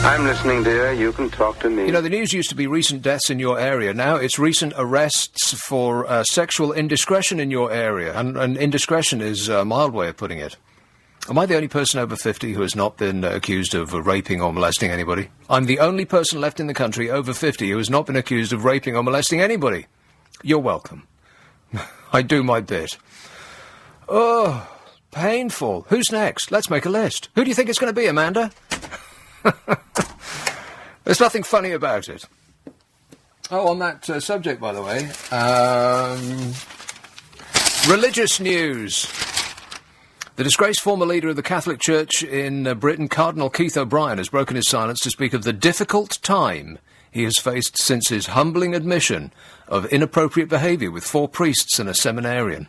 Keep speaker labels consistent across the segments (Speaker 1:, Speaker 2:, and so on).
Speaker 1: I'm listening, dear. You can talk to me.
Speaker 2: You know, the news used to be recent deaths in your area. Now it's recent arrests for sexual indiscretion in your area. And indiscretion is a mild way of putting it. Am I the only person over 50 who has not been accused of raping or molesting anybody? I'm the only person left in the country over 50 who has not been accused of raping or molesting anybody. You're welcome. I do my bit. Oh, painful. Who's next? Let's make a list. Who do you think it's going to be, Amanda? There's nothing funny about it. Oh, on that subject, by the way, religious news. The disgraced former leader of the Catholic Church in Britain, Cardinal Keith O'Brien, has broken his silence to speak of the difficult time he has faced since his humbling admission of inappropriate behaviour with 4 priests and a seminarian.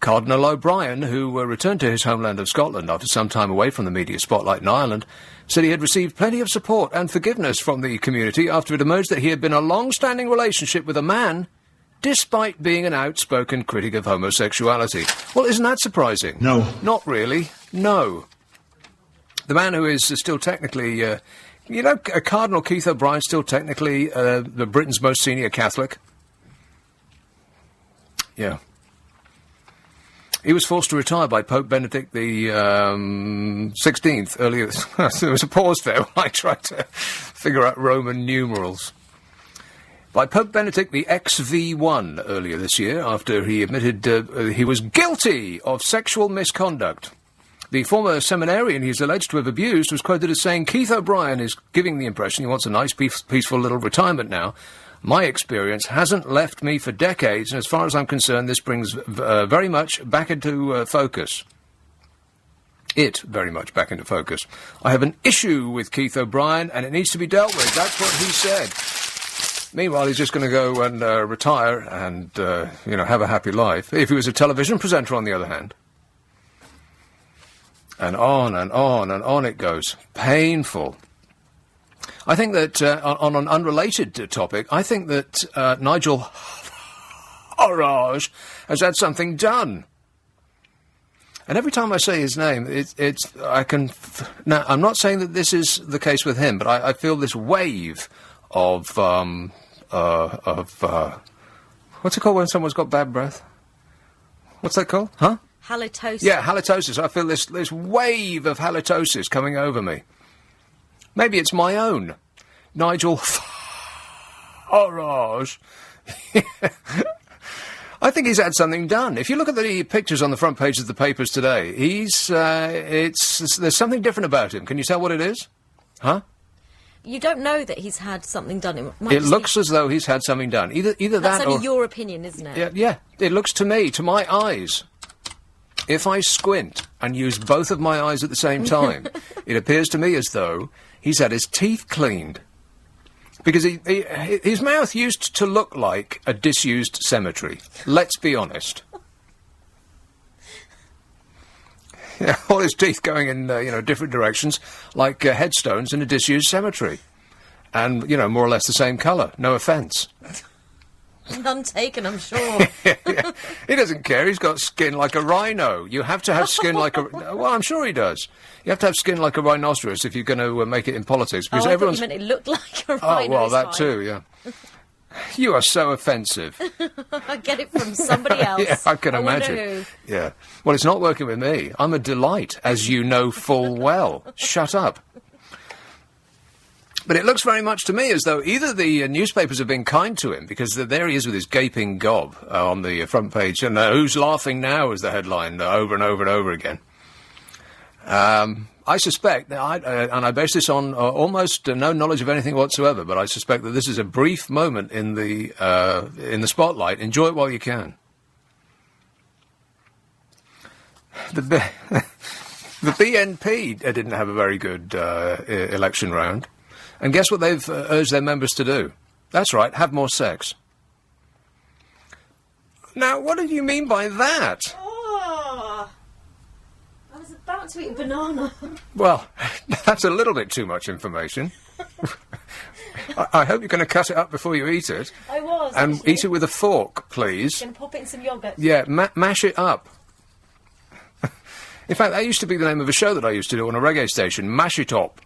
Speaker 2: Cardinal O'Brien, who returned to his homeland of Scotland after some time away from the media spotlight in Ireland, said he had received plenty of support and forgiveness from the community after it emerged that he had been a long-standing relationship with a man, despite being an outspoken critic of homosexuality. Well, isn't that surprising?
Speaker 3: No.
Speaker 2: Not really. No. The man who is still technically, Cardinal Keith O'Brien, still technically Britain's most senior Catholic. Yeah. He was forced to retire by Pope Benedict the 16th earlier. There was a pause there while I tried to figure out Roman numerals. By Pope Benedict the XV1 earlier this year, after he admitted he was guilty of sexual misconduct. The former seminarian he's alleged to have abused was quoted as saying, "Keith O'Brien is giving the impression he wants a nice, peaceful little retirement now. My experience hasn't left me for decades, and as far as I'm concerned, this brings very much back into focus. It very much back into focus. I have an issue with Keith O'Brien, and it needs to be dealt with." That's what he said. Meanwhile, he's just going to go and retire and, have a happy life. If he was a television presenter, on the other hand. And on and on and on it goes. Painful. I think that, on an unrelated topic, I think that Nigel Farage has had something done. And every time I say his name, now, I'm not saying that this is the case with him, but I feel this wave of what's it called when someone's got bad breath? What's that called? Huh?
Speaker 4: Halitosis.
Speaker 2: Yeah, halitosis. I feel this wave of halitosis coming over me. Maybe it's my own. Nigel Farage. I think he's had something done. If you look at the pictures on the front page of the papers today, there's something different about him. Can you tell what it is? Huh?
Speaker 4: You don't know that he's had something done.
Speaker 2: It looks as though he's had something done. Either
Speaker 4: that's
Speaker 2: that
Speaker 4: only
Speaker 2: or
Speaker 4: your opinion, isn't it?
Speaker 2: Yeah. It looks to me, to my eyes. If I squint and use both of my eyes at the same time, it appears to me as though he's had his teeth cleaned. Because his mouth used to look like a disused cemetery. Let's be honest. Yeah, all his teeth going in, different directions, like headstones in a disused cemetery. And, more or less the same colour. No offence.
Speaker 4: None taken, I'm sure.
Speaker 2: Yeah. He doesn't care. He's got skin like a rhino. You have to have skin like a... Well, I'm sure he does. You have to have skin like a rhinoceros if you're going to make it in politics. Because
Speaker 4: I
Speaker 2: everyone's...
Speaker 4: thought you meant it looked like a rhino.
Speaker 2: Oh, well, that too, yeah. You are so offensive.
Speaker 4: I get it from somebody else.
Speaker 2: Yeah, I can
Speaker 4: imagine.
Speaker 2: imagine. Yeah. Well, it's not working with me. I'm a delight, as you know full well. Shut up. But it looks very much to me as though either the newspapers have been kind to him, because there he is with his gaping gob on the front page, and "Who's laughing now" is the headline over and over and over again. I suspect, and I base this on almost no knowledge of anything whatsoever, but I suspect that this is a brief moment in the spotlight. Enjoy it while you can. The BNP didn't have a very good election round. And guess what they've urged their members to do? That's right, have more sex. Now, what do you mean by that?
Speaker 4: Oh, I was about to eat a banana.
Speaker 2: Well, that's a little bit too much information. I hope you're going to cut it up before you eat it.
Speaker 4: I was,
Speaker 2: And
Speaker 4: actually.
Speaker 2: eat it with a fork, please.
Speaker 4: Going to pop it in some yoghurt.
Speaker 2: Yeah, mash it up. In fact, that used to be the name of a show that I used to do on a reggae station, Mash It Up.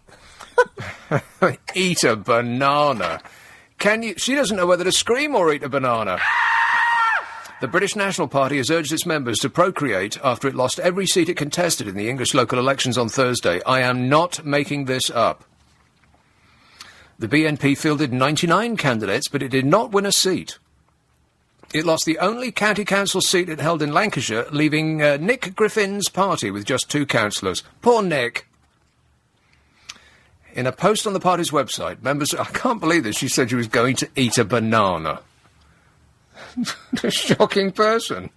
Speaker 2: Eat a banana. Can you... She doesn't know whether to scream or eat a banana. The British National Party has urged its members to procreate after it lost every seat it contested in the English local elections on Thursday. I am not making this up. The BNP fielded 99 candidates, but it did not win a seat. It lost the only county council seat it held in Lancashire, leaving Nick Griffin's party with just 2 councillors. Poor Nick. In a post on the party's website, members... I can't believe this. She said she was going to eat a banana. A shocking person.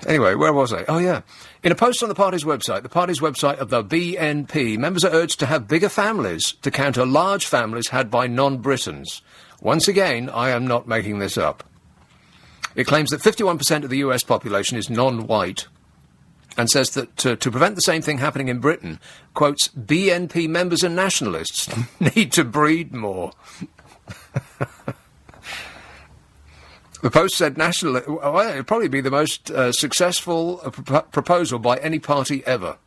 Speaker 2: Anyway, where was I? Oh, yeah. In a post on the party's website of the BNP, members are urged to have bigger families to counter large families had by non-Britons. Once again, I am not making this up. It claims that 51% of the US population is non-white and says that to prevent the same thing happening in Britain, quotes, BNP members and nationalists need to breed more. The Post said it would probably be the most successful proposal by any party ever.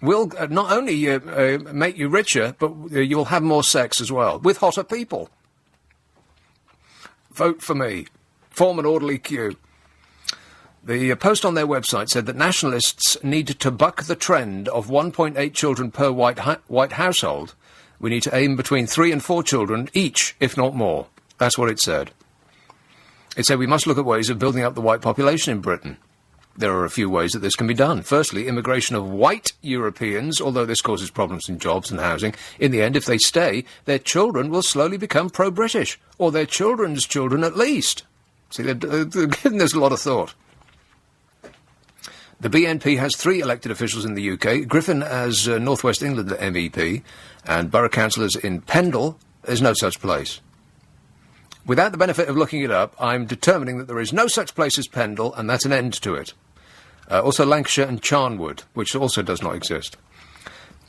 Speaker 2: Will not only make you richer, but you'll have more sex as well, with hotter people. Vote for me. Form an orderly queue. The post on their website said that nationalists need to buck the trend of 1.8 children per white household. We need to aim between 3 and 4 children each, if not more. That's what it said. It said we must look at ways of building up the white population in Britain. There are a few ways that this can be done. Firstly, immigration of white Europeans, although this causes problems in jobs and housing. In the end, if they stay, their children will slowly become pro-British, or their children's children at least. See, they're giving this a lot of thought. The BNP has 3 elected officials in the UK. Griffin as North West England MEP, and borough councillors in Pendle. There's no such place. Without the benefit of looking it up, I'm determining that there is no such place as Pendle, and that's an end to it. Also Lancashire and Charnwood, which also does not exist.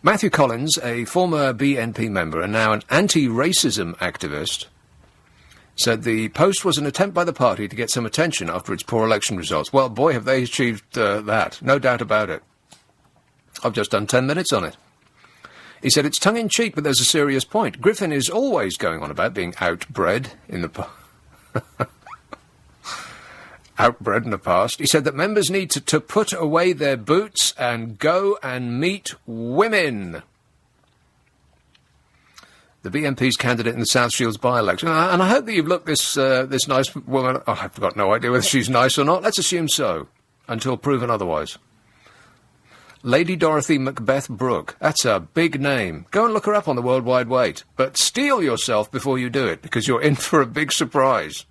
Speaker 2: Matthew Collins, a former BNP member and now an anti-racism activist, said the post was an attempt by the party to get some attention after its poor election results. Well, boy, have they achieved that. No doubt about it. I've just done 10 minutes on it. He said it's tongue-in-cheek, but there's a serious point. Griffin is always going on about being outbred in the past. He said that members need to put away their boots and go and meet women. The BNP's candidate in the South Shields by-election. And I hope that you've looked this nice woman... Oh, I've got no idea whether she's nice or not. Let's assume so, until proven otherwise. Lady Dorothy Macbeth Brooke. That's a big name. Go and look her up on the World Wide Wait. But steel yourself before you do it, because you're in for a big surprise.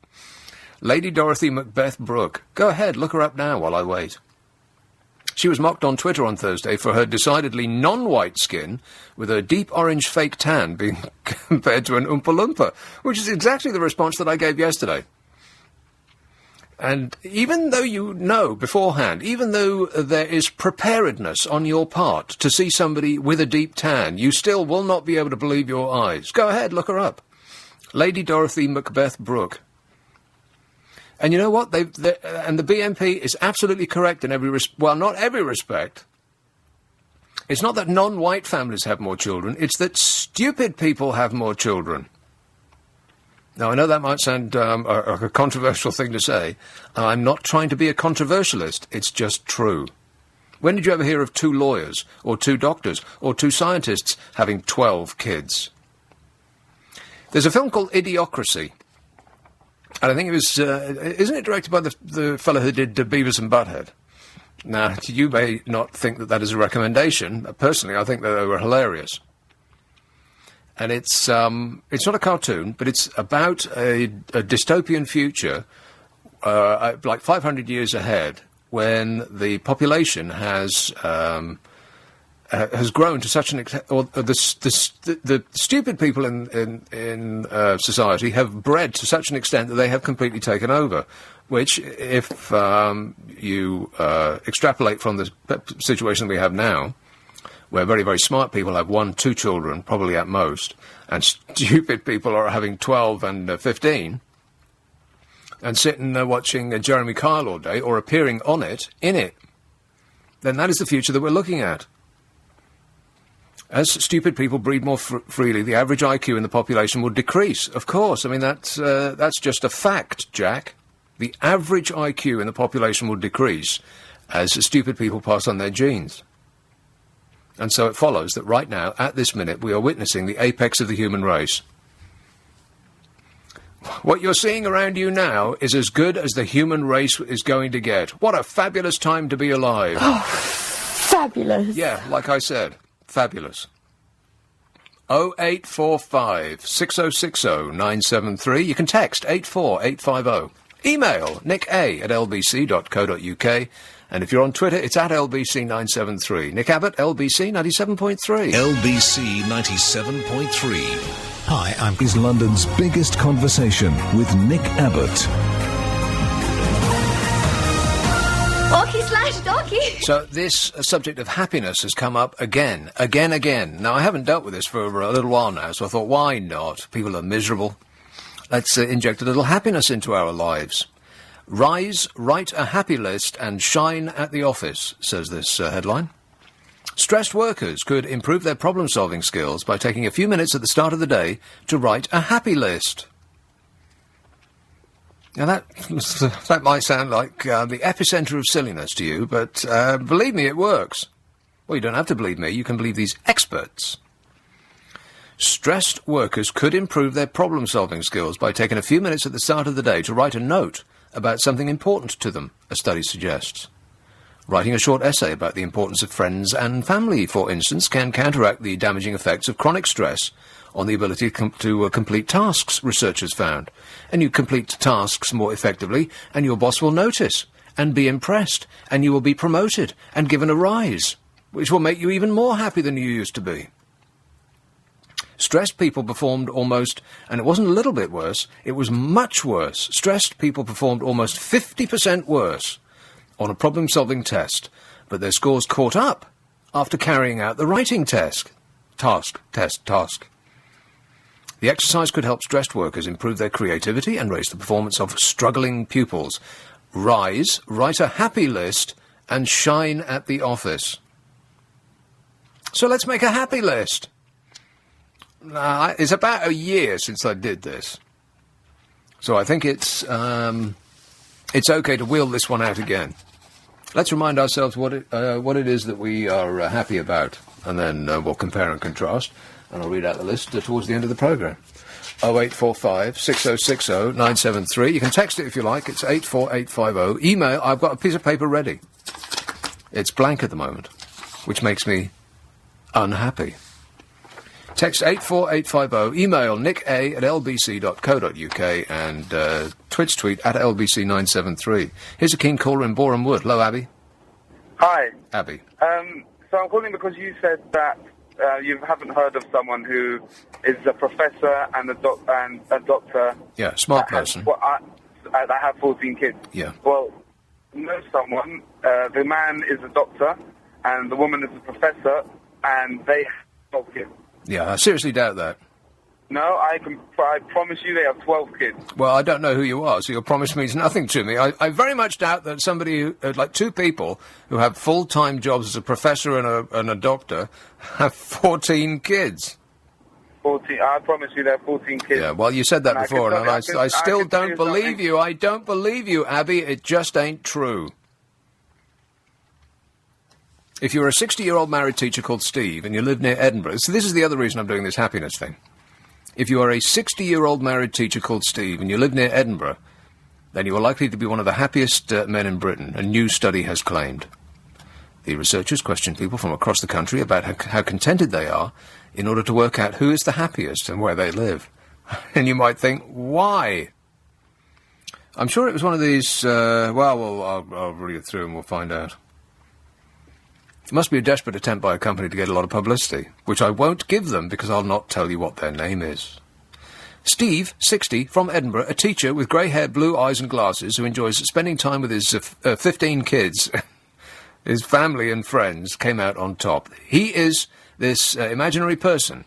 Speaker 2: Lady Dorothy Macbeth Brooke. Go ahead, look her up now while I wait. She was mocked on Twitter on Thursday for her decidedly non-white skin, with her deep orange fake tan being compared to an Oompa Loompa, which is exactly the response that I gave yesterday. And even though you know beforehand, even though there is preparedness on your part to see somebody with a deep tan, you still will not be able to believe your eyes. Go ahead, look her up. Lady Dorothy Macbeth Brooke. And you know what? And the BNP is absolutely correct in not every respect. It's not that non-white families have more children, it's that stupid people have more children. Now, I know that might sound a controversial thing to say. I'm not trying to be a controversialist. It's just true. When did you ever hear of 2 lawyers, or 2 doctors, or 2 scientists having 12 kids? There's a film called Idiocracy. And I think it was... isn't it directed by the fellow who did Beavis and Butthead? Now, you may not think that is a recommendation. Personally, I think that they were hilarious. And it's not a cartoon, but it's about a dystopian future, like 500 years ahead, when the population has grown to such an extent, or the stupid people in society have bred to such an extent that they have completely taken over. Which, if you extrapolate from the situation we have now, where very, very smart people have 1, 2 children, probably at most, and stupid people are having 12 and 15, and sitting watching Jeremy Kyle all day, or appearing in it, then that is the future that we're looking at. As stupid people breed more freely, the average IQ in the population will decrease. Of course, I mean, that's just a fact, Jack. The average IQ in the population will decrease as stupid people pass on their genes. And so it follows that right now, at this minute, we are witnessing the apex of the human race. What you're seeing around you now is as good as the human race is going to get. What a fabulous time to be alive.
Speaker 3: Oh, fabulous.
Speaker 2: Yeah, like I said. Fabulous. 0845 6060 973. You can text 84850. Email nicka@lbc.co.uk. And if you're on Twitter, it's @lbc973. Nick Abbott, LBC 97.3.
Speaker 5: LBC 97.3.
Speaker 6: Hi, I'm is London's biggest conversation with Nick Abbott.
Speaker 3: Orky/dorky.
Speaker 2: So this subject of happiness has come up again. Now, I haven't dealt with this for a little while now, so I thought, why not? People are miserable. Let's inject a little happiness into our lives. Rise, write a happy list, and shine at the office, says this headline. Stressed workers could improve their problem-solving skills by taking a few minutes at the start of the day to write a happy list. Now, that might sound like the epicenter of silliness to you, but believe me, it works. Well, you don't have to believe me. You can believe these experts. Stressed workers could improve their problem-solving skills by taking a few minutes at the start of the day to write a note about something important to them, a study suggests. Writing a short essay about the importance of friends and family, for instance, can counteract the damaging effects of chronic stress on the ability to complete tasks, researchers found. And you complete tasks more effectively, and your boss will notice and be impressed, and you will be promoted and given a rise, which will make you even more happy than you used to be. Stressed people performed almost, and it wasn't a little bit worse, it was much worse. Stressed people performed almost 50% worse on a problem-solving test, but their scores caught up after carrying out the writing task. The exercise could help stressed workers improve their creativity and raise the performance of struggling pupils. Rise, write a happy list, and shine at the office. So let's make a happy list. It's about a year since I did this, so I think it's okay to wheel this one out again. Let's remind ourselves what it is that we are happy about, and then we'll compare and contrast, and I'll read out the list towards the end of the programme. 0845 6060 973. You can text it if you like. It's 84850. Email. I've got a piece of paper ready. It's blank at the moment, which makes me unhappy. Text 84850. Email nicka@lbc.co.uk and Twitch tweet @lbc973. Here's a keen caller in Boreham Wood. Hello, Abby.
Speaker 7: Hi.
Speaker 2: Abby.
Speaker 7: So I'm calling because you said that you haven't heard of someone who is a professor and a doctor.
Speaker 2: Yeah, smart person.
Speaker 7: That have 14 kids.
Speaker 2: Yeah.
Speaker 7: Well, know someone. The man is a doctor and the woman is a professor, and they have 12 kids.
Speaker 2: Yeah, I seriously doubt that.
Speaker 7: No, I promise you they have 12 kids.
Speaker 2: Well, I don't know who you are, so your promise means nothing to me. I very much doubt that somebody, like two people who have full-time jobs as a professor and a doctor, have 14 kids.
Speaker 7: 14. I promise you they have 14 kids.
Speaker 2: Yeah, well, you said that before, and I still don't believe you. I don't believe you, Abby. It just ain't true. If you're a 60-year-old married teacher called Steve and you live near Edinburgh, so this is the other reason I'm doing this happiness thing. If you are a 60-year-old married teacher called Steve and you live near Edinburgh, then you are likely to be one of the happiest men in Britain, a new study has claimed. The researchers questioned people from across the country about how contented they are in order to work out who is the happiest and where they live. And you might think, why? I'm sure it was one of these, I'll read it through and we'll find out. It must be a desperate attempt by a company to get a lot of publicity, which I won't give them because I'll not tell you what their name is. Steve, 60, from Edinburgh, a teacher with grey hair, blue eyes and glasses who enjoys spending time with his 15 kids, his family and friends, came out on top. He is, this imaginary person,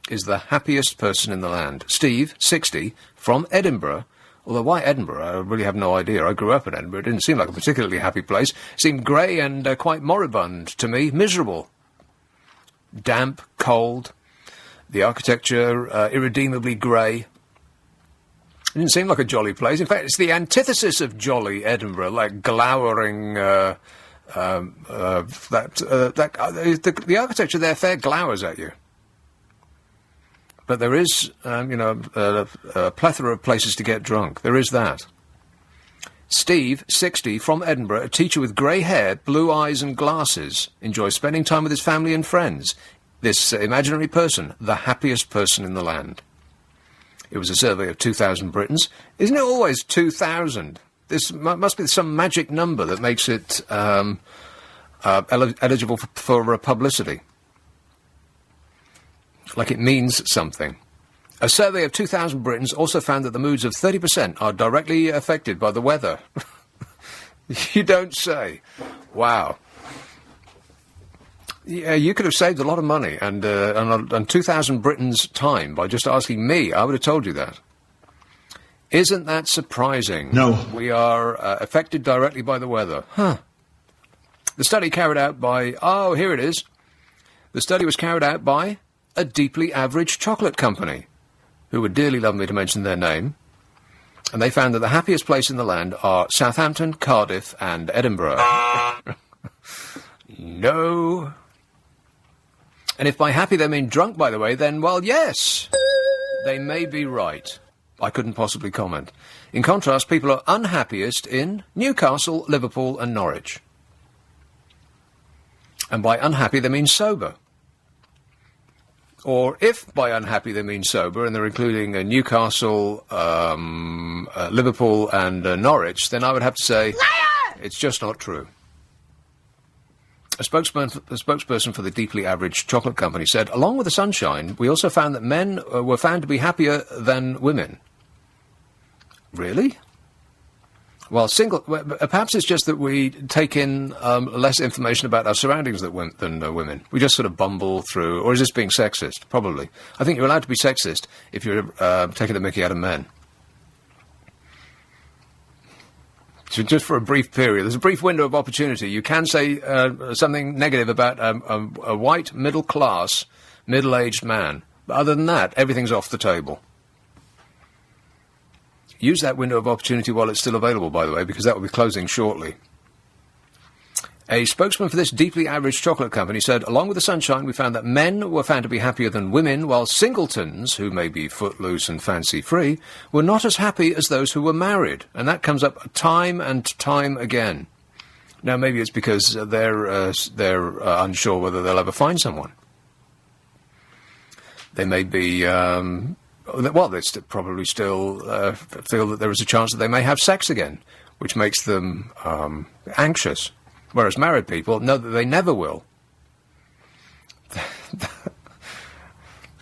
Speaker 2: is the happiest person in the land. Steve, 60, from Edinburgh. Although why Edinburgh, I really have no idea. I grew up in Edinburgh. It didn't seem like a particularly happy place. It seemed grey and quite moribund to me, miserable. Damp, cold. The architecture, irredeemably grey. It didn't seem like a jolly place. In fact, it's the antithesis of jolly Edinburgh, like glowering. The architecture there fair glowers at you. But there is, a plethora of places to get drunk. There is that. Steve, 60, from Edinburgh, a teacher with grey hair, blue eyes and glasses, enjoys spending time with his family and friends. This imaginary person, the happiest person in the land. It was a survey of 2,000 Britons. Isn't it always 2,000? This must be some magic number that makes it eligible for publicity. Like it means something. A survey of 2,000 Britons also found that the moods of 30% are directly affected by the weather. You don't say. Wow. Yeah, you could have saved a lot of money and 2,000 Britons' time by just asking me. I would have told you that. Isn't that surprising?
Speaker 8: No.
Speaker 2: We are affected directly by the weather. Huh. The study carried out by... Oh, here it is. The study was carried out by a deeply average chocolate company, who would dearly love me to mention their name. And they found that the happiest place in the land are Southampton, Cardiff, and Edinburgh. No. And if by happy they mean drunk, by the way, then, well, yes, they may be right. I couldn't possibly comment. In contrast, people are unhappiest in Newcastle, Liverpool, and Norwich. And by unhappy, they mean sober. Or if by unhappy they mean sober, and they're including Newcastle, Liverpool, and Norwich, then I would have to say, liar! It's just not true. A spokesperson for the deeply average chocolate company said, along with the sunshine, we also found that men were found to be happier than women. Really? Well, perhaps it's just that we take in less information about our surroundings than women. We just sort of bumble through. Or is this being sexist? Probably. I think you're allowed to be sexist if you're taking the mickey out of men. So just for a brief period, there's a brief window of opportunity. You can say something negative about a white, middle-class, middle-aged man. But other than that, everything's off the table. Use that window of opportunity while it's still available, by the way, because that will be closing shortly. A spokesman for this deeply average chocolate company said, along with the sunshine, we found that men were found to be happier than women, while singletons, who may be footloose and fancy-free, were not as happy as those who were married. And that comes up time and time again. Now, maybe it's because they're unsure whether they'll ever find someone. They may be... they probably still feel that there is a chance that they may have sex again, which makes them anxious. Whereas married people know that they never will.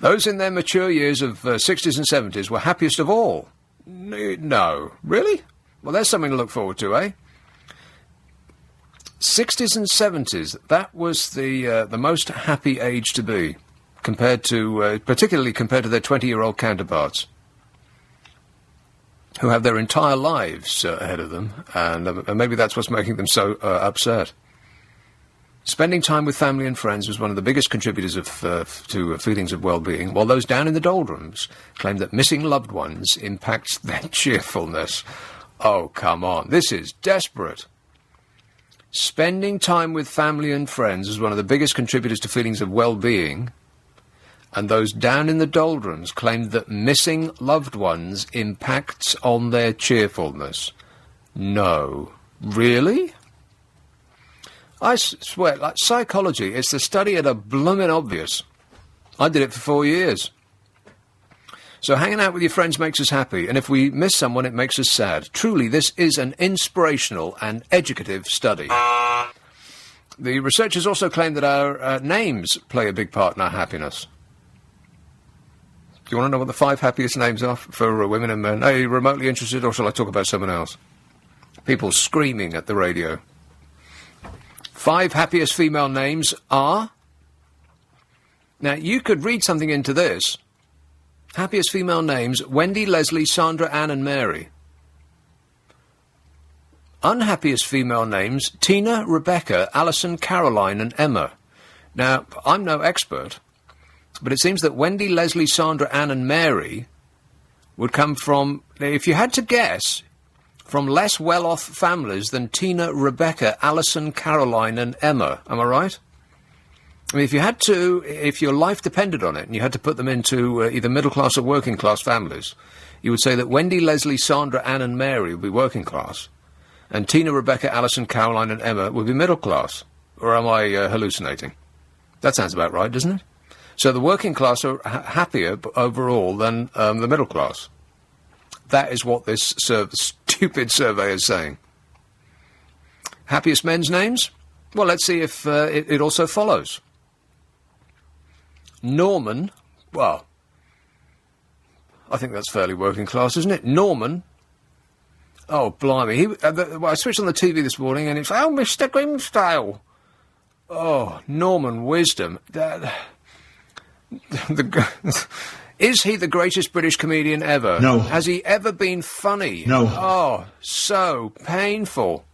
Speaker 2: Those in their mature years of 60s and 70s were happiest of all. No. Really? Well, there's something to look forward to, eh? 60s and 70s, that was the most happy age to be. Particularly compared to their 20-year-old counterparts, who have their entire lives ahead of them, and maybe that's what's making them so upset. Spending time with family and friends was one of the biggest contributors to feelings of well-being, while those down in the doldrums claimed that missing loved ones impacts their cheerfulness. Oh, come on, this is desperate. Spending time with family and friends is one of the biggest contributors to feelings of well-being, and those down in the doldrums claimed that missing loved ones impacts on their cheerfulness. No. Really? I swear, like psychology, it's the study of the bloomin' obvious. I did it for 4 years. So hanging out with your friends makes us happy, and if we miss someone, it makes us sad. Truly, this is an inspirational and educative study. The researchers also claim that our names play a big part in our happiness. Do you want to know what the 5 happiest names are for women and men? Are you remotely interested, or shall I talk about someone else? People screaming at the radio. 5 happiest female names are... Now, you could read something into this. Happiest female names, Wendy, Leslie, Sandra, Anne and Mary. Unhappiest female names, Tina, Rebecca, Alison, Caroline and Emma. Now, I'm no expert, But it seems that Wendy, Leslie, Sandra, Anne and Mary would come from, if you had to guess, from less well-off families than Tina, Rebecca, Alison, Caroline and Emma. Am I right? I mean, if your life depended on it and you had to put them into either middle-class or working-class families, you would say that Wendy, Leslie, Sandra, Anne and Mary would be working-class, and Tina, Rebecca, Alison, Caroline and Emma would be middle-class. Or am I hallucinating? That sounds about right, doesn't it? So the working class are happier overall than the middle class. That is what this stupid survey is saying. Happiest men's names? Well, let's see if it also follows. Norman, well, I think that's fairly working class, isn't it? Norman, oh, blimey. I switched on the TV this morning and it's, oh, Mr. Grimsdale. Oh, Norman Wisdom. Is he the greatest British comedian ever?
Speaker 8: No.
Speaker 2: Has he ever been funny?
Speaker 8: No.
Speaker 2: Oh, so painful.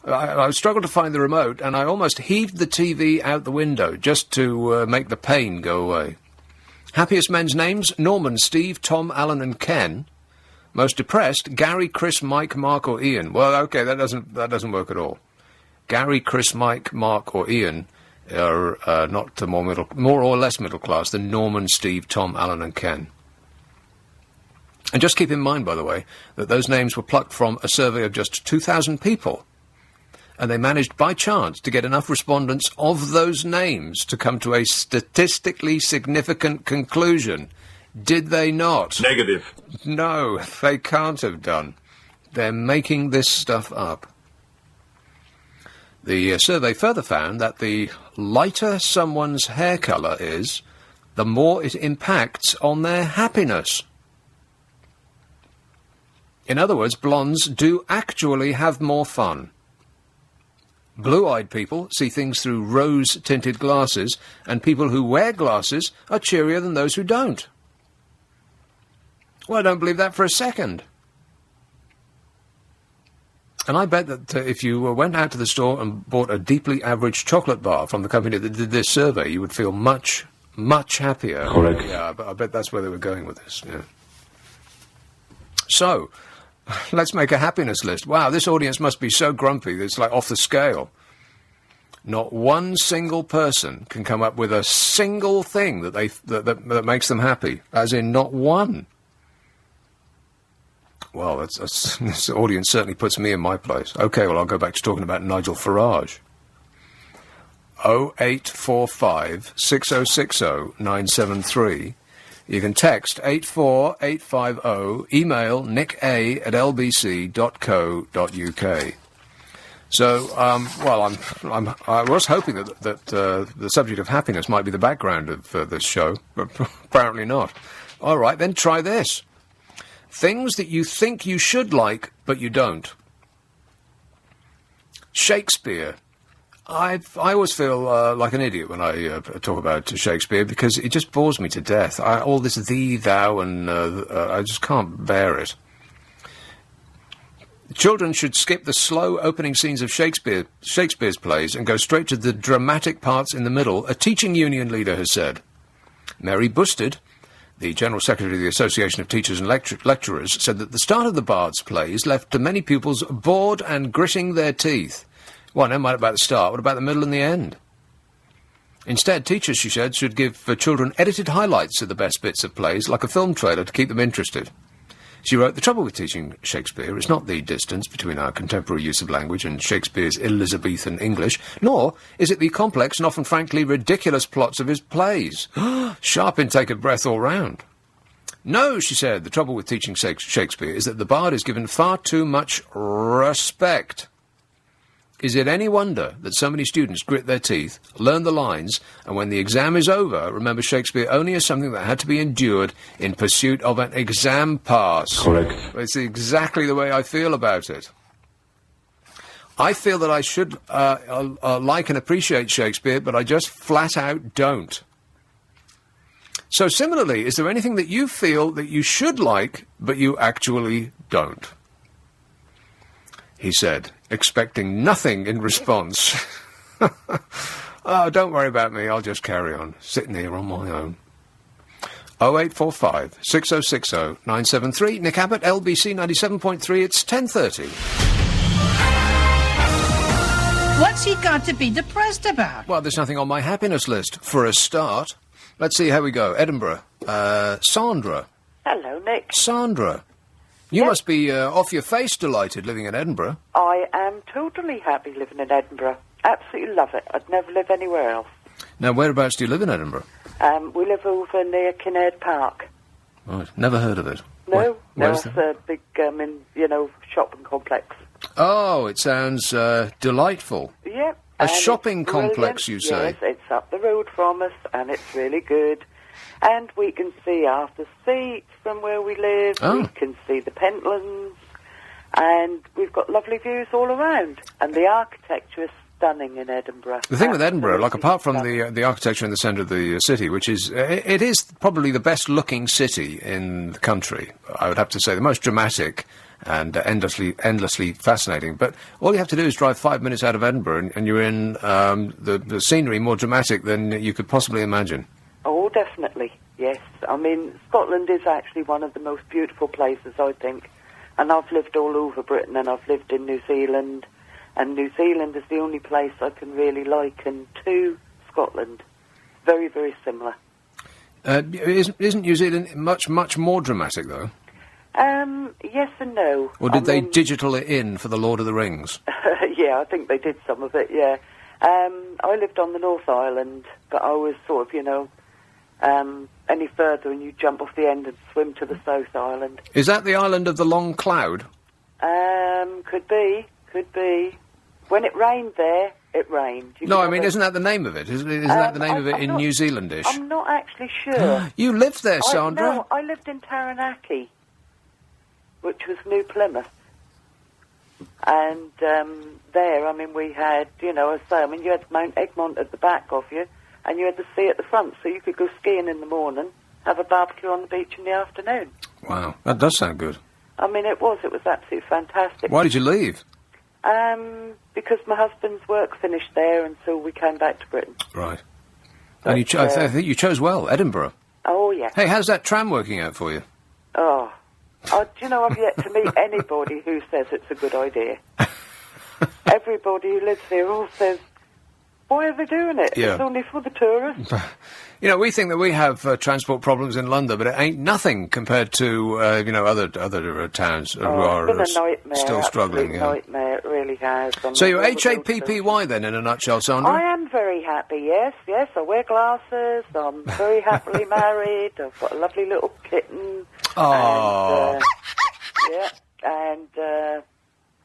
Speaker 2: I struggled to find the remote, and I almost heaved the TV out the window just to make the pain go away. Happiest men's names? Norman, Steve, Tom, Alan and Ken. Most depressed? Gary, Chris, Mike, Mark or Ian. Well, okay, that doesn't work at all. Gary, Chris, Mike, Mark or Ian are not more or less middle class than Norman, Steve, Tom, Alan and Ken. And just keep in mind, by the way, that those names were plucked from a survey of just 2,000 people. And they managed by chance to get enough respondents of those names to come to a statistically significant conclusion. Did they not?
Speaker 8: Negative.
Speaker 2: No, they can't have done. They're making this stuff up. The survey further found that the lighter someone's hair colour is, the more it impacts on their happiness. In other words, blondes do actually have more fun. Blue-eyed people see things through rose-tinted glasses, and people who wear glasses are cheerier than those who don't. Well, I don't believe that for a second. And I bet that if you went out to the store and bought a deeply average chocolate bar from the company that did this survey, you would feel much, much happier.
Speaker 8: Correct.
Speaker 2: Yeah, I bet that's where they were going with this. Yeah. So, let's make a happiness list. Wow, this audience must be so grumpy that it's like off the scale. Not one single person can come up with a single thing that makes them happy, as in not one. Well, this audience certainly puts me in my place. OK, well, I'll go back to talking about Nigel Farage. 0845 6060 973. You can text 84850, email nica@lbc.co.uk. So, well, I was hoping that the subject of happiness might be the background of this show, but apparently not. All right, then try this. Things that you think you should like, but you don't. Shakespeare. I always feel like an idiot when I talk about Shakespeare because it just bores me to death. All this thee, thou, and I just can't bear it. Children should skip the slow opening scenes of Shakespeare's plays and go straight to the dramatic parts in the middle, a teaching union leader has said. Mary Busted, the General Secretary of the Association of Teachers and Lecturers, said that the start of the Bard's plays left to many pupils bored and gritting their teeth. Well, never mind about the start. What about the middle and the end? Instead, teachers, she said, should give children edited highlights of the best bits of plays, like a film trailer, to keep them interested. She wrote, "The trouble with teaching Shakespeare is not the distance between our contemporary use of language and Shakespeare's Elizabethan English, nor is it the complex and often frankly ridiculous plots of his plays. Sharp intake of breath all round. No," she said, "the trouble with teaching Shakespeare is that the bard is given far too much respect. Is it any wonder that so many students grit their teeth, learn the lines, and when the exam is over, remember Shakespeare only as something that had to be endured in pursuit of an exam pass?"
Speaker 8: Correct.
Speaker 2: It's exactly the way I feel about it. I feel that I should like and appreciate Shakespeare, but I just flat out don't. So similarly, is there anything that you feel that you should like, but you actually don't? He said, expecting nothing in response. Oh, don't worry about me. I'll just carry on, sitting here on my own. 0845 6060 973. Nick Abbott, LBC 97.3. It's 10:30.
Speaker 8: What's he got to be depressed about?
Speaker 2: Well, there's nothing on my happiness list, for a start. Let's see how we go. Edinburgh. Sandra.
Speaker 9: Hello, Nick.
Speaker 2: Sandra. You must be off your face delighted living in Edinburgh.
Speaker 9: I am totally happy living in Edinburgh. Absolutely love it. I'd never live anywhere else.
Speaker 2: Now, whereabouts do you live in Edinburgh?
Speaker 9: We live over near Kinnaird Park.
Speaker 2: Right, never heard of it.
Speaker 9: No,
Speaker 2: where's
Speaker 9: it's a big, shopping complex.
Speaker 2: Oh, it sounds delightful.
Speaker 9: Yep.
Speaker 2: A shopping complex, you say?
Speaker 9: Yes, it's up the road from us, and it's really good. And we can see Arthur's Seat from where we live.
Speaker 2: Oh.
Speaker 9: We can see the Pentlands, and we've got lovely views all around. And the architecture is stunning in Edinburgh.
Speaker 2: The thing with Edinburgh, like
Speaker 9: Absolutely
Speaker 2: apart from
Speaker 9: stunning.
Speaker 2: the architecture in the centre of the city, which is it is probably the best looking city in the country. I would have to say the most dramatic and endlessly fascinating. But all you have to do is drive 5 minutes out of Edinburgh, and you're in the scenery more dramatic than you could possibly imagine.
Speaker 9: Oh, definitely, yes. I mean, Scotland is actually one of the most beautiful places, I think. And I've lived all over Britain, and I've lived in New Zealand. And New Zealand is the only place I can really liken to Scotland. Very, very similar.
Speaker 2: Isn't New Zealand much more dramatic, though?
Speaker 9: Yes and no.
Speaker 2: Or did they digital it in for the Lord of the Rings?
Speaker 9: Yeah, I think they did some of it, yeah. I lived on the North Island, but I was sort of, any further and you jump off the end and swim to the South Island.
Speaker 2: Is that the island of the long cloud?
Speaker 9: Could be. When it rained there, it rained.
Speaker 2: No, I mean, isn't that the name of it? Isn't that the name of it in New Zealandish?
Speaker 9: I'm not actually sure.
Speaker 2: You lived there, Sandra?
Speaker 9: No, I lived in Taranaki, which was New Plymouth. And there, I mean, we had, you had Mount Egmont at the back of you, and you had the sea at the front, so you could go skiing in the morning, have a barbecue on the beach in the afternoon.
Speaker 2: Wow, that does sound good.
Speaker 9: I mean, it was absolutely fantastic.
Speaker 2: Why did you leave?
Speaker 9: Because my husband's work finished there, and so we came back to Britain.
Speaker 2: Right. And I think you chose well, Edinburgh.
Speaker 9: Oh, yeah.
Speaker 2: Hey, how's that tram working out for you?
Speaker 9: Oh, do you know, I've yet to meet anybody who says it's a good idea. Everybody who lives here all says, why are they doing it?
Speaker 2: Yeah.
Speaker 9: It's only for the tourists.
Speaker 2: You know, we think that we have transport problems in London, but it ain't nothing compared to, other towns who are
Speaker 9: it's been a nightmare,
Speaker 2: still struggling.
Speaker 9: Yeah. Nightmare, it really has.
Speaker 2: So you're HAPPY then, in a nutshell, Sandra?
Speaker 9: I am very happy, yes. I wear glasses, I'm very happily married, I've got a lovely little kitten.
Speaker 2: Oh.
Speaker 9: And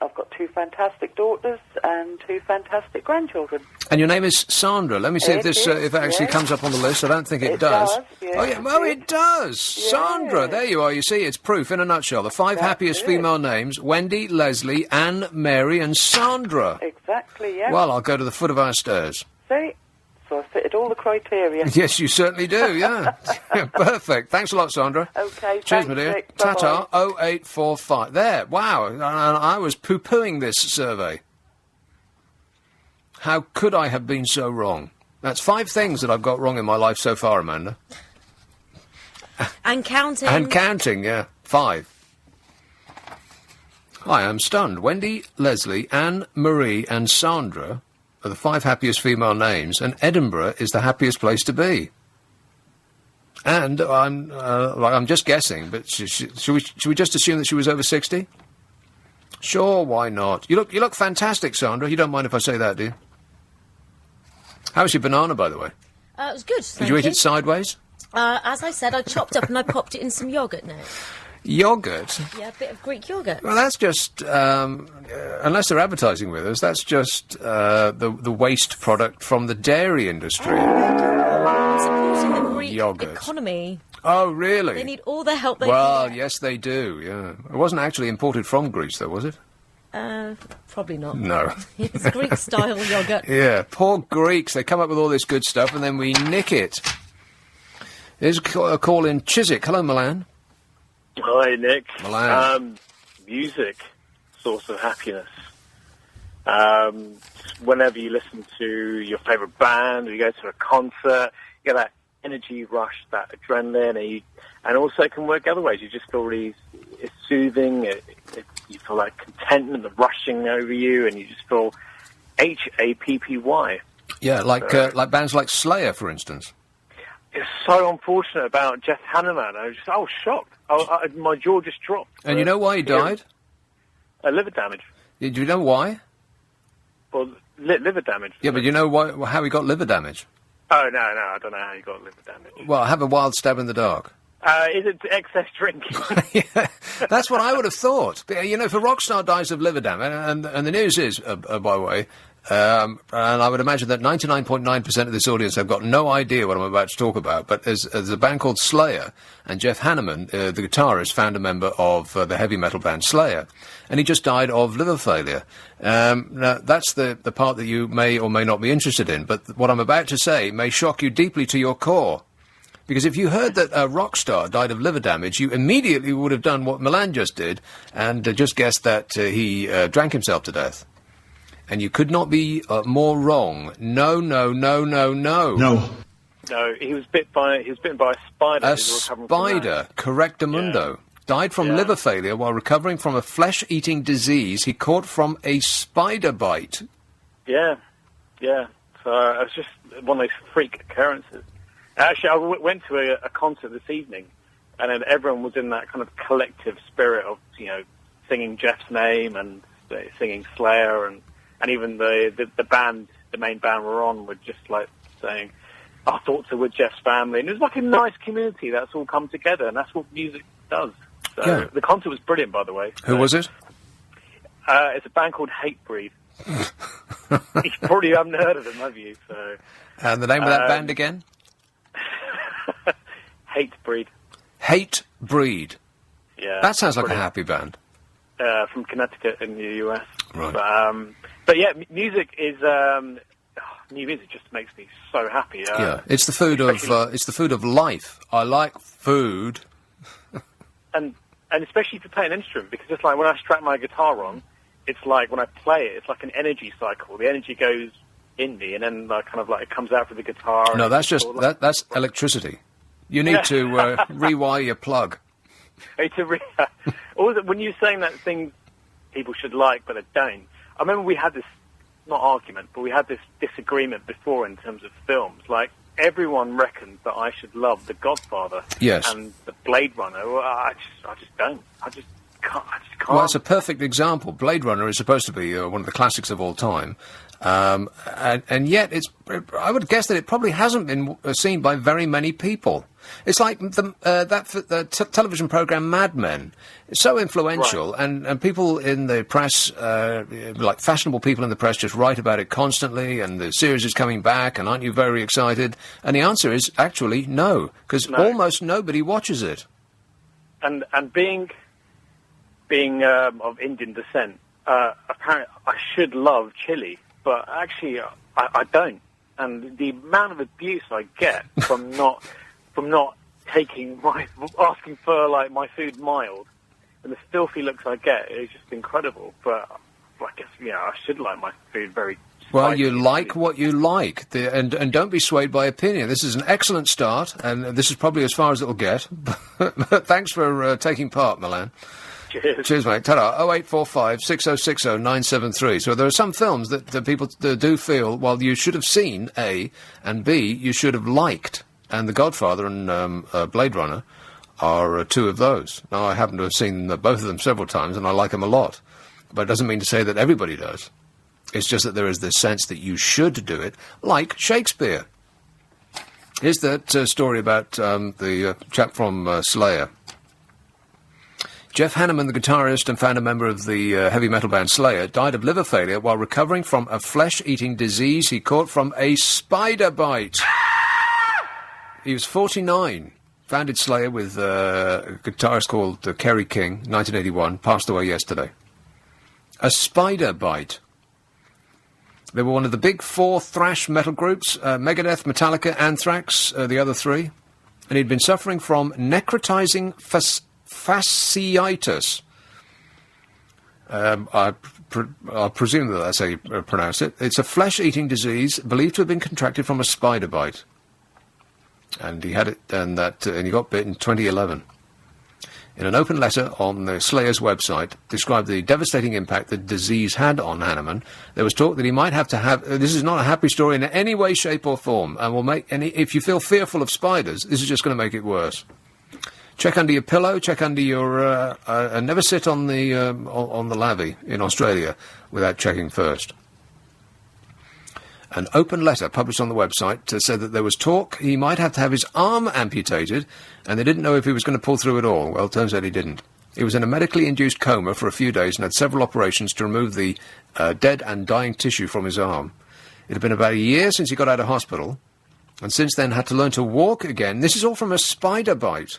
Speaker 9: I've got 2 fantastic daughters and 2 fantastic grandchildren.
Speaker 2: And your name is Sandra. Let me see if it actually comes up on the list. I don't think it does.
Speaker 9: Yes,
Speaker 2: Oh, yeah. Oh, it does.
Speaker 9: Yes.
Speaker 2: Sandra. There you are. You see, it's proof in a nutshell. The 5 happiest female names: Wendy, Leslie, Anne, Mary, and Sandra.
Speaker 9: Exactly, yeah.
Speaker 2: Well, I'll go to the foot of our stairs.
Speaker 9: See? So I fitted all the criteria.
Speaker 2: Yes, you certainly do, yeah. Perfect. Thanks a lot, Sandra.
Speaker 9: Okay,
Speaker 2: Cheers,
Speaker 9: thanks,
Speaker 2: my dear.
Speaker 9: Nick.
Speaker 2: Ta-ta.
Speaker 9: Bye-bye.
Speaker 2: 0845. There. Wow. I was poo-pooing this survey. How could I have been so wrong? That's 5 things that I've got wrong in my life so far, Amanda.
Speaker 4: And counting.
Speaker 2: And counting, yeah. 5. I am stunned. Wendy, Leslie, Anne, Marie, and Sandra are the 5 happiest female names, and Edinburgh is the happiest place to be. And I'm just guessing, but should we just assume that she was over 60? Sure, why not? You look fantastic, Sandra. You don't mind if I say that, do you? How was your banana, by the way?
Speaker 4: It was good.
Speaker 2: Did you eat it sideways?
Speaker 4: As I said, I chopped up and I popped it in some yoghurt now.
Speaker 2: Yoghurt?
Speaker 4: Yeah, a bit of Greek yoghurt.
Speaker 2: Well, that's just, unless they're advertising with us, that's just the waste product from the dairy industry.
Speaker 4: Supporting the Greek
Speaker 2: Yoghurt.
Speaker 4: economy.
Speaker 2: Oh, really?
Speaker 4: They need all the help they
Speaker 2: Well,
Speaker 4: can.
Speaker 2: yes, they do, yeah. It wasn't actually imported from Greece, though, was it?
Speaker 4: Probably not.
Speaker 2: No.
Speaker 4: It's Greek-style yoghurt.
Speaker 2: Yeah, poor Greeks. They come up with all this good stuff, and then we nick it. Here's a call in Chiswick. Hello, Milan.
Speaker 10: Hi, Nick.
Speaker 2: Milan.
Speaker 10: Music, source of happiness. Whenever you listen to your favourite band, or you go to a concert, you get that energy rush, that adrenaline, and also it can work other ways. You just feel really, it's soothing, you feel like contentment, the rushing over you, and you just feel happy.
Speaker 2: Yeah, like bands like Slayer, for instance.
Speaker 10: It's so unfortunate about Jeff Hanneman. I was shocked. My jaw just dropped.
Speaker 2: And you know why he died?
Speaker 10: Liver damage.
Speaker 2: Do you know why?
Speaker 10: Well, liver damage.
Speaker 2: Yeah, but you know how he got liver damage?
Speaker 10: Oh, no, I don't know how he got liver damage.
Speaker 2: Well, have a wild stab in the dark.
Speaker 10: Is it excess drinking?
Speaker 2: Yeah, that's what I would have thought. But, if a rock star dies of liver damage, and the news is, by the way, and I would imagine that 99.9% of this audience have got no idea what I'm about to talk about, but there's a band called Slayer, and Jeff Hanneman, the guitarist, founder member of the heavy metal band Slayer, and he just died of liver failure. Now, that's the part that you may or may not be interested in, but what I'm about to say may shock you deeply to your core. Because if you heard that a rock star died of liver damage, you immediately would have done what Milan just did, and just guessed that he drank himself to death. And you could not be more wrong. No.
Speaker 10: No, he was bitten by a spider.
Speaker 2: A spider, correctamundo. Yeah. Died from liver failure while recovering from a flesh-eating disease he caught from a spider bite.
Speaker 10: Yeah. So it was just one of those freak occurrences. Actually, I went to a concert this evening, and then everyone was in that kind of collective spirit of, singing Jeff's name and singing Slayer, and even the band, the main band we're on, were just like saying, our thoughts are with Jeff's family. And it was like a nice community that's all come together, and that's what music does. So the concert was brilliant, by the way.
Speaker 2: Who was it?
Speaker 10: It's a band called Hatebreed. You probably haven't heard of them, have you? So,
Speaker 2: and the name of that band again?
Speaker 10: Hatebreed.
Speaker 2: Hatebreed.
Speaker 10: Yeah.
Speaker 2: That sounds like a happy band.
Speaker 10: From Connecticut in the US.
Speaker 2: Right.
Speaker 10: But yeah, music is new music just makes me so happy.
Speaker 2: It's the food of life. I like food.
Speaker 10: and especially if you play an instrument, because it's like when I strap my guitar on, it's like when I play it, it's like an energy cycle. The energy goes in me, and then it comes out through the guitar.
Speaker 2: No, that's just that's electricity. You need to rewire your plug.
Speaker 10: When you're saying that things people should like but they don't, I remember we had this, not argument, but we had this disagreement before in terms of films. Like, everyone reckons that I should love The Godfather and The Blade Runner. Well, I just don't. I just can't.
Speaker 2: Well, it's a perfect example. Blade Runner is supposed to be one of the classics of all time. And yet, I would guess that it probably hasn't been seen by very many people. It's like the television program Mad Men. It's so influential, right. and people in the press, like fashionable people in the press, just write about it constantly, and the series is coming back, and aren't you very excited? And the answer is actually no, because almost nobody watches it.
Speaker 10: And being of Indian descent, apparently I should love chili. But actually, I don't. And the amount of abuse I get from not asking for my food mild, and the filthy looks I get is just incredible. But I guess I should like my food very.
Speaker 2: Well, you like what you like, and don't be swayed by opinion. This is an excellent start, and this is probably as far as it'll get. But thanks for taking part, Milan. Cheers, mate. Ta-da. 0845 6060 973. So there are some films that people do feel, well, you should have seen, A, and B, you should have liked. And The Godfather and Blade Runner are two of those. Now, I happen to have seen both of them several times, and I like them a lot. But it doesn't mean to say that everybody does. It's just that there is this sense that you should do it, like Shakespeare. Here's that story about the chap from Slayer. Jeff Hanneman, the guitarist and founder member of the heavy metal band Slayer, died of liver failure while recovering from a flesh-eating disease he caught from a spider bite. He was 49. Founded Slayer with a guitarist called Kerry King, 1981, passed away yesterday. A spider bite. They were one of the big four thrash metal groups, Megadeth, Metallica, Anthrax, the other three. And he'd been suffering from necrotizing fasciitis. I I presume that that's how you pronounce it. It's a flesh-eating disease believed to have been contracted from a spider bite. And he had it, and he got bit in 2011. In an open letter on the Slayer's website, described the devastating impact the disease had on Hanneman. There was talk that he might have to have... this is not a happy story in any way, shape or form, and will make any... If you feel fearful of spiders, this is just going to make it worse. Check under your pillow, check under your... and never sit on the lavvy in Australia without checking first. An open letter published on the website said that there was talk he might have to have his arm amputated, and they didn't know if he was going to pull through at all. Well, it turns out he didn't. He was in a medically induced coma for a few days and had several operations to remove the dead and dying tissue from his arm. It had been about a year since he got out of hospital, and since then had to learn to walk again. This is all from a spider bite.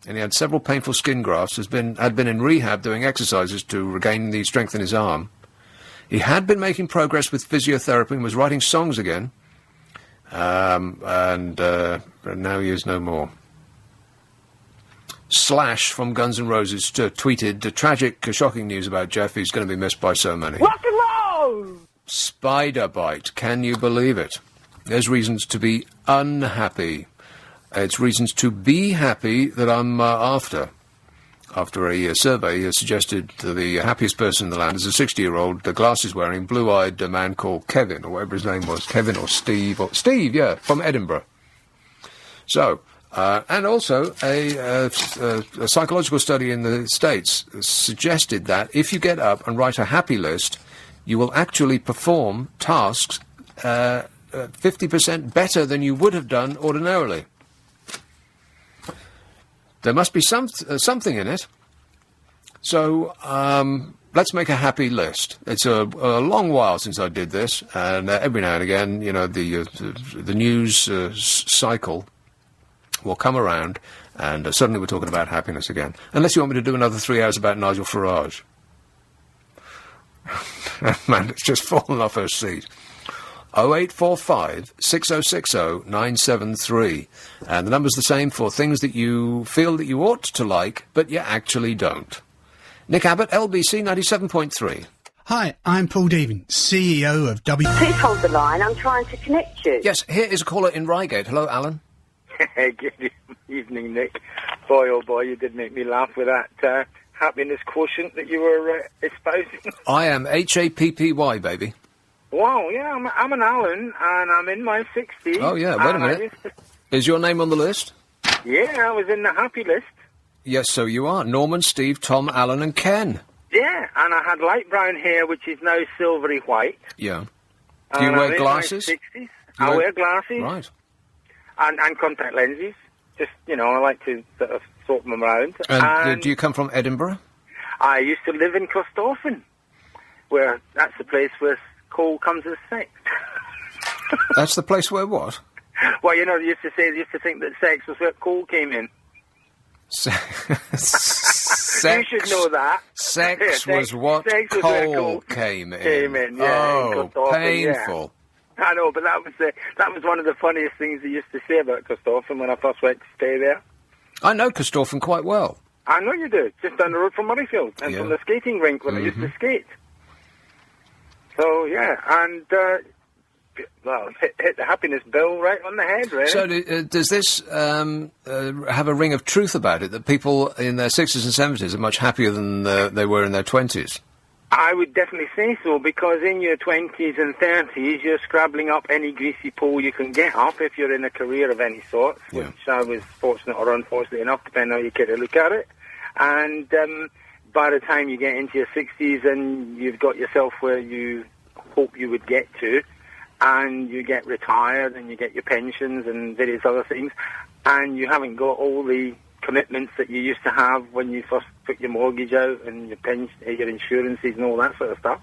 Speaker 2: And he had several painful skin grafts, had been in rehab doing exercises to regain the strength in his arm. He had been making progress with physiotherapy and was writing songs again, and now he is no more. Slash from Guns N' Roses tweeted tragic, shocking news about Jeff. He's going to be missed by so many.
Speaker 11: Rock and roll!
Speaker 2: Spider bite. Can you believe it? There's reasons to be unhappy. It's reasons to be happy that I'm after. After a survey has suggested the happiest person in the land is a 60-year-old, the glasses-wearing, blue-eyed man called Kevin, or whatever his name was, Kevin or Steve, yeah, from Edinburgh. So, and also a psychological study in the States suggested that if you get up and write a happy list, you will actually perform tasks 50% better than you would have done ordinarily. There must be something in it. So let's make a happy list. It's a long while since I did this, and every now and again, you know, the news cycle will come around, and suddenly we're talking about happiness again. Unless you want me to do another 3 hours about Nigel Farage. Man, it's just fallen off her seat. 0845 6060 973. And the number's the same for things that you feel that you ought to like, but you actually don't. Nick Abbott, LBC 97.3.
Speaker 12: Hi, I'm Paul Deven, CEO of
Speaker 13: Please hold the line, I'm trying to connect you.
Speaker 2: Yes, here is a caller in Reigate. Hello, Alan.
Speaker 14: Good evening, Nick. Boy, oh boy, you did make me laugh with that happiness quotient that you were espousing.
Speaker 2: I am HAPPY, baby.
Speaker 14: Wow, yeah, I'm an Alan, and I'm in my 60s.
Speaker 2: Oh, yeah, wait a minute. Is your name on the list?
Speaker 14: Yeah, I was in the happy list.
Speaker 2: Yes, so you are. Norman, Steve, Tom, Alan, and Ken.
Speaker 14: Yeah, and I had light brown hair, which is now silvery white.
Speaker 2: Yeah. Do you wear glasses?
Speaker 14: In my 60s. I wear glasses.
Speaker 2: Right.
Speaker 14: And contact lenses. Just, you know, I like to sort of sort them around.
Speaker 2: And do you come from Edinburgh?
Speaker 14: I used to live in Corstorphine, where that's the place where coal comes as sex.
Speaker 2: That's the place where what?
Speaker 14: Well, you know, they used to think that sex was where coal came in.
Speaker 2: Sex.
Speaker 14: You should know that.
Speaker 2: Sex was what coal came in.
Speaker 14: Yeah,
Speaker 2: oh, painful.
Speaker 14: Yeah. I know, but that was one of the funniest things they used to say about Corstorphine when I first went to stay there.
Speaker 2: I know Corstorphine quite well.
Speaker 14: I know you do. Just down the road from Murrayfield and from the skating rink when I used to skate. So, yeah, and, well, hit the happiness bill right on the head, really.
Speaker 2: So does this have a ring of truth about it, that people in their 60s and 70s are much happier than they were in their 20s?
Speaker 14: I would definitely say so, because in your 20s and 30s, you're scrabbling up any greasy pole you can get up if you're in a career of any sort, which I was fortunate or unfortunate enough, depending on how you care to look at it. And by the time you get into your 60s and you've got yourself where you hope you would get to, and you get retired and you get your pensions and various other things, and you haven't got all the commitments that you used to have when you first took your mortgage out and your pension, your insurances and all that sort of stuff.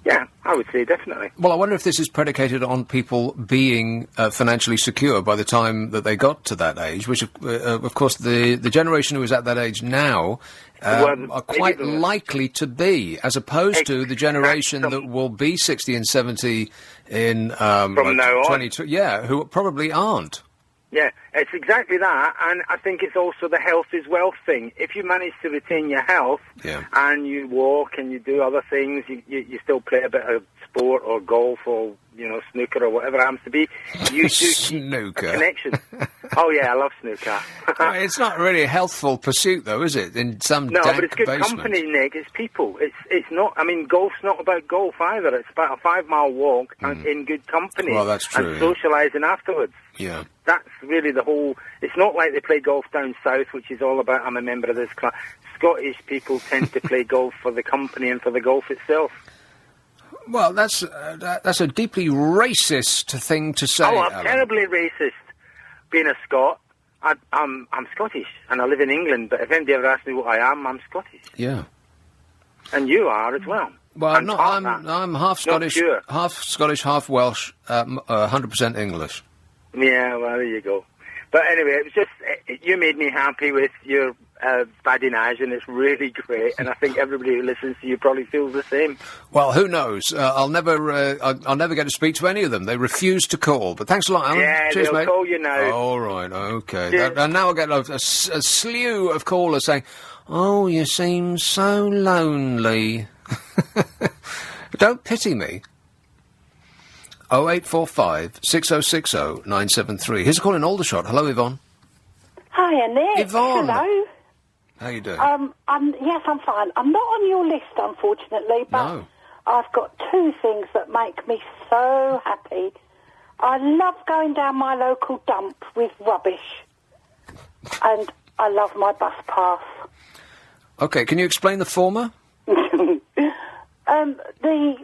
Speaker 14: Yeah, I would say definitely.
Speaker 2: Well, I wonder if this is predicated on people being financially secure by the time that they got to that age, which, of course, the generation who is at that age now are quite likely to be, as opposed to the generation that will be 60 and 70 in
Speaker 14: from now on.
Speaker 2: 22. Yeah, who probably aren't.
Speaker 14: Yeah, it's exactly that, and I think it's also the health is wealth thing. If you manage to retain your health, and you walk and you do other things, you still play a bit of sport or golf or, snooker or whatever it happens to be, you do
Speaker 2: snooker.
Speaker 14: A connection. Oh, yeah, I love snooker.
Speaker 2: Well, it's not really a healthful pursuit, though, is it? In some
Speaker 14: No,
Speaker 2: dank
Speaker 14: but it's good
Speaker 2: basement.
Speaker 14: company, Nick. It's people. It's not. I mean, golf's not about golf either. It's about a 5-mile walk and in good company.
Speaker 2: Well, that's true,
Speaker 14: And socialising afterwards.
Speaker 2: Yeah.
Speaker 14: That's really the whole. It's not like they play golf down south, which is all about I'm a member of this club. Scottish people tend to play golf for the company and for the golf itself.
Speaker 2: Well, that's a deeply racist thing to say.
Speaker 14: Oh, I'm
Speaker 2: Alan.
Speaker 14: terribly racist. Being a Scot, I'm Scottish and I live in England. But if anybody ever asks me what I am, I'm Scottish.
Speaker 2: Yeah.
Speaker 14: And you are as well.
Speaker 2: Well, I'm half Scottish, half Welsh, 100% English.
Speaker 14: Yeah, well, there you go. But anyway, it was just, you made me happy with your badinage, and it's really great, and I think everybody who listens to you probably feels the same.
Speaker 2: Well, who knows? I'll never get to speak to any of them. They refuse to call. But thanks a lot, Alan.
Speaker 14: Yeah,
Speaker 2: Cheers,
Speaker 14: they'll
Speaker 2: mate.
Speaker 14: call you now.
Speaker 2: All right, okay.
Speaker 14: Cheers.
Speaker 2: And now I'll get a slew of callers saying, "Oh, you seem so lonely." Don't pity me. 0845 6060 973. Here's a call in Aldershot. Hello, Yvonne.
Speaker 11: Hi, Nick.
Speaker 2: Yvonne.
Speaker 11: Hello.
Speaker 2: How you doing?
Speaker 11: Yes, I'm fine. I'm not on your list, unfortunately, but
Speaker 2: No.
Speaker 11: I've got two things that make me so happy. I love going down my local dump with rubbish, and I love my bus pass.
Speaker 2: Okay, can you explain the former?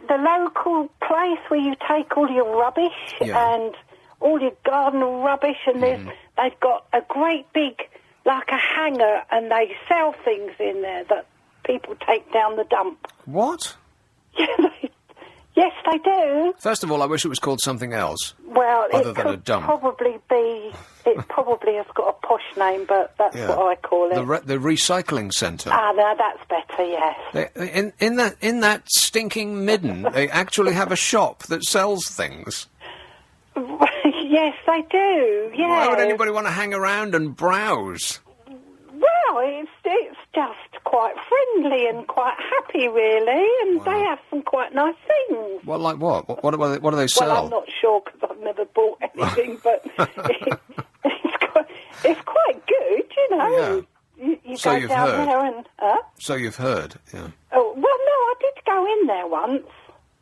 Speaker 11: The local place where you take all your rubbish and all your garden rubbish, and they've got a great big, like a hanger, and they sell things in there that people take down the dump.
Speaker 2: What?
Speaker 11: Yes, they do.
Speaker 2: First of all, I wish it was called something else.
Speaker 11: Well,
Speaker 2: other
Speaker 11: it
Speaker 2: than a
Speaker 11: could
Speaker 2: dump.
Speaker 11: it probably has got a posh name, but that's what I call it.
Speaker 2: The recycling centre.
Speaker 11: Ah, no, that's better, yes.
Speaker 2: In that stinking midden, they actually have a shop that sells things.
Speaker 11: Yes, they do, yeah.
Speaker 2: Why would anybody want to hang around and browse?
Speaker 11: Well, it's just quite friendly and quite happy, really, and they have some quite nice things.
Speaker 2: Well, like what? What do they sell?
Speaker 11: Well, I'm not sure because I've never bought anything, but it's quite good, you know.
Speaker 2: Yeah.
Speaker 11: You
Speaker 2: So
Speaker 11: go
Speaker 2: you've
Speaker 11: down
Speaker 2: heard.
Speaker 11: there and...
Speaker 2: So you've heard, yeah.
Speaker 11: Oh, well, no, I did go in there once.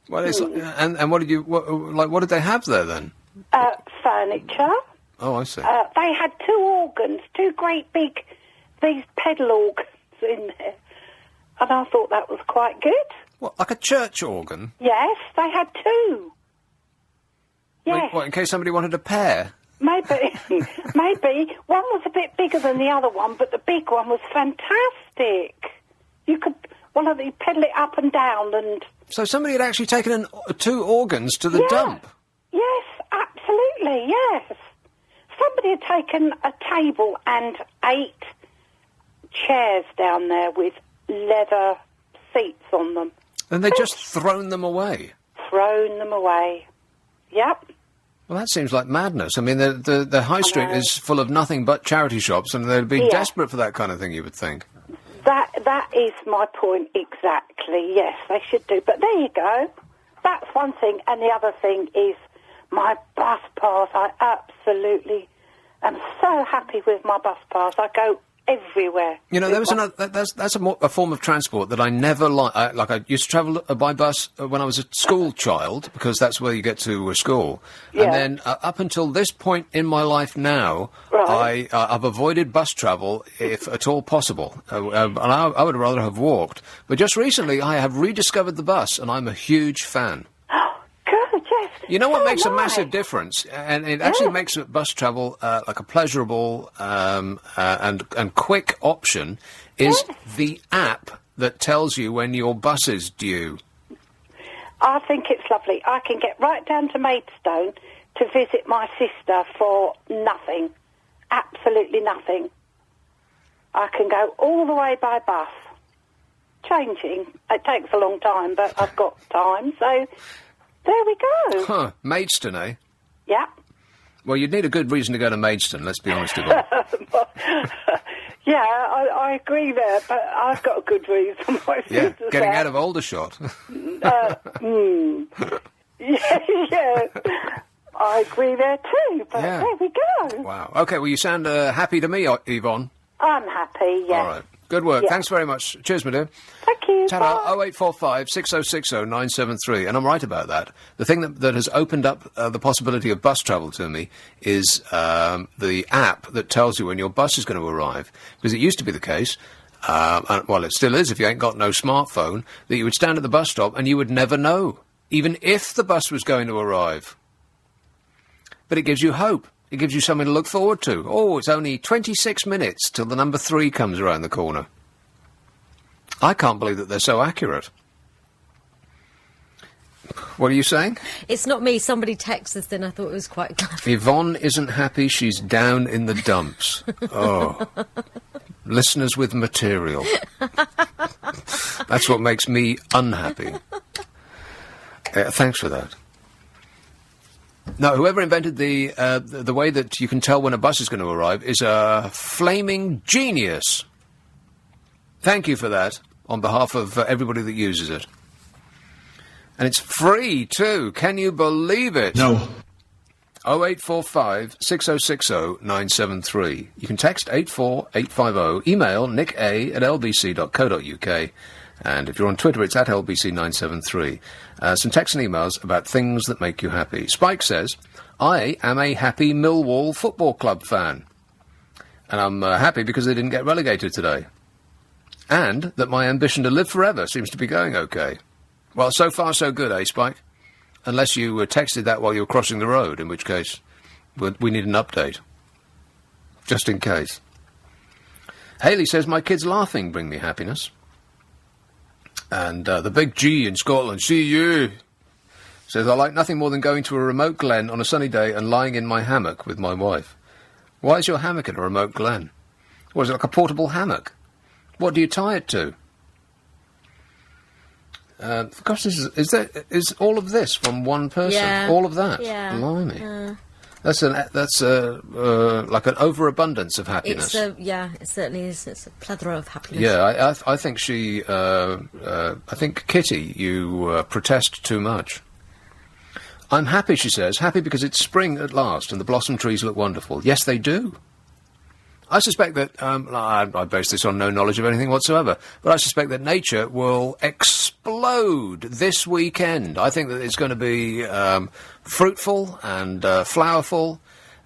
Speaker 2: Well, it's and what did you what did they have there then?
Speaker 11: Furniture.
Speaker 2: Oh, I see.
Speaker 11: They had two organs, two great big, these pedal organs in there. And I thought that was quite good.
Speaker 2: What, like a church organ?
Speaker 11: Yes, they had two. Yes.
Speaker 2: What, in case somebody wanted a pair?
Speaker 11: Maybe. Maybe. One was a bit bigger than the other one, but the big one was fantastic. You could, you pedal it up and down and...
Speaker 2: So somebody had actually taken two organs to the dump?
Speaker 11: Yes, absolutely, yes. Somebody had taken a table and 8 chairs down there with leather seats on them.
Speaker 2: And they'd just thrown them away?
Speaker 11: Thrown them away. Yep.
Speaker 2: Well, that seems like madness. I mean, the high street is full of nothing but charity shops, and they'd be desperate for that kind of thing, you would think.
Speaker 11: That is my point exactly. Yes, they should do. But there you go. That's one thing. And the other thing is my bus pass. I absolutely am so happy with my bus pass. I go everywhere.
Speaker 2: You know, there was that's a form of transport that I never liked. I used to travel by bus when I was a school child, because that's where you get to school.
Speaker 11: Yeah.
Speaker 2: And then up until this point in my life now, I've avoided bus travel if at all possible. And I would rather have walked. But just recently, I have rediscovered the bus, and I'm a huge fan.
Speaker 11: Good, yes.
Speaker 2: You know what makes a massive difference, and it actually makes bus travel like a pleasurable and quick option, is the app that tells you when your bus is due.
Speaker 11: I think it's lovely. I can get right down to Maidstone to visit my sister for nothing. Absolutely nothing. I can go all the way by bus. Changing. It takes a long time, but I've got time, so... There we go.
Speaker 2: Huh, Maidstone, eh?
Speaker 11: Yeah.
Speaker 2: Well, you'd need a good reason to go to Maidstone, let's be honest about it.
Speaker 11: Yeah, I agree there, but I've got a good reason.
Speaker 2: Yeah, getting out of Aldershot.
Speaker 11: Yeah, I agree there too, but
Speaker 2: Yeah.
Speaker 11: there we go.
Speaker 2: Wow. OK, well, you sound happy to me, Yvonne.
Speaker 11: I'm happy, yeah.
Speaker 2: All right. Good work.
Speaker 11: Yeah.
Speaker 2: Thanks very much. Cheers, my dear.
Speaker 11: Thank you.
Speaker 2: Ta-ra. 0845 6060 973. And I'm right about that. The thing that has opened up the possibility of bus travel to me is the app that tells you when your bus is going to arrive. Because it used to be the case, and, well, it still is if you ain't got no smartphone, that you would stand at the bus stop and you would never know, even if the bus was going to arrive. But it gives you hope. It gives you something to look forward to. Oh, it's only 26 minutes till the number 3 comes around the corner. I can't believe that they're so accurate. What are you saying?
Speaker 15: It's not me. Somebody texted us, and I thought it was quite clever.
Speaker 2: Yvonne isn't happy. She's down in the dumps. Oh. Listeners with material. That's what makes me unhappy. Thanks for that. No, whoever invented the way that you can tell when a bus is going to arrive is a flaming genius. Thank you for that, on behalf of everybody that uses it. And it's free, too. Can you believe it?
Speaker 12: No.
Speaker 2: 0845 6060 973. You can text 84850, email nicka@lbc.co.uk, and if you're on Twitter, it's at LBC973. Some texts and emails about things that make you happy. Spike says, I am a happy Millwall Football Club fan. And I'm happy because they didn't get relegated today. And that my ambition to live forever seems to be going okay. Well, so far so good, eh, Spike? Unless you texted that while you were crossing the road, in which case we need an update. Just in case. Hayley says, my kids laughing bring me happiness. And the big G in Scotland, see you, says, I like nothing more than going to a remote glen on a sunny day and lying in my hammock with my wife. Why is your hammock in a remote glen? Or is it like a portable hammock? What do you tie it to? Gosh, is all of this from one person?
Speaker 15: Yeah.
Speaker 2: All of that?
Speaker 15: Yeah.
Speaker 2: Blimey. That's like an overabundance of happiness.
Speaker 15: It certainly is. It's a plethora of happiness.
Speaker 2: Yeah, I think I think Kitty, you protest too much. I'm happy, she says, happy because it's spring at last and the blossom trees look wonderful. Yes, they do. I suspect that, I base this on no knowledge of anything whatsoever, but I suspect that nature will explode this weekend. I think that it's going to be fruitful and flowerful,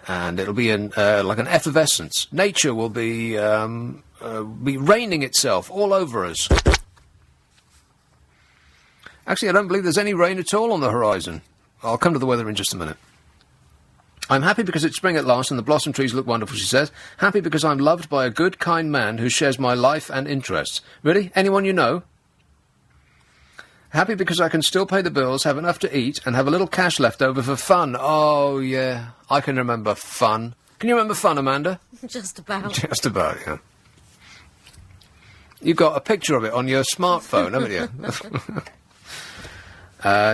Speaker 2: and it'll be like an effervescence. Nature will be raining itself all over us. Actually, I don't believe there's any rain at all on the horizon. I'll come to the weather in just a minute. I'm happy because it's spring at last and the blossom trees look wonderful, she says. Happy because I'm loved by a good, kind man who shares my life and interests. Really? Anyone you know? Happy because I can still pay the bills, have enough to eat, and have a little cash left over for fun. Oh, yeah. I can remember fun. Can you remember fun, Amanda?
Speaker 15: Just about.
Speaker 2: Just about, yeah. You've got a picture of it on your smartphone, haven't you?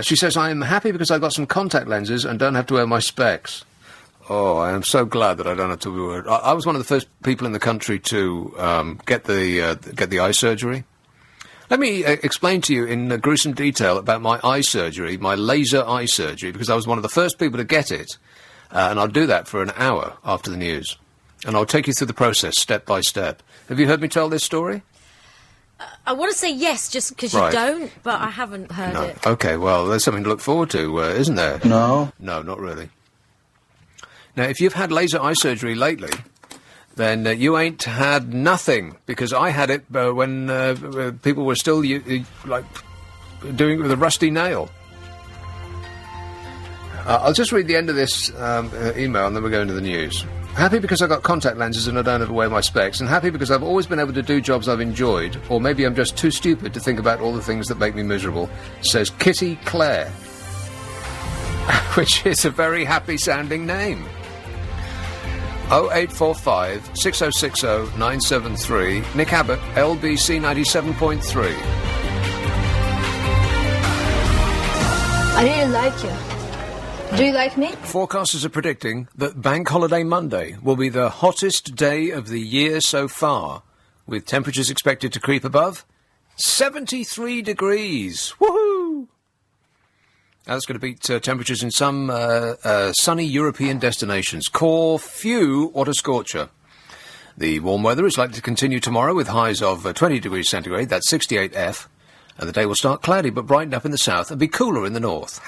Speaker 2: She says, I'm happy because I've got some contact lenses and don't have to wear my specs. Oh, I am so glad that I don't have to wear... I was one of the first people in the country to get the eye surgery. Let me explain to you in gruesome detail about my eye surgery, my laser eye surgery, because I was one of the first people to get it, and I'll do that for an hour after the news. And I'll take you through the process, step by step. Have you heard me tell this story?
Speaker 15: I want to say yes, just because
Speaker 2: Right.
Speaker 15: you don't, but I haven't heard
Speaker 2: No.
Speaker 15: it.
Speaker 2: OK, well, there's something to look forward to, isn't there?
Speaker 12: No.
Speaker 2: No, not really. Now, if you've had laser eye surgery lately, then you ain't had nothing, because I had it when people were still like doing it with a rusty nail. I'll just read the end of this email and then we'll go into the news. Happy because I got contact lenses and I don't have to wear my specs, and happy because I've always been able to do jobs I've enjoyed, or maybe I'm just too stupid to think about all the things that make me miserable, says Kitty Clare, which is a very happy-sounding name. 0845 6060 973. Nick Abbott, LBC 97.3.
Speaker 3: I really like you. Do you like me?
Speaker 2: Forecasters are predicting that Bank Holiday Monday will be the hottest day of the year so far, with temperatures expected to creep above 73 degrees. Woohoo! That's going to beat temperatures in some sunny European destinations. Corfu, what a scorcher. The warm weather is likely to continue tomorrow with highs of 20 degrees centigrade, that's 68 F, and the day will start cloudy but brighten up in the south and be cooler in the north.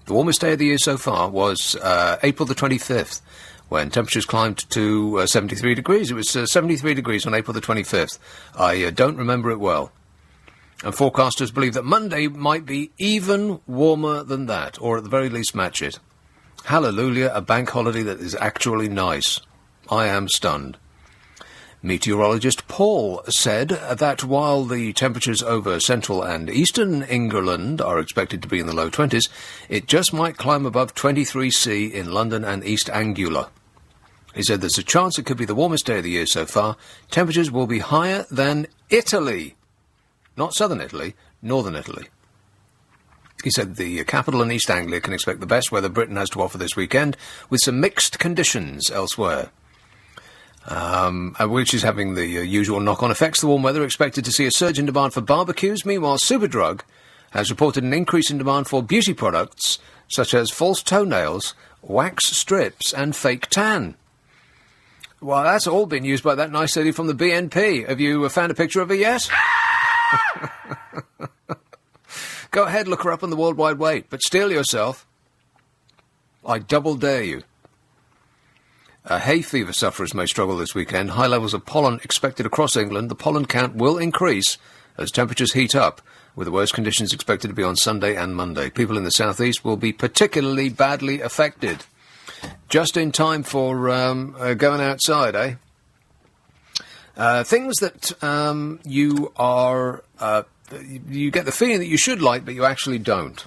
Speaker 2: The warmest day of the year so far was April the 25th, when temperatures climbed to 73 degrees. It was 73 degrees on April the 25th. I don't remember it well. And forecasters believe that Monday might be even warmer than that, or at the very least match it. Hallelujah, a bank holiday that is actually nice. I am stunned. Meteorologist Paul said that while the temperatures over central and eastern England are expected to be in the low 20s, it just might climb above 23°C in London and East Anglia. He said there's a chance it could be the warmest day of the year so far. Temperatures will be higher than Italy. Not southern Italy, northern Italy. He said the capital and East Anglia can expect the best weather Britain has to offer this weekend, with some mixed conditions elsewhere. Which is having the usual knock-on effects. The warm weather expected to see a surge in demand for barbecues. Meanwhile, Superdrug has reported an increase in demand for beauty products such as false toenails, wax strips and fake tan. Well, that's all been used by that nice lady from the BNP. Have you found a picture of her yet? Go ahead, look her up on the World Wide Web, but steel yourself. I double dare you. Hay fever sufferers may struggle this weekend. High levels of pollen expected across England. The pollen count will increase as temperatures heat up, with the worst conditions expected to be on Sunday and Monday. People in the southeast will be particularly badly affected. Just in time for going outside, eh? Things that you are... you get the feeling that you should like, but you actually don't.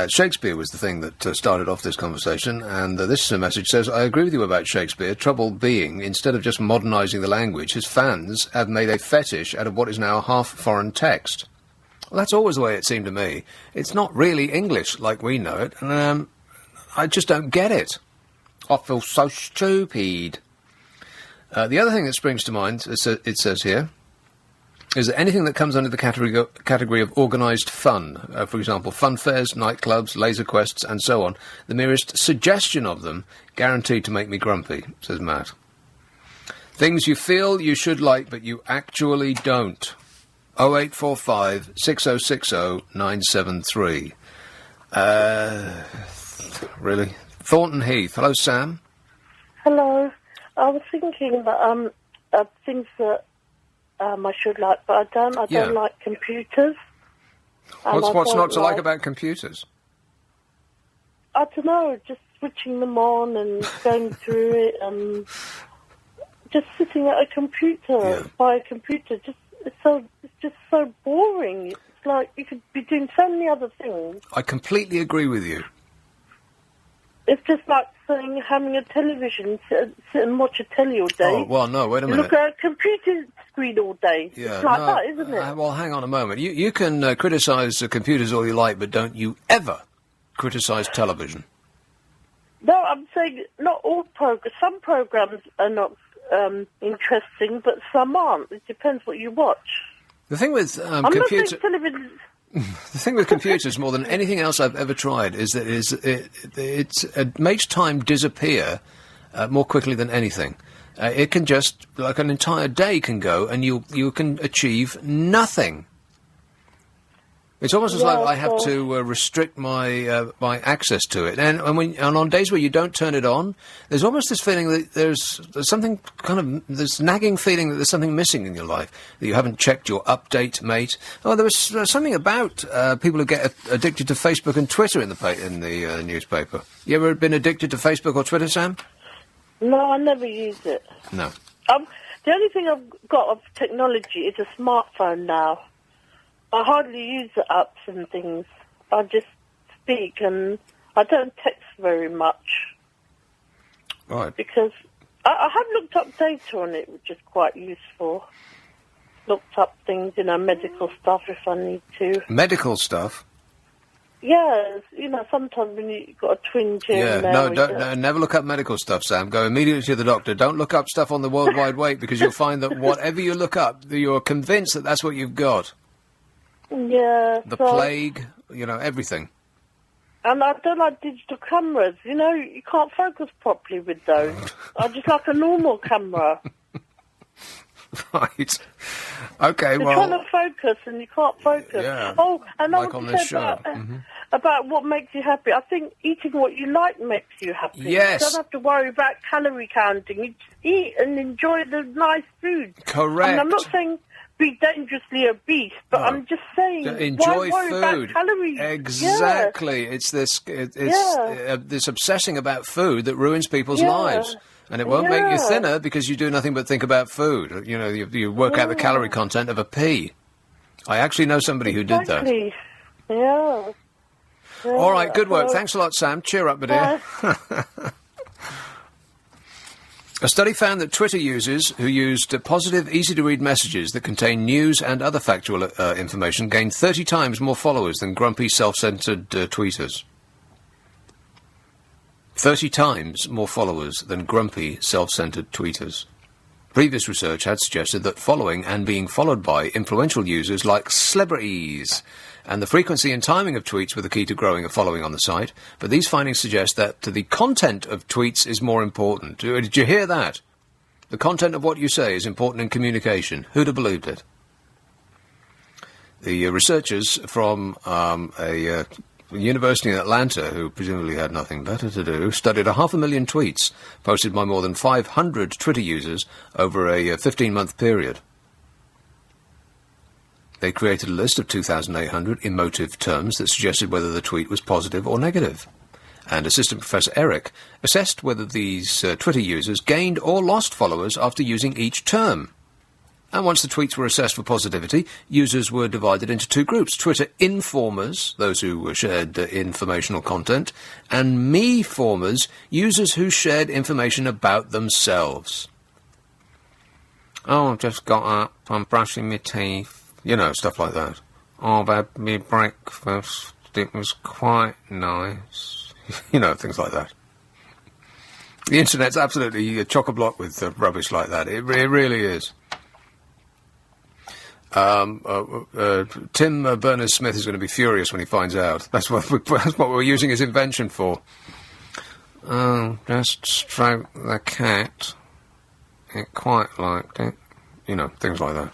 Speaker 2: Shakespeare was the thing that started off this conversation, and this message says, I agree with you about Shakespeare. Trouble being, instead of just modernising the language, his fans have made a fetish out of what is now a half-foreign text. Well, that's always the way it seemed to me. It's not really English like we know it, and I just don't get it. I feel so stupid. The other thing that springs to mind, it says here, is that anything that comes under the category of organised fun, for example, fun fairs, nightclubs, laser quests, and so on, the merest suggestion of them guaranteed to make me grumpy, says Matt. Things you feel you should like, but you actually don't. 0845 6060 973. Really? Thornton Heath. Hello, Sam.
Speaker 16: Hello. I was thinking that things that I should like, but I don't. I don't like computers.
Speaker 2: What's not to like about computers?
Speaker 16: I don't know. Just switching them on and going through it, and just sitting at a computer by a computer. It's just so boring. It's like you could be doing so many other things.
Speaker 2: I completely agree with you.
Speaker 16: It's just like having a television, sit and watch a telly all day.
Speaker 2: Oh, well, no, wait a minute.
Speaker 16: Look at a computer screen all day.
Speaker 2: Yeah,
Speaker 16: it's like that, isn't it?
Speaker 2: Well, hang on a moment. You can criticise computers all you like, but don't you ever criticise television.
Speaker 16: No, I'm saying not all programs. Some programs are not interesting, but some aren't. It depends what you watch.
Speaker 2: The thing with
Speaker 16: I'm not saying television...
Speaker 2: The thing with computers, more than anything else I've ever tried, is that it makes time disappear more quickly than anything. It can just, like an entire day can go, and you can achieve nothing. It's almost as though I have to restrict my my access to it, and on days where you don't turn it on, there's almost this feeling that there's something this nagging feeling that there's something missing in your life, that you haven't checked your update, mate. Oh, there was something about people who get addicted to Facebook and Twitter in the newspaper. You ever been addicted to Facebook or Twitter, Sam?
Speaker 16: No, I never use it.
Speaker 2: No.
Speaker 16: The only thing I've got of technology is a smartphone now. I hardly use the apps and things. I just speak, and I don't text very much.
Speaker 2: Right.
Speaker 16: Because I have looked up data on it, which is quite useful. Looked up things, medical stuff if I need to.
Speaker 2: Medical stuff?
Speaker 16: Yeah, you know, sometimes when you've got a twinge here
Speaker 2: Yeah,
Speaker 16: and there.
Speaker 2: no, never look up medical stuff, Sam. Go immediately to the doctor. Don't look up stuff on the World Wide Web, because you'll find that whatever you look up, you're convinced that that's what you've got.
Speaker 16: Yeah.
Speaker 2: The plague, you know, everything.
Speaker 16: And I don't like digital cameras. You know, you can't focus properly with those. I just like a normal camera.
Speaker 2: Right. Okay,
Speaker 16: You're
Speaker 2: well...
Speaker 16: trying to focus and you can't focus.
Speaker 2: Yeah.
Speaker 16: Oh, and I
Speaker 2: like
Speaker 16: want
Speaker 2: on
Speaker 16: to
Speaker 2: this
Speaker 16: say
Speaker 2: show.
Speaker 16: about what makes you happy. I think eating what you like makes you happy.
Speaker 2: Yes.
Speaker 16: You don't have to worry about calorie counting. You just eat and enjoy the nice food.
Speaker 2: Correct.
Speaker 16: And I'm not saying be dangerously obese, but
Speaker 2: No.
Speaker 16: I'm just saying
Speaker 2: Enjoy
Speaker 16: why worry
Speaker 2: food.
Speaker 16: about calories?
Speaker 2: Exactly. It's this this obsessing about food that ruins people's lives. And it won't make you thinner because you do nothing but think about food. You know, you work out the calorie content of a pea. I actually know somebody who did that.
Speaker 16: Yeah.
Speaker 2: All right, good work. Thanks a lot, Sam. Cheer up, my dear. A study found that Twitter users who used positive, easy-to-read messages that contain news and other factual information gained 30 times more followers than grumpy, self-centered tweeters. 30 times more followers than grumpy, self-centered tweeters. Previous research had suggested that following and being followed by influential users like celebrities and the frequency and timing of tweets were the key to growing a following on the site, but these findings suggest that the content of tweets is more important. Did you hear that? The content of what you say is important in communication. Who'd have believed it? The researchers from a university in Atlanta, who presumably had nothing better to do, studied 500,000 tweets posted by more than 500 Twitter users over a 15-month period. They created a list of 2,800 emotive terms that suggested whether the tweet was positive or negative. And Assistant Professor Eric assessed whether these Twitter users gained or lost followers after using each term. And once the tweets were assessed for positivity, users were divided into two groups: Twitter informers, those who shared informational content, and me-formers, users who shared information about themselves. Oh, I've just got up, I'm brushing my teeth, you know, stuff like that. Oh, I've had me breakfast, it was quite nice. You know, things like that. The internet's absolutely chock-a-block with rubbish like that. It really is. Tim Berners-Smith is going to be furious when he finds out. That's what we're using his invention for. Oh, just stroke the cat. It quite liked it. You know, things like that.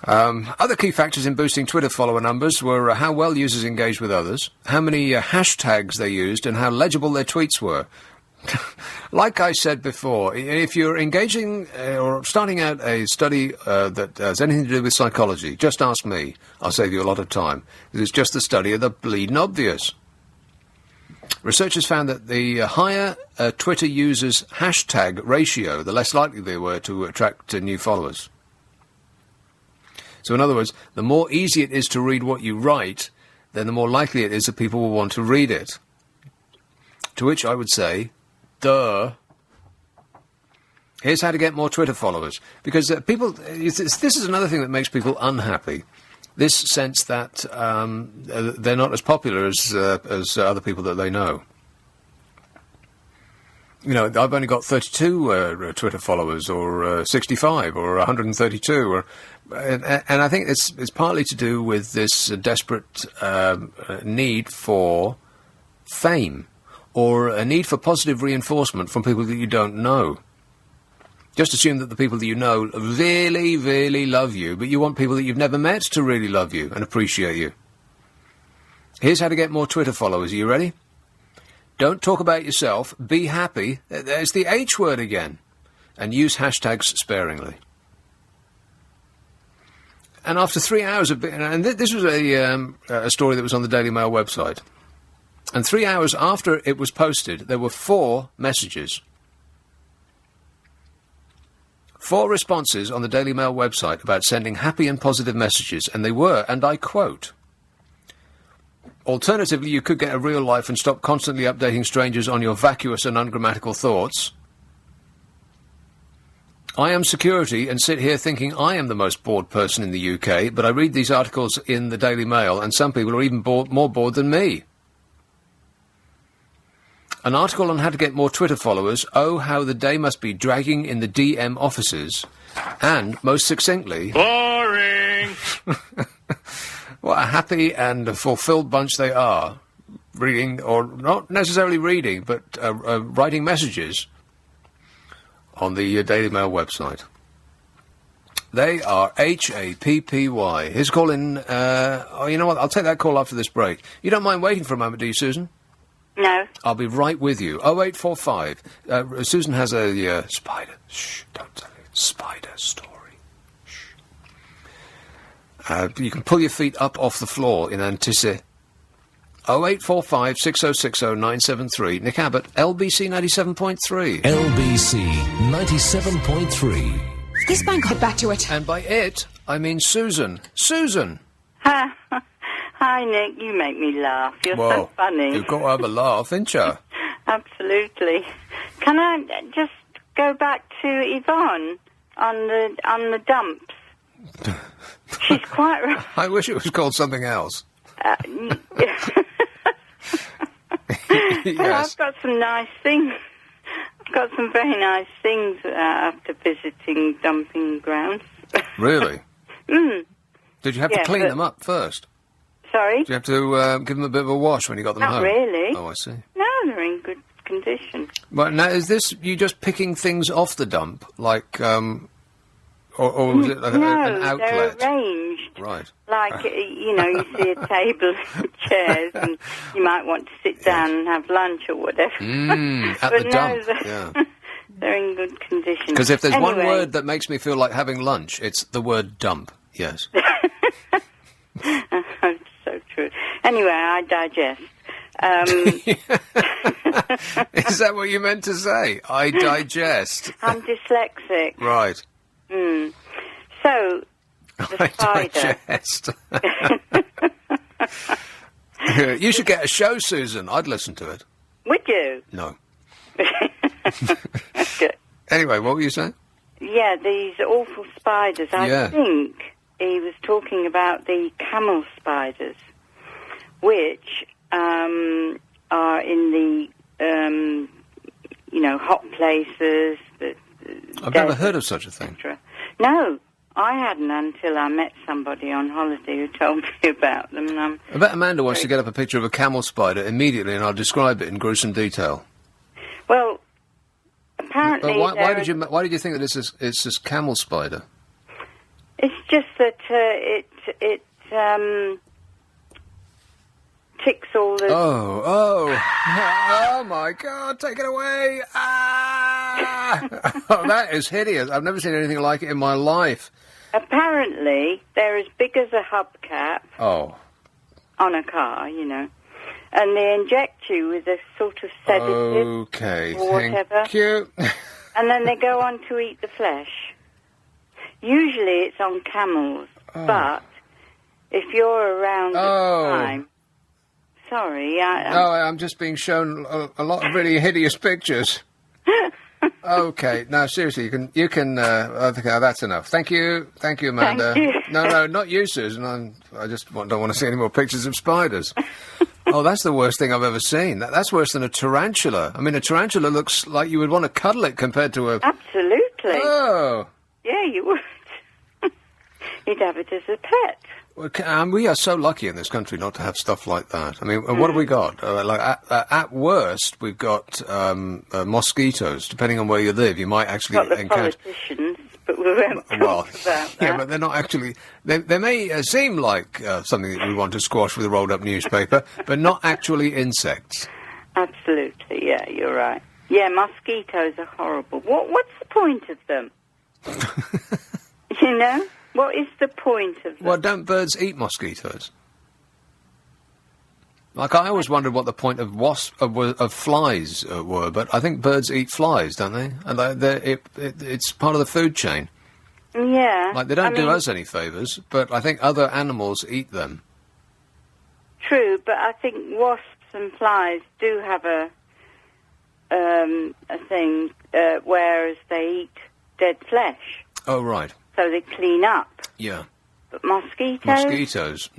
Speaker 2: Other key factors in boosting Twitter follower numbers were how well users engaged with others, how many hashtags they used, and how legible their tweets were. Like I said before, if you're engaging or starting out a study that has anything to do with psychology, just ask me. I'll save you a lot of time. It's just the study of the bleeding obvious. Researchers found that the higher Twitter users' hashtag ratio, the less likely they were to attract new followers. So in other words, the more easy it is to read what you write, then the more likely it is that people will want to read it. To which I would say, duh. Here's how to get more Twitter followers. Because people, this is another thing that makes people unhappy. This sense that they're not as popular as other people that they know. You know, I've only got 32 Twitter followers, or 65, or 132, and I think it's partly to do with this desperate need for fame, or a need for positive reinforcement from people that you don't know. Just assume that the people that you know really, really love you, but you want people that you've never met to really love you and appreciate you. Here's how to get more Twitter followers. Are you ready? Don't talk about yourself. Be happy. There's the H word again. And use hashtags sparingly. And after 3 hours of... And this was a story that was on the Daily Mail website. And 3 hours after it was posted, there were 4 messages. 4 responses on the Daily Mail website about sending happy and positive messages. And they were, and I quote, "Alternatively, you could get a real life and stop constantly updating strangers on your vacuous and ungrammatical thoughts. I am security and sit here thinking I am the most bored person in the UK, but I read these articles in the Daily Mail, and some people are even more bored than me. An article on how to get more Twitter followers, oh, how the day must be dragging in the DM offices, and, most succinctly...
Speaker 17: Boring!
Speaker 2: What a happy and fulfilled bunch they are, reading, or not necessarily reading, but writing messages on the Daily Mail website. They are HAPPY. Here's a call in... oh, you know what? I'll take that call after this break. You don't mind waiting for a moment, do you, Susan?
Speaker 18: No.
Speaker 2: I'll be right with you. 0845. Susan has a spider. Shh, don't tell me. Spider story. Shh. You can pull your feet up off the floor in anticipation. 0845 6060 973. Nick Abbott, LBC 97.3.
Speaker 6: LBC 97.3.
Speaker 3: This bank got back to it.
Speaker 2: And by it, I mean Susan. Susan!
Speaker 18: Hi, Nick. You make me laugh. You're
Speaker 2: Well,
Speaker 18: so funny.
Speaker 2: You've got to have a laugh, ain't you?
Speaker 18: Absolutely. Can I just go back to Yvonne on the dumps? She's quite right.
Speaker 2: I wish it was called something else.
Speaker 18: Well, I've got some nice things. I've got some very nice things after visiting dumping grounds.
Speaker 2: Really?
Speaker 18: Mm.
Speaker 2: Did you have to clean them up first?
Speaker 18: Sorry?
Speaker 2: Did you have to give them a bit of a wash when you got them
Speaker 18: Not
Speaker 2: home?
Speaker 18: really.
Speaker 2: Oh, I see.
Speaker 18: No, they're in good condition.
Speaker 2: But now, is this you just picking things off the dump, like, or was it like an outlet?
Speaker 18: They're arranged.
Speaker 2: Right.
Speaker 18: Like, you know, you see a table and chairs, and you might want to sit down and have lunch or whatever.
Speaker 2: At
Speaker 18: But
Speaker 2: the
Speaker 18: no,
Speaker 2: dump,
Speaker 18: they're,
Speaker 2: yeah.
Speaker 18: they're in good condition.
Speaker 2: Because if there's one
Speaker 18: Anyway.
Speaker 2: word that makes me feel like having lunch, it's the word dump. Yes.
Speaker 18: So true. Anyway, I digest.
Speaker 2: Is that what you meant to say? I digest.
Speaker 18: I'm dyslexic.
Speaker 2: Right.
Speaker 18: So, the spider.
Speaker 2: Digest. You should get a show, Susan. I'd listen to it.
Speaker 18: Would you?
Speaker 2: No.
Speaker 18: Good.
Speaker 2: Anyway, what were you saying?
Speaker 18: Yeah, these awful spiders. I think he was talking about the camel spiders, which are in the, hot places.
Speaker 2: I've never heard of such a thing.
Speaker 18: No, I hadn't until I met somebody on holiday who told me about them. And
Speaker 2: I bet Amanda wants to get up a picture of a camel spider immediately, and I'll describe it in gruesome detail.
Speaker 18: Well, apparently,
Speaker 2: but why did you think that it's this camel spider?
Speaker 18: It's just that it ticks all the...
Speaker 2: Oh my God, take it away! Ah! Oh, that is hideous. I've never seen anything like it in my life.
Speaker 18: Apparently, they're as big as a hubcap
Speaker 2: Oh.
Speaker 18: on a car, you know, and they inject you with a sort of sedative
Speaker 2: Okay,
Speaker 18: or whatever.
Speaker 2: thank you.
Speaker 18: And then they go on to eat the flesh. Usually it's on camels, but if you're around at the time... Sorry,
Speaker 2: I'm just being shown a lot of really hideous pictures. Okay, now seriously, you can. Okay, that's enough. Thank you, Amanda.
Speaker 18: Thank you.
Speaker 2: No, not you, Susan. I just don't want to see any more pictures of spiders. Oh, that's the worst thing I've ever seen. That's worse than a tarantula. I mean, a tarantula looks like you would want to cuddle it compared to a...
Speaker 18: Absolutely.
Speaker 2: Oh.
Speaker 18: Yeah, you would. You'd have it as a pet.
Speaker 2: Well, we are so lucky in this country not to have stuff like that. I mean, what have we got? At worst, we've got mosquitoes. Depending on where you live, you might actually
Speaker 18: Got the
Speaker 2: encounter...
Speaker 18: politicians, but we won't talk about that.
Speaker 2: Yeah, but they're not actually... They may seem like something that we want to squash with a rolled-up newspaper, but not actually insects.
Speaker 18: Absolutely, yeah, you're right. Yeah, mosquitoes are horrible. What's the point of them? You know? What is the point of them?
Speaker 2: Well, don't birds eat mosquitoes? Like, I always wondered what the point of flies were, but I think birds eat flies, don't they? And it's part of the food chain.
Speaker 18: Yeah.
Speaker 2: Like, they don't do us any favours, but I think other animals eat them.
Speaker 18: True, but I think wasps and flies do have a thing, whereas they eat dead flesh.
Speaker 2: Oh, right.
Speaker 18: So they clean up.
Speaker 2: Yeah.
Speaker 18: But mosquitoes?
Speaker 2: Mosquitoes.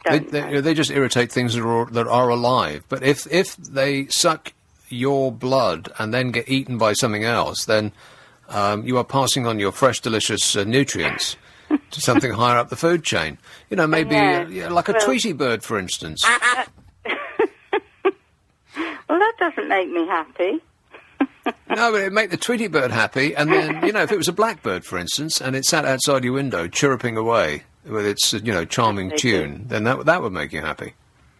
Speaker 2: They just irritate things that are alive. But if they suck your blood and then get eaten by something else, then you are passing on your fresh, delicious nutrients to something higher up the food chain. You know, maybe like a Tweety bird, for instance.
Speaker 18: Well, that doesn't make me happy.
Speaker 2: No, but it'd make the Tweety bird happy, and then, you know, if it was a blackbird, for instance, and it sat outside your window chirruping away with its, charming tune, then that would make you happy.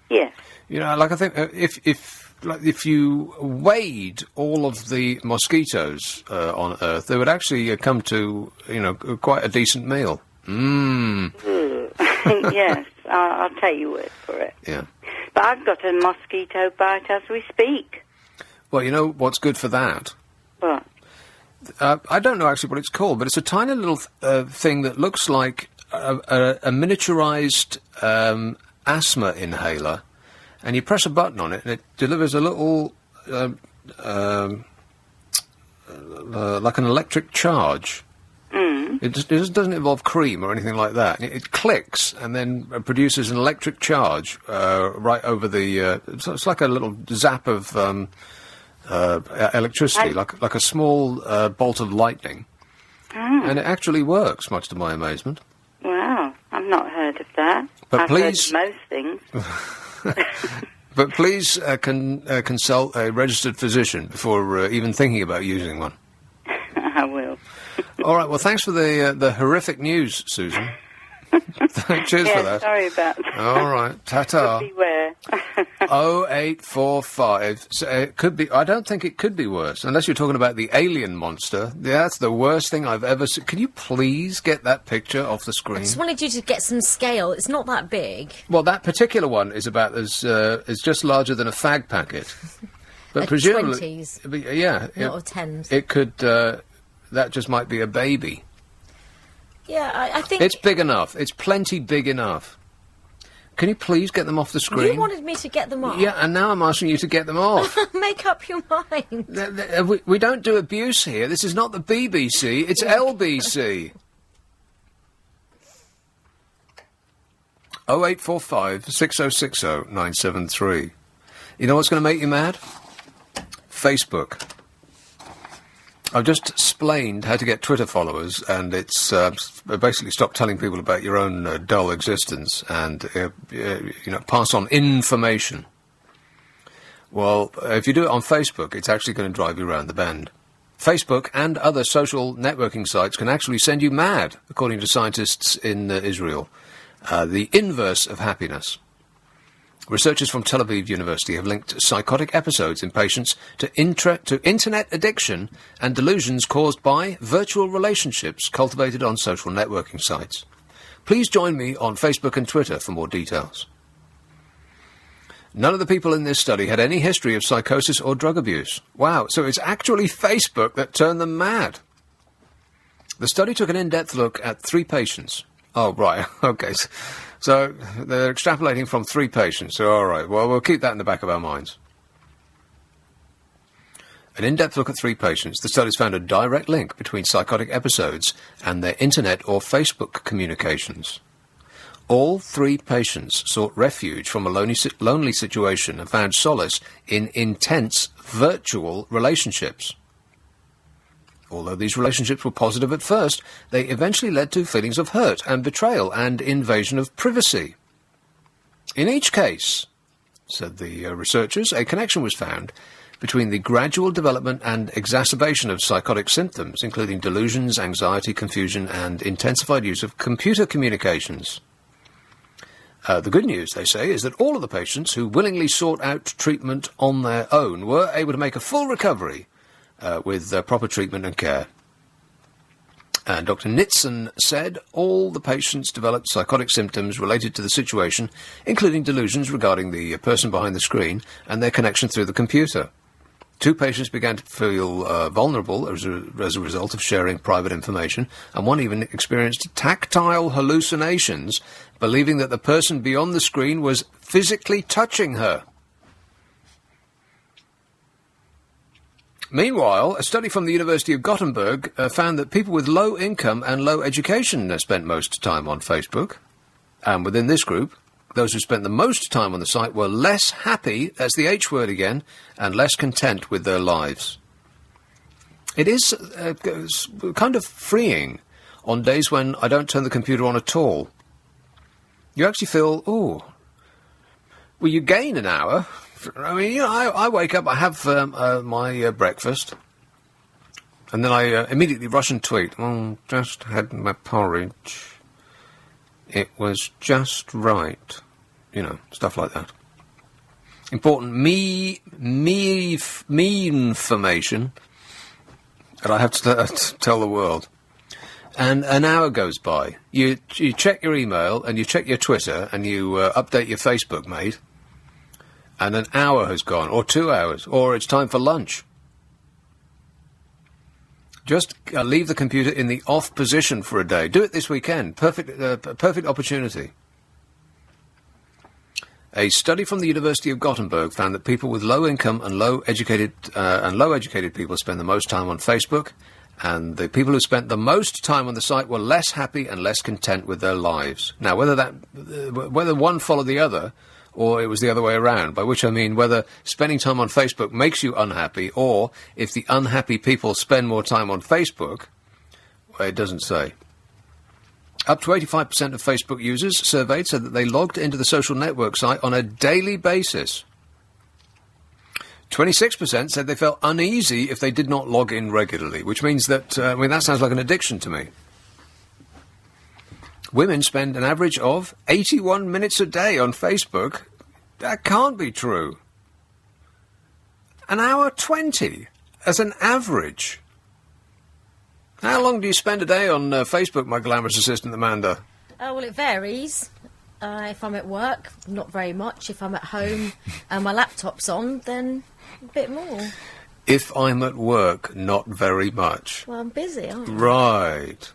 Speaker 18: Yes.
Speaker 2: You know, like I think if you weighed all of the mosquitoes on Earth, they would actually come to, quite a decent meal.
Speaker 18: Yes, I'll take your word for it.
Speaker 2: Yeah.
Speaker 18: But I've got a mosquito bite as we speak.
Speaker 2: Well, you know what's good for that?
Speaker 18: What?
Speaker 2: I don't know actually what it's called, but it's a tiny little thing that looks like a miniaturized asthma inhaler, and you press a button on it, and it delivers a little, like an electric charge. It just doesn't involve cream or anything like that. It clicks and then produces an electric charge right over the... it's like a little zap of electricity, like a small bolt of lightning. And it actually works, much to my amazement.
Speaker 18: Wow, I've not heard of that.
Speaker 2: But
Speaker 18: I've
Speaker 2: please,
Speaker 18: heard most things.
Speaker 2: But please consult a registered physician before even thinking about using one.
Speaker 18: I will.
Speaker 2: All right, well, thanks for the horrific news, Susan. Cheers for that.
Speaker 18: Sorry about that.
Speaker 2: All right, ta-ta.
Speaker 18: Beware.
Speaker 2: 0845. So it could be. I don't think it could be worse, unless you're talking about the alien monster. That's the worst thing I've ever seen. Can you please get that picture off the screen?
Speaker 15: I just wanted you to get some scale. It's not that big.
Speaker 2: Well, that particular one is about is just larger than a fag packet. But presumably,
Speaker 15: 20s.
Speaker 2: Yeah,
Speaker 15: not a 10s.
Speaker 2: It could. That just might be a baby.
Speaker 15: Yeah, I think...
Speaker 2: It's big enough. It's plenty big enough. Can you please get them off the screen?
Speaker 15: You wanted me to get them off.
Speaker 2: Yeah, and now I'm asking you to get them off.
Speaker 15: Make up your mind.
Speaker 2: We don't do abuse here. This is not the BBC. It's LBC. 0845 6060 973. You know what's going to make you mad? Facebook. I've just explained how to get Twitter followers, and it's basically stop telling people about your own dull existence and pass on information. Well, if you do it on Facebook, it's actually going to drive you around the bend. Facebook and other social networking sites can actually send you mad, according to scientists in Israel. The inverse of happiness. Researchers from Tel Aviv University have linked psychotic episodes in patients to internet addiction and delusions caused by virtual relationships cultivated on social networking sites. Please join me on Facebook and Twitter for more details. None of the people in this study had any history of psychosis or drug abuse. Wow, so it's actually Facebook that turned them mad. The study took an in-depth look at 3 patients. Oh, right, okay. So they're extrapolating from 3 patients. So, all right, well, we'll keep that in the back of our minds. An in-depth look at 3 patients. The studies found a direct link between psychotic episodes and their internet or Facebook communications. All 3 patients sought refuge from a lonely situation and found solace in intense virtual relationships. Although these relationships were positive at first, they eventually led to feelings of hurt and betrayal and invasion of privacy. In each case, said the researchers, a connection was found between the gradual development and exacerbation of psychotic symptoms, including delusions, anxiety, confusion, and intensified use of computer communications. The good news, they say, is that all of the patients who willingly sought out treatment on their own were able to make a full recovery with proper treatment and care. And Dr. Nitzen said all the patients developed psychotic symptoms related to the situation, including delusions regarding the person behind the screen and their connection through the computer. 2 patients began to feel vulnerable as a result of sharing private information, and one even experienced tactile hallucinations, believing that the person beyond the screen was physically touching her. Meanwhile, a study from the University of Gothenburg found that people with low income and low education spent most time on Facebook. And within this group, those who spent the most time on the site were less happy, that's the H word again, and less content with their lives. It is kind of freeing on days when I don't turn the computer on at all. You actually feel, well, you gain an hour. I mean, you know, I wake up, I have my breakfast, and then I immediately rush and tweet, just had my porridge. It was just right. You know, stuff like that. Important me information that I have to tell the world. And an hour goes by. You check your email, and you check your Twitter, and you update your Facebook, mate. And an hour has gone, or 2 hours, or it's time for lunch. Just leave the computer in the off position for a day. Do it this weekend. Perfect opportunity. A study from the University of Gothenburg found that people with low income and low educated people spend the most time on Facebook, and the people who spent the most time on the site were less happy and less content with their lives. Now, whether one followed the other, or it was the other way around, by which I mean whether spending time on Facebook makes you unhappy, or if the unhappy people spend more time on Facebook, well, it doesn't say. Up to 85% of Facebook users surveyed said that they logged into the social network site on a daily basis. 26% said they felt uneasy if they did not log in regularly, which means that, that sounds like an addiction to me. Women spend an average of 81 minutes a day on Facebook. That can't be true. An hour 20 as an average. How long do you spend a day on Facebook, my glamorous assistant Amanda?
Speaker 15: Well, it varies. If I'm at work, not very much. If I'm at home and my laptop's on, then a bit more.
Speaker 2: If I'm at work, not very much.
Speaker 15: Well, I'm busy, aren't I?
Speaker 2: Right.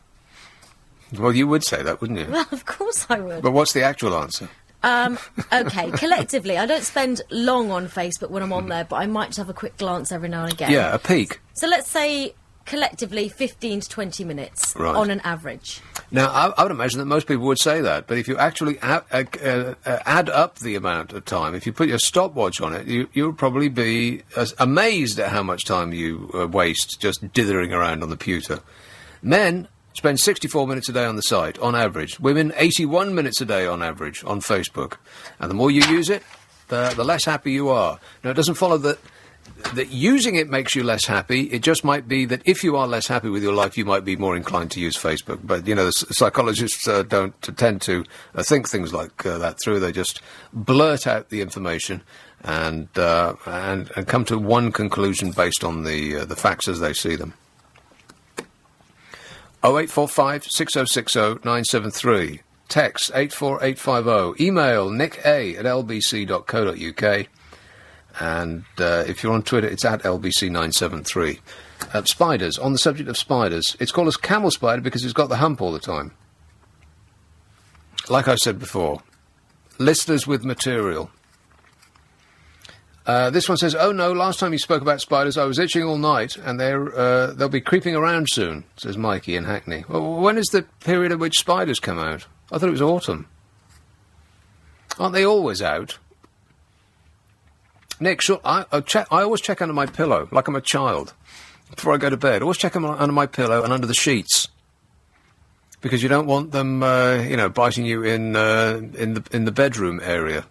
Speaker 2: Well, you would say that, wouldn't you?
Speaker 15: Well, of course I would.
Speaker 2: But what's the actual answer?
Speaker 15: OK, collectively, I don't spend long on Facebook when I'm on there, but I might just have a quick glance every now and again.
Speaker 2: Yeah, a peek.
Speaker 15: So let's say, collectively, 15 to 20 minutes on an average.
Speaker 2: Now, I would imagine that most people would say that, but if you actually add up the amount of time, if you put your stopwatch on it, you would probably be amazed at how much time you waste just dithering around on the pewter. Men spend 64 minutes a day on the site, on average. Women, 81 minutes a day on average on Facebook. And the more you use it, the less happy you are. Now, it doesn't follow that using it makes you less happy. It just might be that if you are less happy with your life, you might be more inclined to use Facebook. But, you know, the psychologists don't tend to think things like that through. They just blurt out the information and come to one conclusion based on the facts as they see them. 0845 6060 973. Text 84850. Email nicka@lbc.co.uk. And if you're on Twitter, it's at LBC973. Spiders. On the subject of spiders, it's called a camel spider because it's got the hump all the time. Like I said before, listeners with material. This one says, "Oh no, last time you spoke about spiders, I was itching all night, and they'll be creeping around soon," says Mikey in Hackney. Well, when is the period at which spiders come out? I thought it was autumn. Aren't they always out? Nick, I always check under my pillow, like I'm a child, before I go to bed. I always check under my pillow and under the sheets, because you don't want them, biting you in the bedroom area.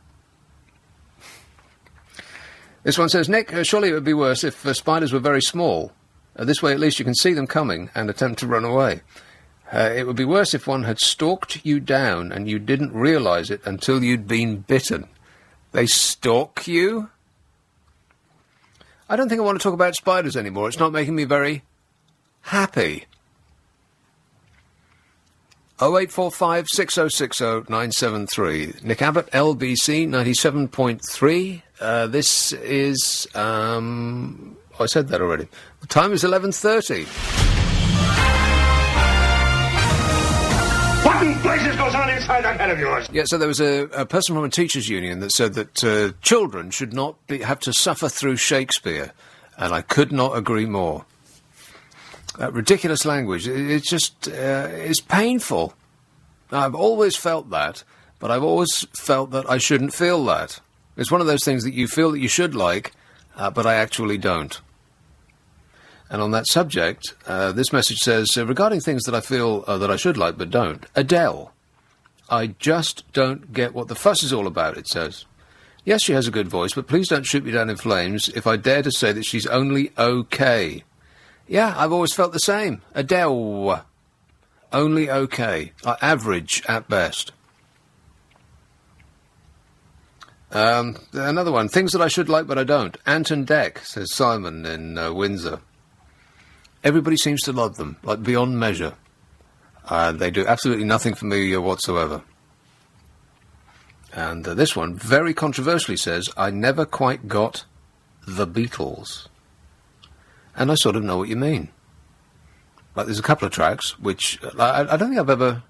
Speaker 2: This one says, Nick, surely it would be worse if spiders were very small. This way, at least you can see them coming and attempt to run away. It would be worse if one had stalked you down and you didn't realise it until you'd been bitten. They stalk you? I don't think I want to talk about spiders anymore. It's not making me very happy. 0845 6060 973. Nick Abbot, LBC 97.3. This is, I said that already. The time is 11:30.
Speaker 17: What in places goes on inside that head of yours?
Speaker 2: Yeah, so there was a person from a teachers' union that said that children should not have to suffer through Shakespeare. And I could not agree more. Ridiculous language. It's just, it's painful. I've always felt that, but I've always felt that I shouldn't feel that. It's one of those things that you feel that you should like, but I actually don't. And on that subject, this message says, regarding things that I feel that I should like but don't, Adele. I just don't get what the fuss is all about, it says. Yes, she has a good voice, but please don't shoot me down in flames if I dare to say that she's only okay. Yeah, I've always felt the same. Adele. Only okay. Average at best. Another one. Things that I should like but I don't. Anton Deck, says Simon in Windsor. Everybody seems to love them, like beyond measure. They do absolutely nothing for me whatsoever. And this one, very controversially, says, I never quite got the Beatles. And I sort of know what you mean. Like, there's a couple of tracks, which I don't think I've ever...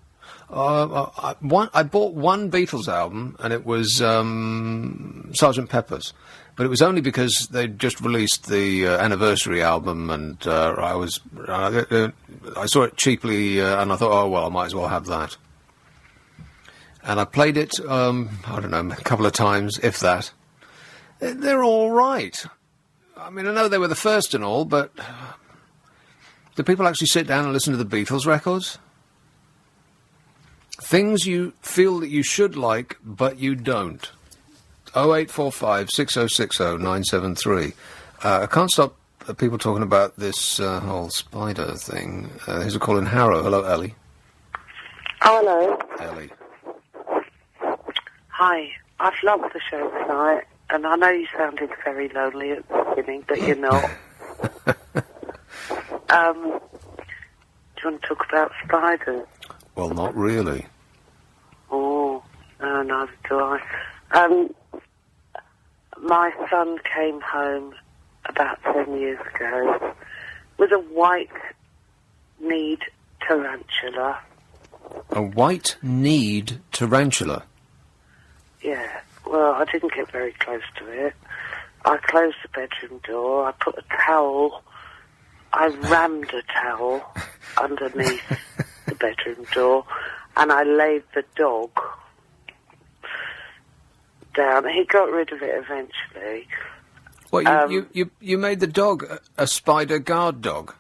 Speaker 2: I bought one Beatles album, and it was Sgt. Pepper's. But it was only because they'd just released the anniversary album, and I saw it cheaply, and I thought, oh, well, I might as well have that. And I played it, I don't know, a couple of times, if that. They're all right. I mean, I know they were the first and all, but do people actually sit down and listen to the Beatles records? Things you feel that you should like, but you don't. 0845 6060 973. I can't stop people talking about this whole spider thing. Here's a call in Harrow. Hello, Ellie.
Speaker 19: Hello.
Speaker 2: Ellie.
Speaker 19: Hi. I've loved the show tonight, and I know you sounded very lonely at the beginning, but you're not. Do you want to talk about spiders?
Speaker 2: Well, not really.
Speaker 19: Oh, no, neither do I. My son came home about 10 years ago with a white-kneed tarantula.
Speaker 2: A white-kneed tarantula?
Speaker 19: Yeah, well, I didn't get very close to it. I closed the bedroom door, I put a towel, I rammed a towel underneath the bedroom door, and I laid the dog down. He got rid of it eventually.
Speaker 2: Well, you made the dog a spider guard dog?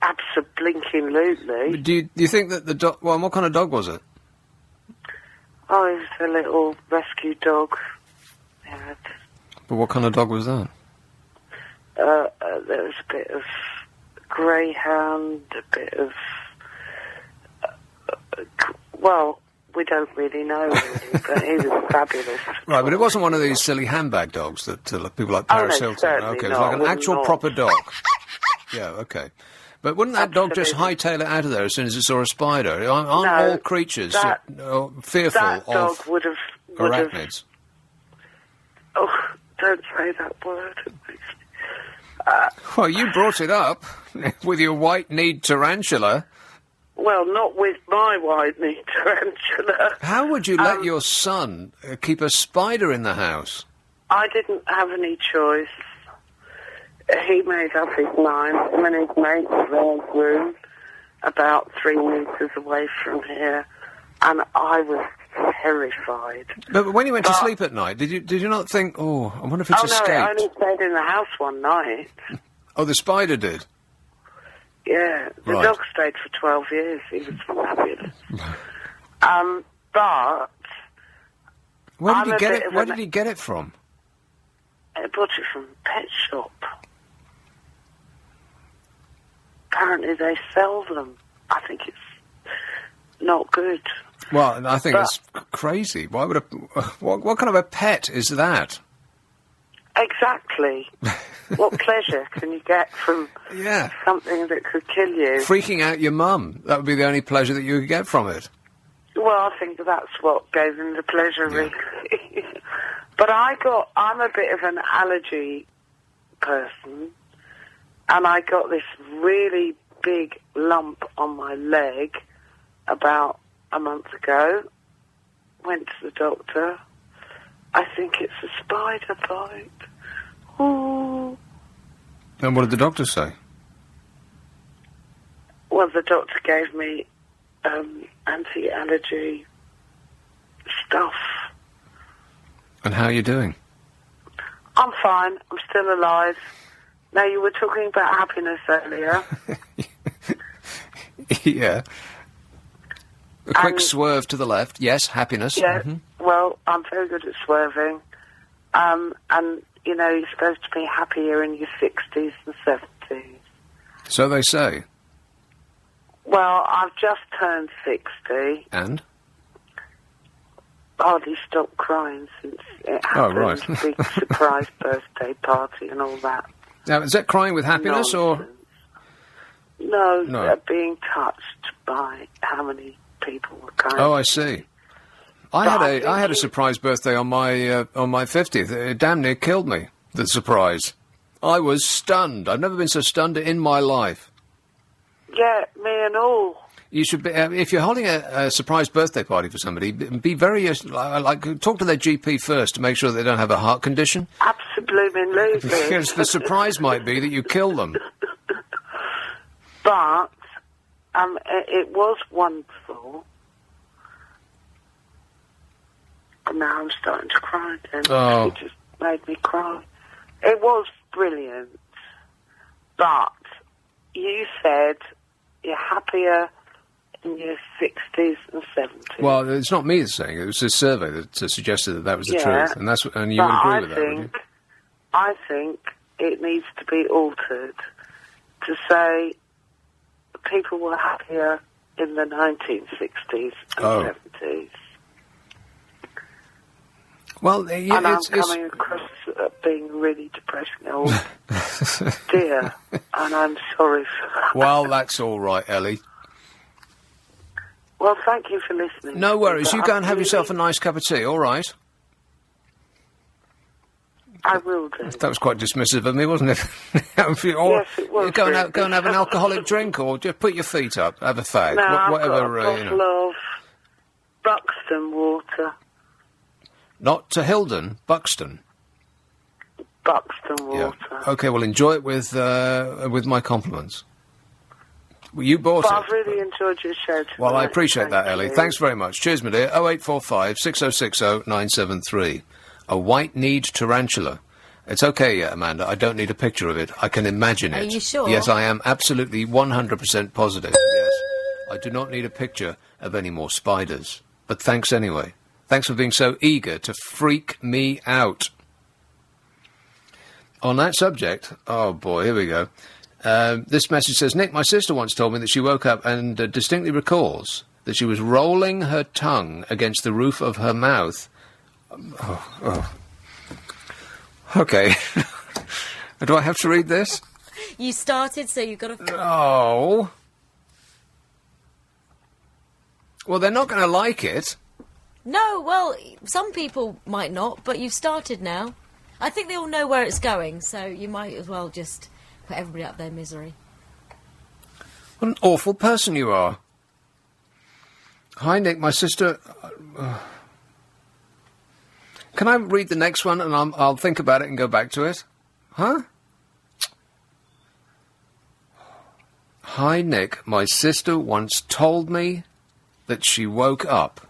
Speaker 19: Absolutely.
Speaker 2: Do you think that the dog... Well, what kind of dog was it?
Speaker 19: Oh, it was a little rescue dog. Yeah.
Speaker 2: But what kind of dog was that?
Speaker 19: There was a bit of greyhound, a bit of... well, we don't really know, really, but he was fabulous.
Speaker 2: Right, but it wasn't one of these silly handbag dogs that people like Paris Hilton... Okay, it was like an actual proper dog. Yeah, okay. But wouldn't that dog just hightail it out of there as soon as it saw a spider? Aren't all creatures fearful of arachnids?
Speaker 19: Oh, don't say that word.
Speaker 2: Well, you brought it up with your white-kneed tarantula.
Speaker 19: Well, not with my white-kneed tarantula.
Speaker 2: How would you let your son keep a spider in the house?
Speaker 19: I didn't have any choice. He made up his mind. Him and his mates were in his room about 3 meters away from here, and I was terrified.
Speaker 2: But when you went to sleep at night, did you not think, oh, I wonder if it's escaped?
Speaker 19: No, it only stayed in the house one night.
Speaker 2: Oh, the spider did?
Speaker 19: Yeah, the dog stayed for 12 years. He was fabulous. But
Speaker 2: where did he get it? Where did he get it from?
Speaker 19: I bought it from a pet shop. Apparently they sell them. I think it's not good.
Speaker 2: Well, I think it's crazy. Why would what kind of a pet is that?
Speaker 19: Exactly. What pleasure can you get from something that could kill you?
Speaker 2: Freaking out your mum. That would be the only pleasure that you could get from it.
Speaker 19: Well, I think that's what gave him the pleasure, really. But I'm a bit of an allergy person, and I got this really big lump on my leg about a month ago. Went to the doctor. I think it's a spider bite. Ooh.
Speaker 2: And what did the doctor say?
Speaker 19: Well, the doctor gave me anti-allergy stuff.
Speaker 2: And how are you doing?
Speaker 19: I'm fine. I'm still alive. Now, you were talking about happiness earlier.
Speaker 2: Yeah. A quick swerve to the left. Yes, happiness.
Speaker 19: Yeah, well, I'm very good at swerving. And, you know, you're supposed to be happier in your 60s and 70s.
Speaker 2: So they say.
Speaker 19: Well, I've just turned 60.
Speaker 2: And?
Speaker 19: Hardly stopped crying since it happened.
Speaker 2: Oh, right.
Speaker 19: Big surprise birthday party and all that.
Speaker 2: Now, is that crying with happiness or...?
Speaker 19: No. Being touched by how many people were coming.
Speaker 2: Oh, I see. I had a surprise birthday on my 50th. It damn near killed me, the surprise. I was stunned. I've never been so stunned in my life.
Speaker 19: Yeah, me and all.
Speaker 2: You should be, if you're holding a surprise birthday party for somebody, be very, talk to their GP first to make sure they don't have a heart condition.
Speaker 19: Absolutely.
Speaker 2: Because the surprise might be that you kill them.
Speaker 19: But, it was wonderful. And now I'm starting to cry again.
Speaker 2: Oh.
Speaker 19: It just made me cry. It was brilliant. But, you said you're happier in your 60s and 70s.
Speaker 2: Well, it's not me that's saying it. It was a survey that suggested that was the truth. And you would agree with that, would you?
Speaker 19: I think it needs to be altered to say people were happier in the 1960s and 70s.
Speaker 2: Well,
Speaker 19: and I'm coming across being really depressing. Oh, dear. And I'm sorry for that.
Speaker 2: Well, that's all right, Ellie.
Speaker 19: Well, thank you for listening.
Speaker 2: No worries. You go and have yourself a nice cup of tea, all right?
Speaker 19: I will do.
Speaker 2: That was quite dismissive of me, wasn't it?
Speaker 19: Yes, it was.
Speaker 2: Go and have an alcoholic drink, or just put your feet up, have a fag,
Speaker 19: No,
Speaker 2: whatever.
Speaker 19: I've got a bottle of Buxton water.
Speaker 2: Not to Hilden, Buxton.
Speaker 19: Buxton water.
Speaker 2: Yeah. Okay, well, enjoy it with my compliments. Well, you bought it.
Speaker 19: I've really enjoyed your show tonight.
Speaker 2: Well, I appreciate that,
Speaker 19: Thank
Speaker 2: Ellie.
Speaker 19: you.
Speaker 2: Thanks very much. Cheers, my dear. 0845 6060 973. A white-kneed tarantula. It's okay, Amanda. I don't need a picture of it. I can imagine it.
Speaker 15: Are you sure?
Speaker 2: Yes, I am absolutely 100% positive. Yes. I do not need a picture of any more spiders. But thanks anyway. Thanks for being so eager to freak me out. On that subject, oh boy, here we go. This message says, Nick, my sister once told me that she woke up and distinctly recalls that she was rolling her tongue against the roof of her mouth. Okay. Do I have to read this?
Speaker 15: You started, so you've got to...
Speaker 2: Oh. Well, they're not going to like it.
Speaker 15: No, well, some people might not, but you've started now. I think they all know where it's going, so you might as well just put everybody out of their misery.
Speaker 2: What an awful person you are. Hi, Nick, my sister... Can I read the next one and I'll think about it and go back to it? Huh? Hi, Nick, my sister once told me that she woke up.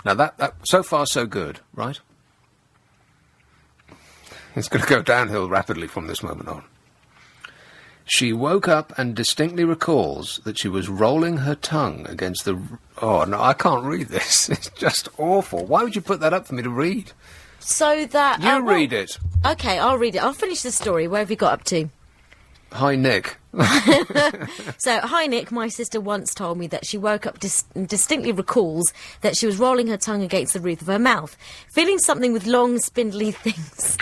Speaker 2: Now, that so far, so good, right? It's going to go downhill rapidly from this moment on. She woke up and distinctly recalls that she was rolling her tongue against the... Oh, no, I can't read this. It's just awful. Why would you put that up for me to read?
Speaker 15: So that...
Speaker 2: You read it.
Speaker 15: Okay, I'll read it. I'll finish the story. Where have you got up to?
Speaker 2: Hi, Nick.
Speaker 15: So, hi, Nick. My sister once told me that she woke up and distinctly recalls that she was rolling her tongue against the roof of her mouth, feeling something with long, spindly things.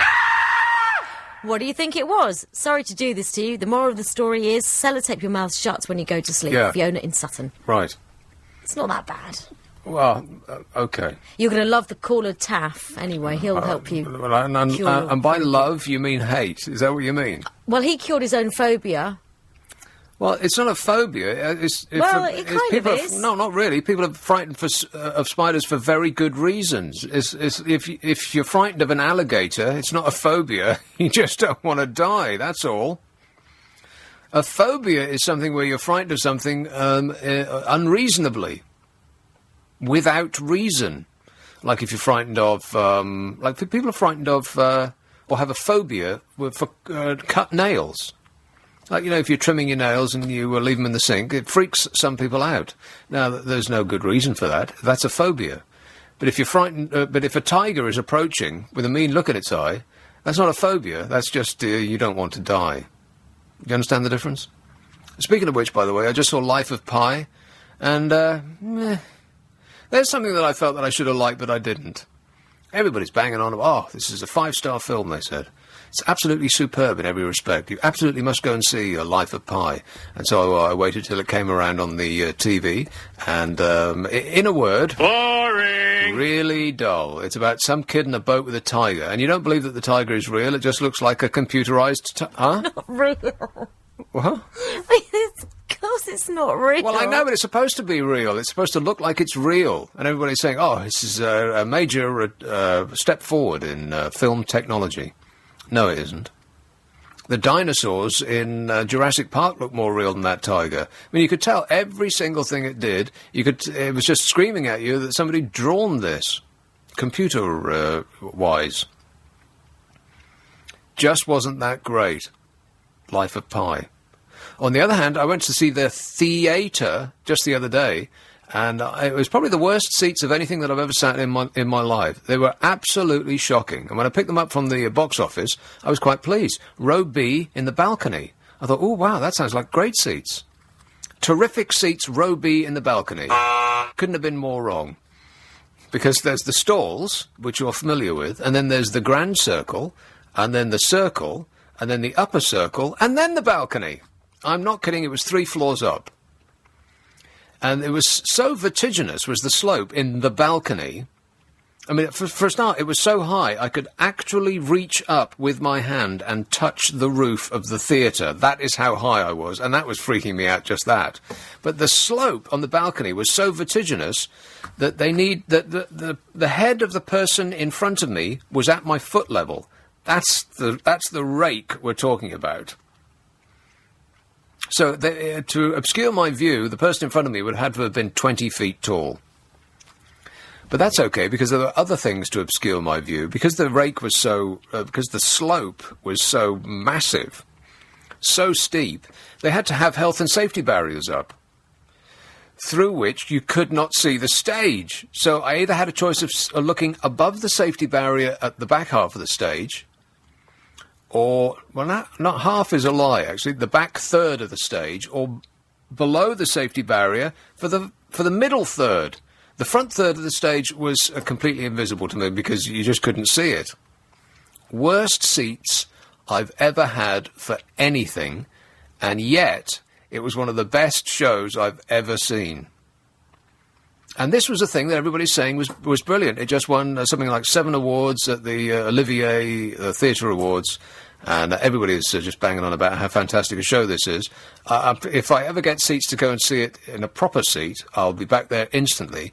Speaker 15: What do you think it was? Sorry to do this to you. The moral of the story is sellotape your mouth shut when you go to sleep.
Speaker 2: Yeah.
Speaker 15: Fiona in Sutton.
Speaker 2: Right.
Speaker 15: It's not that bad.
Speaker 2: Well, okay.
Speaker 15: You're going to love the caller Taff anyway. He'll help you.
Speaker 2: Well, and by love, you mean hate. Is that what you mean?
Speaker 15: Well, he cured his own phobia.
Speaker 2: Well, it's not a phobia.
Speaker 15: It kind of is.
Speaker 2: No, not really. People are frightened of spiders for very good reasons. If you're frightened of an alligator, it's not a phobia. You just don't want to die, that's all. A phobia is something where you're frightened of something unreasonably, without reason. Like if you're frightened of, like people are frightened of, or have a phobia for cut nails. Like, if you're trimming your nails and you leave them in the sink, it freaks some people out. Now, there's no good reason for that. That's a phobia. But if you're frightened, but if a tiger is approaching with a mean look in its eye, that's not a phobia. That's just you don't want to die. You understand the difference? Speaking of which, by the way, I just saw Life of Pi, and there's something that I felt that I should have liked, but I didn't. Everybody's banging on about, this is a 5-star film, they said. It's absolutely superb in every respect. You absolutely must go and see Life of Pi. And so I waited till it came around on the TV, and in a word... Boring! Really dull. It's about some kid in a boat with a tiger, and you don't believe that the tiger is real, it just looks like a computerised... Huh?
Speaker 15: Not real.
Speaker 2: What?
Speaker 15: Of course it's not real.
Speaker 2: Well, I know, but it's supposed to be real. It's supposed to look like it's real. And everybody's saying, this is a major step forward in film technology. No, it isn't. The dinosaurs in Jurassic Park look more real than that tiger. I mean, you could tell every single thing it did. It was just screaming at you that somebody had drawn this, computer-wise. Just wasn't that great. Life of Pi. On the other hand, I went to see the theatre just the other day, and it was probably the worst seats of anything that I've ever sat in my life. They were absolutely shocking. And when I picked them up from the box office, I was quite pleased. Row B in the balcony. I thought, oh, wow, that sounds like great seats. Terrific seats, row B in the balcony. Couldn't have been more wrong. Because there's the stalls, which you're familiar with, and then there's the grand circle, and then the circle, and then the upper circle, and then the balcony. I'm not kidding, it was 3 floors up. And it was so vertiginous was the slope in the balcony. I mean, for a start, it was so high I could actually reach up with my hand and touch the roof of the theatre. That is how high I was, and that was freaking me out, just that. But the slope on the balcony was so vertiginous that the head of the person in front of me was at my foot level. That's the rake we're talking about. So, to obscure my view, the person in front of me would have to have been 20 feet tall. But that's okay, because there were other things to obscure my view. Because the rake was because the slope was so massive, so steep, they had to have health and safety barriers up, through which you could not see the stage. So I either had a choice of looking above the safety barrier at the back half of the stage, or, well, not half is a lie, actually, the back third of the stage, or below the safety barrier for the middle third. The front third of the stage was completely invisible to me because you just couldn't see it. Worst seats I've ever had for anything, and yet it was one of the best shows I've ever seen. And this was a thing that everybody's saying was brilliant. It just won something like 7 awards at the Olivier Theatre Awards, and everybody's just banging on about how fantastic a show this is. If I ever get seats to go and see it in a proper seat, I'll be back there instantly.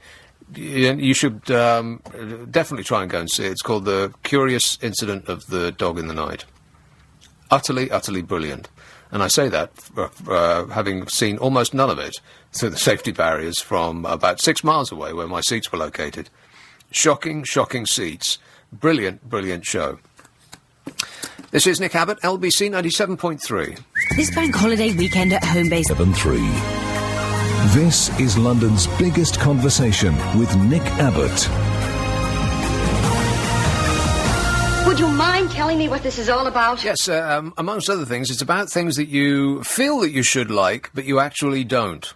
Speaker 2: You should definitely try and go and see it. It's called The Curious Incident of the Dog in the Night. Utterly, utterly brilliant. And I say that having seen almost none of it through the safety barriers from about 6 miles away where my seats were located. Shocking, shocking seats. Brilliant, brilliant show. This is Nick Abbott, LBC 97.3.
Speaker 3: This bank holiday weekend at Homebase.
Speaker 6: 7.3. This is London's biggest conversation with Nick Abbott.
Speaker 20: Would you mind telling me what this is all about?
Speaker 2: Yes, amongst other things, it's about things that you feel that you should like, but you actually don't.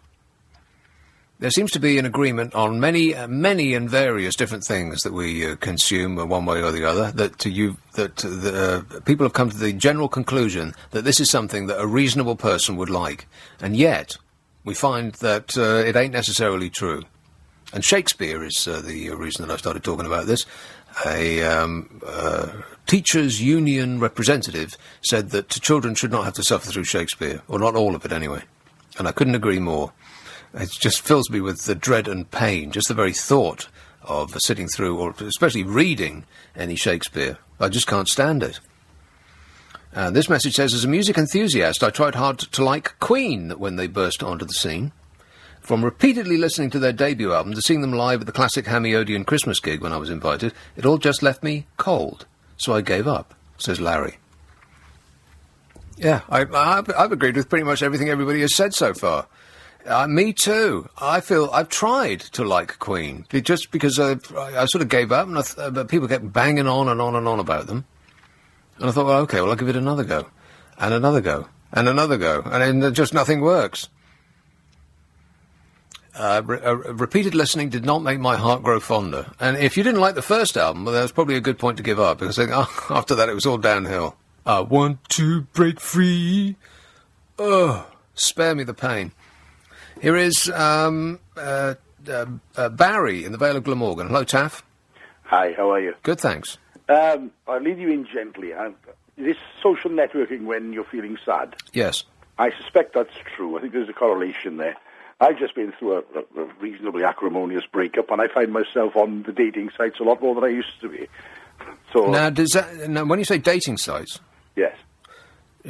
Speaker 2: There seems to be an agreement on many and various different things that we consume one way or the other, that people have come to the general conclusion that this is something that a reasonable person would like. And yet, we find that it ain't necessarily true. And Shakespeare is the reason that I started talking about this. A teachers' union representative said that children should not have to suffer through Shakespeare, or not all of it anyway. And I couldn't agree more. It just fills me with the dread and pain, just the very thought of sitting through, or especially reading, any Shakespeare. I just can't stand it. This message says, as a music enthusiast, I tried hard to like Queen when they burst onto the scene. From repeatedly listening to their debut album to seeing them live at the classic Hammy Odeon Christmas gig when I was invited, it all just left me cold. So I gave up, says Larry. Yeah, I've agreed with pretty much everything everybody has said so far. Me too. I feel I've tried to like Queen, just because I sort of gave up, and but people kept banging on and on and on about them. And I thought, well, okay, I'll give it another go, and another go, and another go, and then just nothing works. Repeated listening did not make my heart grow fonder. And if you didn't like the first album, well, that was probably a good point to give up, because after that it was all downhill. I want to break free. Oh, spare me the pain. Here is Barry in the Vale of Glamorgan. Hello, Taff.
Speaker 21: Hi, how are you?
Speaker 2: Good, thanks.
Speaker 21: I'll lead you in gently. This social networking when you're feeling sad.
Speaker 2: Yes.
Speaker 21: I suspect that's true. I think there's a correlation there. I've just been through a reasonably acrimonious breakup, and I find myself on the dating sites a lot more than I used to be. So
Speaker 2: now, when you say dating sites...
Speaker 21: Yes.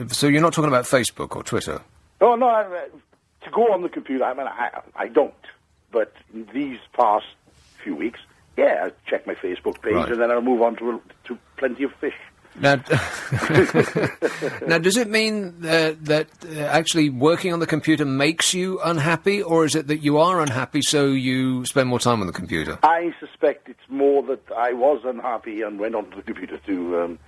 Speaker 2: So you're not talking about Facebook or Twitter?
Speaker 21: Oh, no, to go on the computer, I mean, I don't. But in these past few weeks, yeah, I check my Facebook page, right, and then I'll move on to plenty of fish.
Speaker 2: Now, now, does it mean that actually working on the computer makes you unhappy, or is it that you are unhappy so you spend more time on the computer?
Speaker 21: I suspect it's more that I was unhappy and went onto the computer to...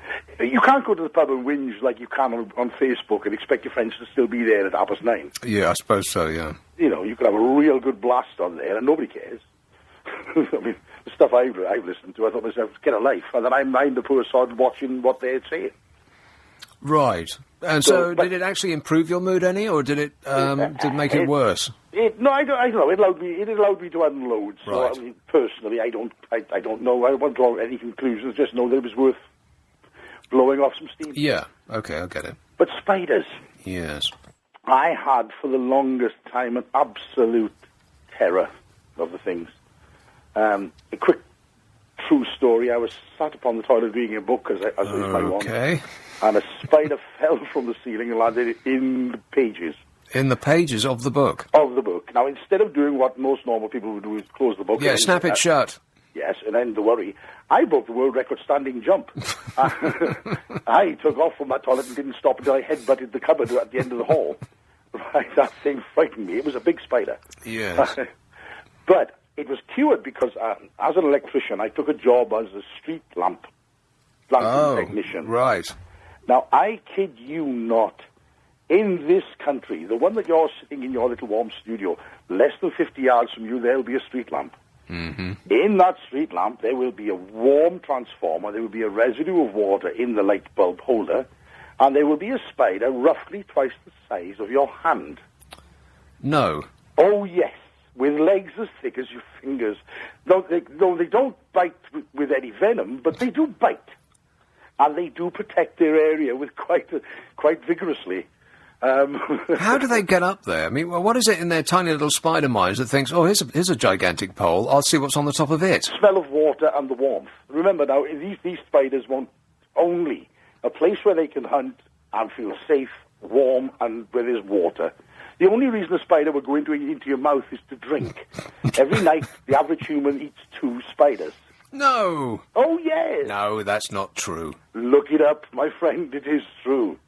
Speaker 21: you can't go to the pub and whinge like you can on Facebook and expect your friends to still be there at 9:30.
Speaker 2: Yeah, I suppose so, yeah.
Speaker 21: You know, you could have a real good blast on there and nobody cares. I mean, the stuff I've listened to, I thought to myself, get a life. And then I'm the poor sod watching what they're saying.
Speaker 2: Right. And so did it actually improve your mood any, or did it make it worse?
Speaker 21: No, I don't know. It allowed me to unload. So,
Speaker 2: right.
Speaker 21: I mean, personally, I don't know. I don't want to draw any conclusions. Just know that it was worth blowing off some steam.
Speaker 2: Yeah. Okay, I get it.
Speaker 21: But spiders.
Speaker 2: Yes.
Speaker 21: I had, for the longest time, an absolute terror of the things. A quick true story. I was sat upon the toilet reading a book, as is my wont, and a spider fell from the ceiling and landed in the pages.
Speaker 2: In the pages of the book?
Speaker 21: Of the book. Now, instead of doing what most normal people would do, is close the book.
Speaker 2: Yeah, snap it shut.
Speaker 21: Yes, and end the worry. I broke the world record standing jump. I took off from that toilet and didn't stop until I headbutted the cupboard at the end of the hall. Right, that thing frightened me. It was a big spider.
Speaker 2: Yes.
Speaker 21: But it was cured because, as an electrician, I took a job as a street lamp technician.
Speaker 2: Right.
Speaker 21: Now, I kid you not, in this country, the one that you're sitting in your little warm studio, less than 50 yards from you, there'll be a street lamp.
Speaker 2: Mm-hmm.
Speaker 21: In that street lamp, there will be a warm transformer, there will be a residue of water in the light bulb holder, and there will be a spider roughly twice the size of your hand.
Speaker 2: No.
Speaker 21: Oh, yes. With legs as thick as your fingers. No, they don't bite with any venom, but they do bite. And they do protect their area with quite vigorously.
Speaker 2: How do they get up there? I mean, what is it in their tiny little spider minds that thinks, oh, here's a gigantic pole, I'll see what's on the top of it?
Speaker 21: Smell of water and the warmth. Remember now, these spiders want only a place where they can hunt and feel safe, warm, and where there's water. The only reason a spider would go into your mouth is to drink. Every night, the average human eats 2 spiders.
Speaker 2: No.
Speaker 21: Oh, yes.
Speaker 2: No, that's not true.
Speaker 21: Look it up, my friend. It is true.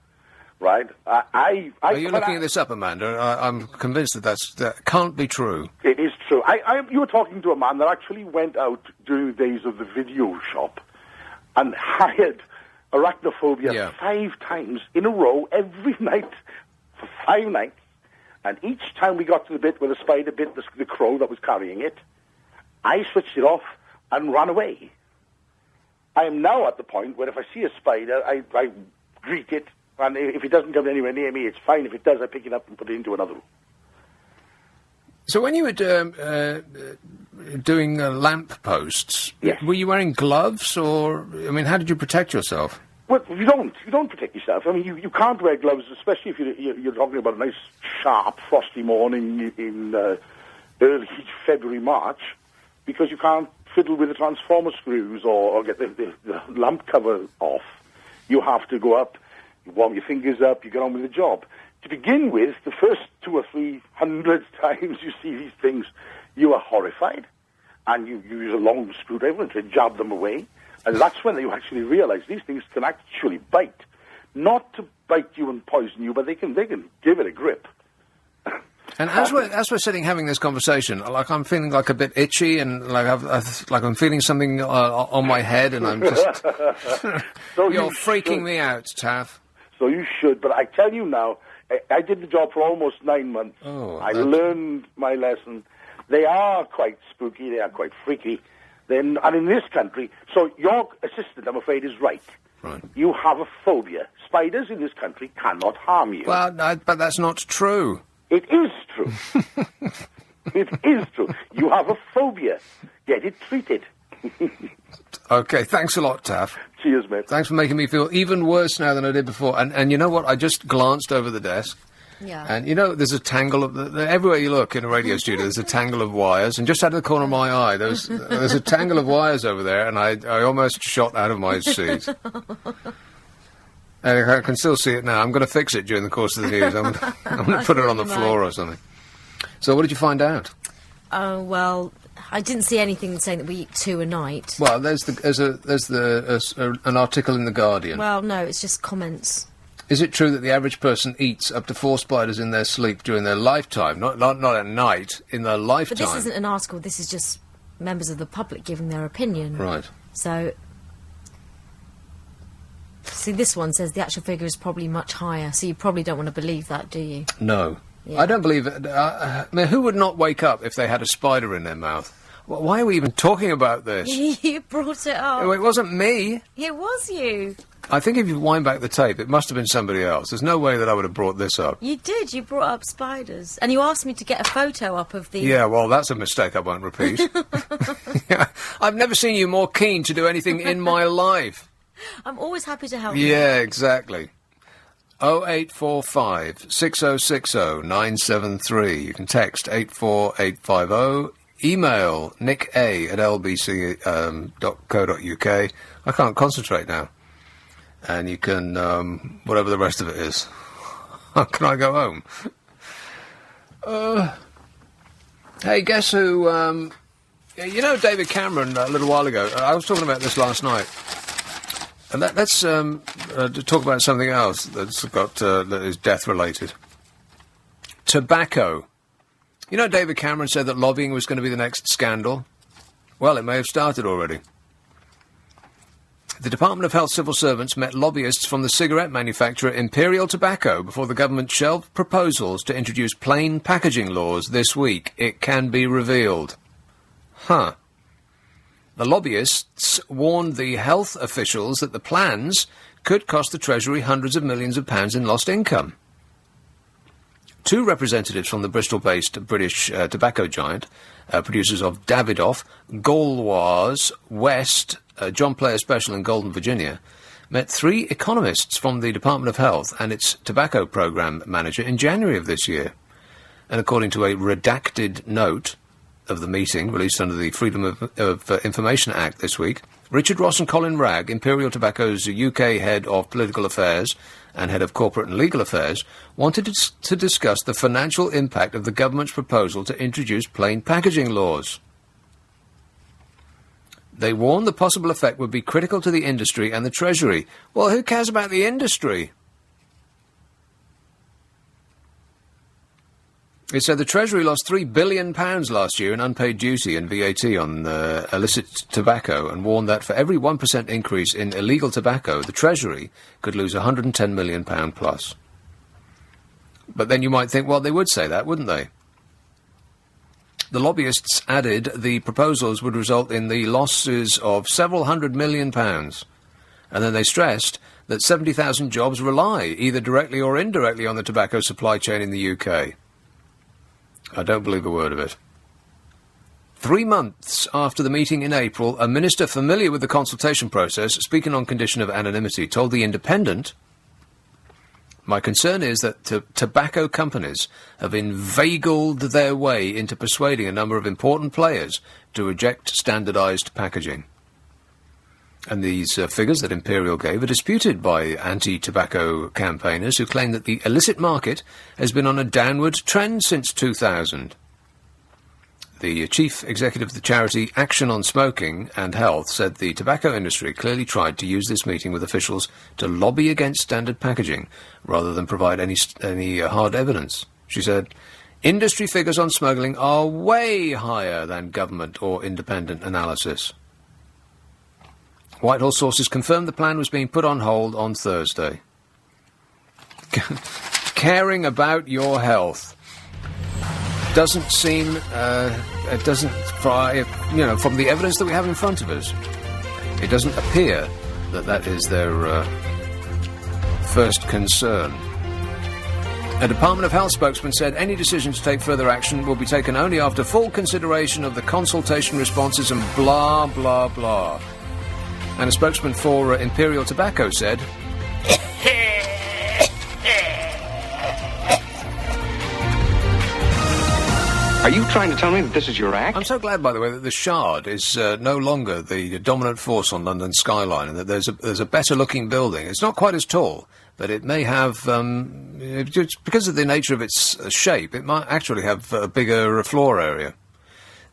Speaker 21: Right?
Speaker 2: Are you looking this up, Amanda? I'm convinced that can't be true.
Speaker 21: It is true. You were talking to a man that actually went out during the days of the video shop and hired arachnophobia 5 times in a row every night for 5 nights. And each time we got to the bit where the spider bit the crow that was carrying it, I switched it off and ran away. I am now at the point where if I see a spider, I greet it, and if it doesn't come anywhere near me, it's fine. If it does, I pick it up and put it into another room.
Speaker 2: So when you were doing lamp posts, were you wearing gloves, or, I mean, how did you protect yourself?
Speaker 21: Well, you don't protect yourself. I mean, you can't wear gloves, especially if you're talking about a nice, sharp, frosty morning in early February, March, because you can't fiddle with the transformer screws or get the lamp cover off. You have to go up you warm your fingers up, you get on with the job. To begin with, the first 200 or 300 times you see these things, you are horrified, and you use a long screwdriver to jab them away, and that's when you actually realize these things can actually bite. Not to bite you and poison you, but they can give it a grip.
Speaker 2: And as we're sitting having this conversation, like I'm feeling like a bit itchy, and like I'm feeling something on my head, and I'm just
Speaker 21: So
Speaker 2: you're freaking me out, Taff.
Speaker 21: So you should, but I tell you now, I did the job for almost 9 months.
Speaker 2: Oh,
Speaker 21: I learned my lesson. They are quite spooky. They are quite freaky. And in this country, so your assistant, I'm afraid, is right.
Speaker 2: Right.
Speaker 21: You have a phobia. Spiders in this country cannot harm you.
Speaker 2: Well, but that's not true.
Speaker 21: It is true. It is true. You have a phobia. Get it treated.
Speaker 2: Okay, thanks a lot, Taff.
Speaker 21: Cheers, mate.
Speaker 2: Thanks for making me feel even worse now than I did before. And you know what? I just glanced over the desk.
Speaker 15: Yeah.
Speaker 2: And, there's a tangle of... everywhere you look in a radio studio, there's a tangle of wires. And just out of the corner of my eye, there's a tangle of wires over there, and I almost shot out of my seat. I can still see it now. I'm going to fix it during the course of the news. I'm going to put it on the floor or something. So what did you find out?
Speaker 15: Oh, well, I didn't see anything saying that we eat 2 a night.
Speaker 2: Well, there's an article in The Guardian.
Speaker 15: Well, no, it's just comments.
Speaker 2: Is it true that the average person eats up to 4 spiders in their sleep during their lifetime? Not at night, in their lifetime.
Speaker 15: But this isn't an article, this is just members of the public giving their opinion.
Speaker 2: Right.
Speaker 15: So... See, this one says the actual figure is probably much higher, so you probably don't want to believe that, do you?
Speaker 2: No.
Speaker 15: Yeah.
Speaker 2: I don't believe it. I mean, who would not wake up if they had a spider in their mouth? Why are we even talking about this?
Speaker 15: You brought it up.
Speaker 2: It wasn't me.
Speaker 15: It was you.
Speaker 2: I think if you wind back the tape, it must have been somebody else. There's no way that I would have brought this up.
Speaker 15: You did. You brought up spiders. And you asked me to get a photo up of the...
Speaker 2: Yeah, well, that's a mistake I won't repeat. Yeah, I've never seen you more keen to do anything in my life.
Speaker 15: I'm always happy to help you.
Speaker 2: Yeah, exactly. 0845 6060 973. You can text 84850. Email nicka@lbc.co.uk. I can't concentrate now. And you can, whatever the rest of it is. Can I go home? Hey, guess who, David Cameron, a little while ago, I was talking about this last night. And let's talk about something else that is death-related. Tobacco. David Cameron said that lobbying was going to be the next scandal. Well, it may have started already. The Department of Health civil servants met lobbyists from the cigarette manufacturer Imperial Tobacco before the government shelved proposals to introduce plain packaging laws this week. It can be revealed. Huh. The lobbyists warned the health officials that the plans could cost the Treasury hundreds of millions of pounds in lost income. 2 representatives from the Bristol-based British tobacco giant, producers of Davidoff, Gauloise, West, John Player Special in Golden, Virginia, met 3 economists from the Department of Health and its tobacco program manager in January of this year. And according to a redacted note of the meeting, released under the Freedom of Information Act this week, Richard Ross and Colin Wragg, Imperial Tobacco's UK head of political affairs and head of corporate and legal affairs, wanted to discuss the financial impact of the government's proposal to introduce plain packaging laws. They warned the possible effect would be critical to the industry and the Treasury. Well, who cares about the industry? It said the Treasury lost £3 billion last year in unpaid duty and VAT on illicit tobacco, and warned that for every 1% increase in illegal tobacco, the Treasury could lose £110 million plus. But then you might think, well, they would say that, wouldn't they? The lobbyists added the proposals would result in the losses of several £100 million. And then they stressed that 70,000 jobs rely, either directly or indirectly, on the tobacco supply chain in the UK. I don't believe a word of it. 3 months after the meeting in April, a minister familiar with the consultation process, speaking on condition of anonymity, told The Independent, "My concern is that tobacco companies have inveigled their way into persuading a number of important players to reject standardised packaging." And these figures that Imperial gave are disputed by anti-tobacco campaigners who claim that the illicit market has been on a downward trend since 2000. The chief executive of the charity Action on Smoking and Health said the tobacco industry clearly tried to use this meeting with officials to lobby against standard packaging rather than provide any hard evidence. She said, "Industry figures on smuggling are way higher than government or independent analysis." Whitehall sources confirmed the plan was being put on hold on Thursday. Caring about your health doesn't seem, it doesn't, from the evidence that we have in front of us, it doesn't appear that that is their first concern. A Department of Health spokesman said any decision to take further action will be taken only after full consideration of the consultation responses and blah, blah, blah. And a spokesman for Imperial Tobacco said,
Speaker 1: "Are you trying to tell me that this is your act?"
Speaker 2: I'm so glad, by the way, that the Shard is no longer the dominant force on London's skyline, and that there's a better-looking building. It's not quite as tall, but it may have, just because of the nature of its shape, it might actually have a bigger floor area.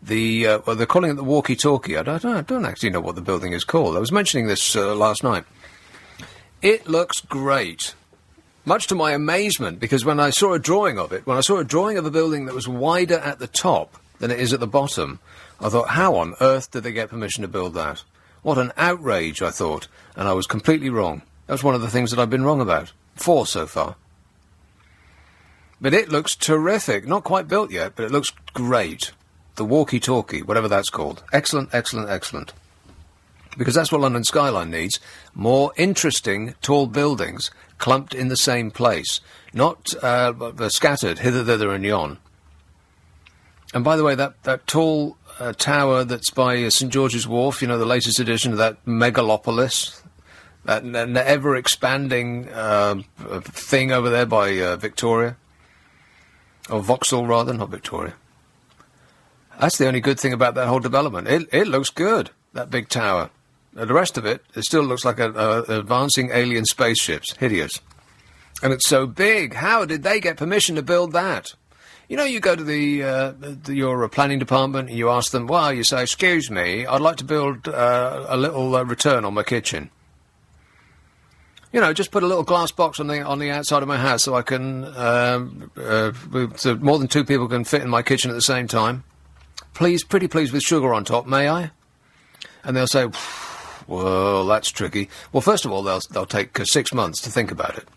Speaker 2: They're calling it the walkie-talkie. I don't actually know what the building is called. I was mentioning this last night. It looks great. Much to my amazement, because when I saw a drawing of it, when I saw a drawing of a building that was wider at the top than it is at the bottom, I thought, how on earth did they get permission to build that? What an outrage, I thought, and I was completely wrong. That's one of the things that I've been wrong about. 4 so far. But it looks terrific. Not quite built yet, but it looks great. The walkie-talkie, whatever that's called. Excellent, excellent, excellent. Because that's what London skyline needs. More interesting, tall buildings clumped in the same place. Not scattered hither, thither and yon. And by the way, that tall tower that's by St George's Wharf, the latest edition of that megalopolis, that ever-expanding thing over there by Victoria. Or Vauxhall, rather, not Victoria. That's the only good thing about that whole development. It looks good, that big tower. The rest of it still looks like advancing alien spaceships. Hideous. And it's so big. How did they get permission to build that? You go to your planning department and you ask them, you say, "Excuse me, I'd like to build a little return on my kitchen. Just put a little glass box on the outside of my house so I can, so more than 2 people can fit in my kitchen at the same time. Pretty please with sugar on top, may I?" And they'll say, "Well, that's tricky." Well, first of all, they'll take 6 months to think about it.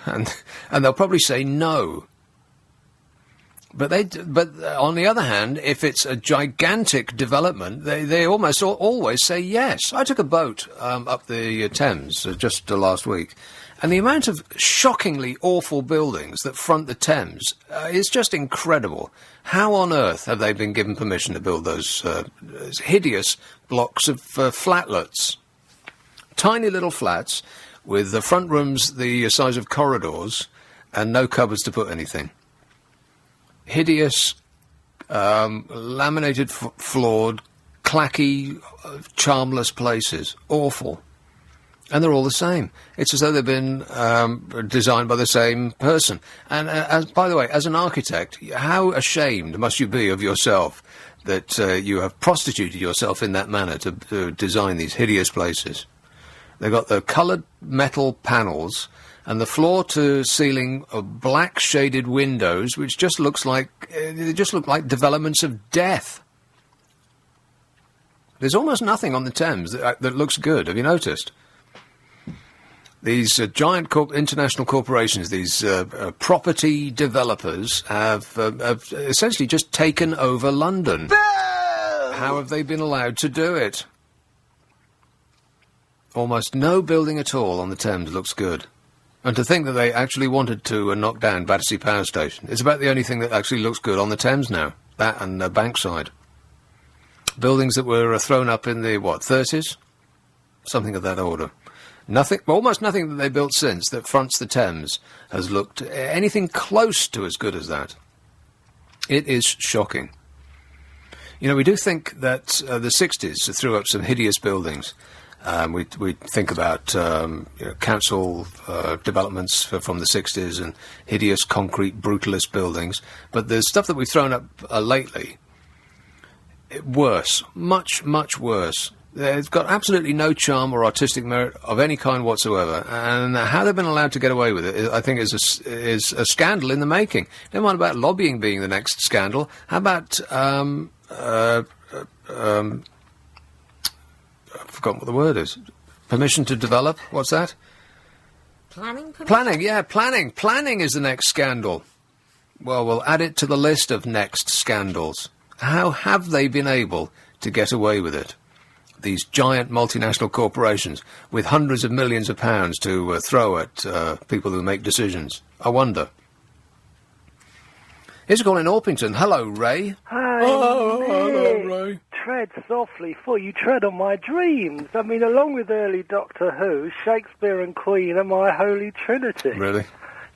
Speaker 2: And they'll probably say no. But on the other hand, if it's a gigantic development, they almost always say yes. I took a boat up the Thames just last week, and the amount of shockingly awful buildings that front the Thames is just incredible. How on earth have they been given permission to build those hideous blocks of flatlets? Tiny little flats with the front rooms the size of corridors and no cupboards to put anything. Hideous, laminated, floored, clacky, charmless places. Awful. And they're all the same. It's as though they've been designed by the same person. And by the way, as an architect, how ashamed must you be of yourself that you have prostituted yourself in that manner to design these hideous places? They've got the coloured metal panels and the floor-to-ceiling of black shaded windows, which just look like developments of death. There's almost nothing on the Thames that looks good. Have you noticed? These giant international corporations, these property developers, have essentially just taken over London. How have they been allowed to do it? Almost no building at all on the Thames looks good. And to think that they actually wanted to knock down Battersea Power Station. It's about the only thing that actually looks good on the Thames now. That and Bankside. Buildings that were thrown up in the, 30s? Something of that order. Almost nothing that they built since that fronts the Thames has looked anything close to as good as that. It is shocking. You know, we do think that the 60s threw up some hideous buildings. We think about council developments from the 60s and hideous concrete brutalist buildings. But the stuff that we've thrown up lately, worse, much, much worse. It's got absolutely no charm or artistic merit of any kind whatsoever. And how they've been allowed to get away with it, I think, is a scandal in the making. Never mind about lobbying being the next scandal. How about... I've forgotten what the word is. Permission to develop? What's that?
Speaker 15: Planning?
Speaker 2: Planning, yeah, planning. Planning is the next scandal. Well, we'll add it to the list of next scandals. How have they been able to get away with it? These giant multinational corporations with hundreds of millions of pounds to throw at people who make decisions. I wonder. Here's a call in Orpington. Hello, Ray.
Speaker 5: Hi,
Speaker 2: hello, Ray.
Speaker 5: Tread softly, for you tread on my dreams. I mean, along with early Doctor Who, Shakespeare and Queen are my holy trinity.
Speaker 2: Really?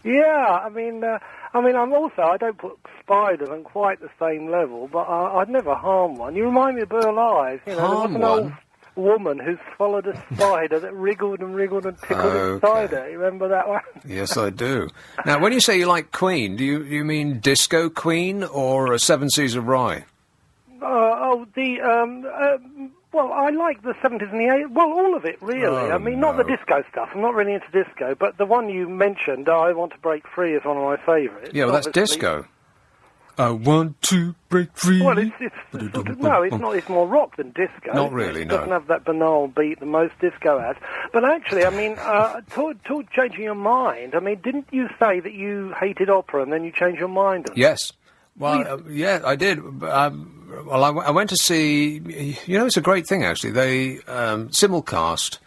Speaker 5: Yeah, I mean, I'm also, I don't put spiders on quite the same level, but I'd never harm one. You remind me of Burl Ives. You know,
Speaker 2: Harm
Speaker 5: there was an
Speaker 2: one?
Speaker 5: old woman who swallowed a spider that wriggled and wriggled and tickled inside her. You remember that one?
Speaker 2: Yes, I do. Now, when you say you like Queen, do you mean Disco Queen or Seven Seas of Rye?
Speaker 5: Well, I like the 70s and the 80s. Well, all of it, really.
Speaker 2: Oh,
Speaker 5: I mean, not the disco stuff. I'm not really into disco, but the one you mentioned, I Want to Break Free, is one of my favourites.
Speaker 2: Yeah, well, that's
Speaker 5: Obviously.
Speaker 2: disco. I want to break free.
Speaker 5: Well, no, it's not. It's more rock than disco.
Speaker 2: Not really,
Speaker 5: It
Speaker 2: no.
Speaker 5: doesn't have that banal beat that most disco has. But actually, I mean, toward changing your mind, I mean, didn't you say that you hated opera and then you changed your mind?
Speaker 2: Yes. Well, yeah, I did. Well, I went to see... You know, it's a great thing, actually. They simulcast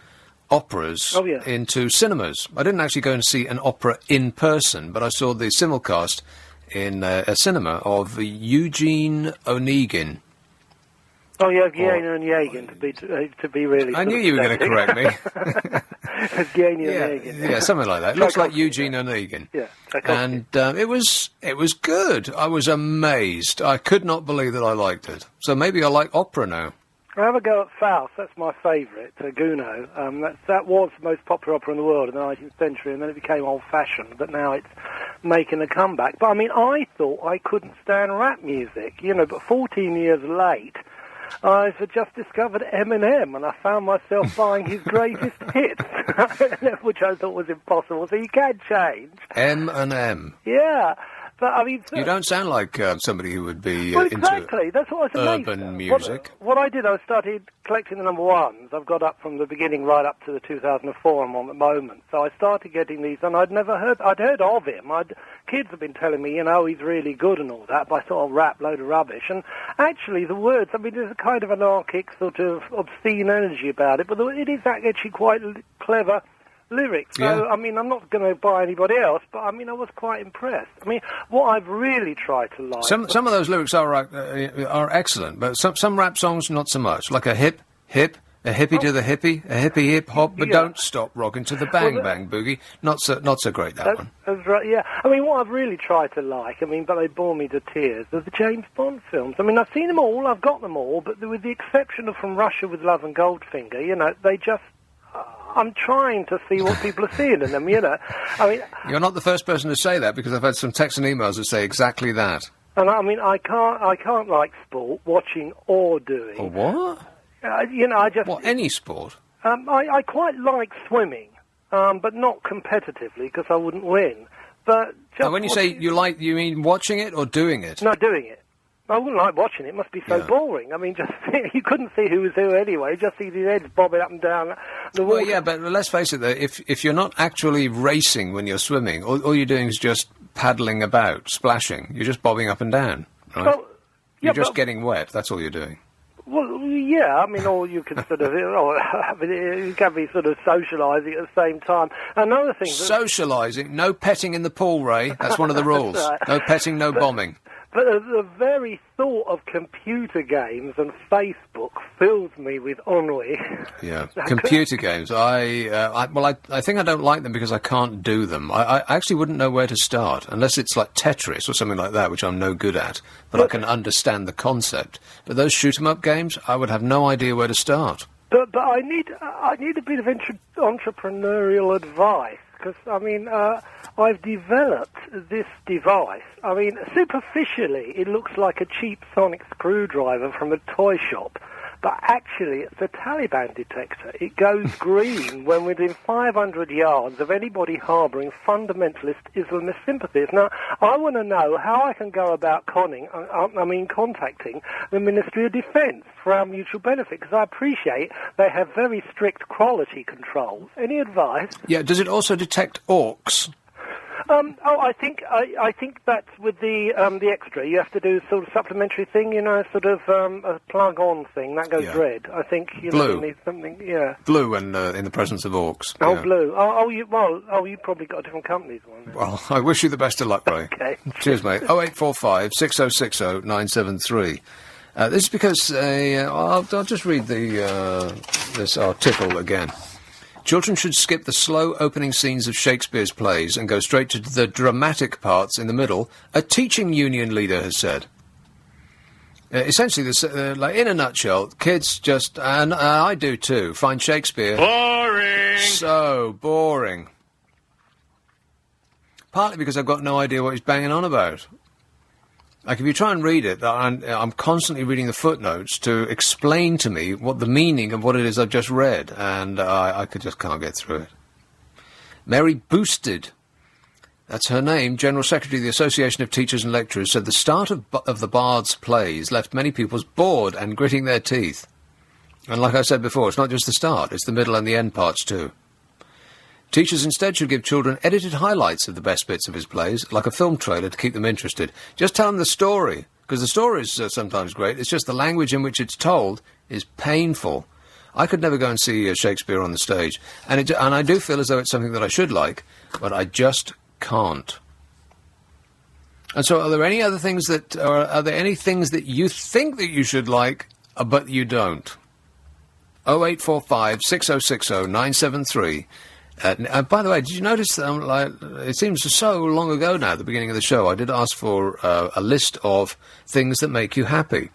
Speaker 2: operas into cinemas. I didn't actually go and see an opera in person, but I saw the simulcast in a cinema of Eugene Onegin.
Speaker 5: Oh, yeah, Gien and Jagen, to be really...
Speaker 2: I knew you were going to correct me.
Speaker 5: Gien and Jagen.
Speaker 2: Yeah, something like that. It looks like Eugene Onegin.
Speaker 5: Yeah.
Speaker 2: And it was good. I was amazed. I could not believe that I liked it. So maybe I like opera now.
Speaker 5: I have a go at Faust. That's my favourite, Gounod. That was the most popular opera in the world in the 19th century, and then it became old-fashioned, but now it's making a comeback. But, I mean, I thought I couldn't stand rap music, you know, but 14 years late, I've just discovered Eminem, and I found myself buying his greatest hits, which I thought was impossible. So you can change.
Speaker 2: M&M.
Speaker 5: Yeah. But, I mean,
Speaker 2: you don't sound like somebody who would be
Speaker 5: well, exactly. That's what I was amazed
Speaker 2: urban
Speaker 5: at.
Speaker 2: music.
Speaker 5: What I did, I started collecting the number ones. I've got up from the beginning right up to the 2004 I'm on at the moment. So I started getting these, and I'd heard of him. Kids have been telling me, you know, he's really good and all that, but I thought, rap, load of rubbish. And actually, the words, I mean, there's a kind of anarchic, sort of obscene energy about it, but it is actually quite clever lyrics. So, I mean, I'm not going to buy anybody else, but, I mean, I was quite impressed. I mean, what I've really tried to like...
Speaker 2: Some of those lyrics are excellent, but some rap songs, not so much. Like a hip, a hippie to the hippie, a hippie hip-hop, but don't stop rocking to the bang-bang boogie. Not so great, that one.
Speaker 5: That's right, yeah. I mean, what I've really tried to like, I mean, but they bore me to tears, are the James Bond films. I mean, I've seen them all, I've got them all, but with the exception of From Russia with Love and Goldfinger, you know, they just... I'm trying to see what people are seeing in them, you know. I mean...
Speaker 2: You're not the first person to say that, because I've had some texts and emails that say exactly that.
Speaker 5: And I mean, I can't like sport, watching or doing.
Speaker 2: Or what?
Speaker 5: You know, I just...
Speaker 2: What, any sport?
Speaker 5: I quite like swimming, but not competitively, because I wouldn't win. But just
Speaker 2: when you say you like, you mean watching it or doing it?
Speaker 5: No, doing it. I wouldn't like watching it. It must be so boring. I mean, just you couldn't see who was who anyway. Just see these heads bobbing up and down the water.
Speaker 2: Well, yeah, but let's face it, though, if you're not actually racing when you're swimming, all you're doing is just paddling about, splashing. You're just bobbing up and down, right?
Speaker 5: Well,
Speaker 2: you're just getting wet. That's all you're doing.
Speaker 5: Well, yeah, I mean, or you can sort of, you can be sort of socialising at the same time. Another thing...
Speaker 2: Socialising? No petting in the pool, Ray. That's one of the rules.
Speaker 5: Right.
Speaker 2: No petting, no bombing.
Speaker 5: But the very thought of computer games and Facebook fills me with ennui.
Speaker 2: Yeah, computer games. I think I don't like them because I can't do them. I actually wouldn't know where to start, unless it's like Tetris or something like that, which I'm no good at, but I can understand the concept. But those shoot-'em-up games, I would have no idea where to start.
Speaker 5: But I need a bit of entrepreneurial advice, because, I mean, I've developed this device. I mean, superficially, it looks like a cheap sonic screwdriver from a toy shop, but actually it's a Taliban detector. It goes green when within 500 yards of anybody harbouring fundamentalist Islamist sympathies. Now, I want to know how I can go about contacting the Ministry of Defence for our mutual benefit, because I appreciate they have very strict quality controls. Any advice?
Speaker 2: Yeah, does it also detect orcs?
Speaker 5: I think that's with the extra. You have to do sort of supplementary thing, sort of a plug-on thing that goes red. I think you need something. Yeah,
Speaker 2: blue and in the presence of orcs.
Speaker 5: Oh,
Speaker 2: yeah.
Speaker 5: blue. You probably got a different company's one. Then.
Speaker 2: Well, I wish you the best of luck, Ray.
Speaker 5: Okay.
Speaker 2: Cheers, mate. 0845 6060 973. This is because I'll just read this article again. Children should skip the slow opening scenes of Shakespeare's plays and go straight to the dramatic parts in the middle, a teaching union leader has said. Essentially, like in a nutshell, kids just, and I do too, find Shakespeare...
Speaker 17: Boring!
Speaker 2: So boring. Partly because I've got no idea what he's banging on about. Like, if you try and read it, I'm constantly reading the footnotes to explain to me what the meaning of what it is I've just read, and I just can't get through it. Mary Boosted, that's her name, General Secretary of the Association of Teachers and Lecturers, said the start of the Bard's plays left many pupils bored and gritting their teeth. And like I said before, it's not just the start, it's the middle and the end parts too. Teachers instead should give children edited highlights of the best bits of his plays, like a film trailer to keep them interested. Just tell them the story, because the story is sometimes great. It's just the language in which it's told is painful. I could never go and see Shakespeare on the stage, and I do feel as though it's something that I should like, but I just can't. And so, are there any other things are there any things that you think that you should like, but you don't? 0845 6060 973. By the way, did you notice, it seems so long ago now, at the beginning of the show, I did ask for a list of things that make you happy.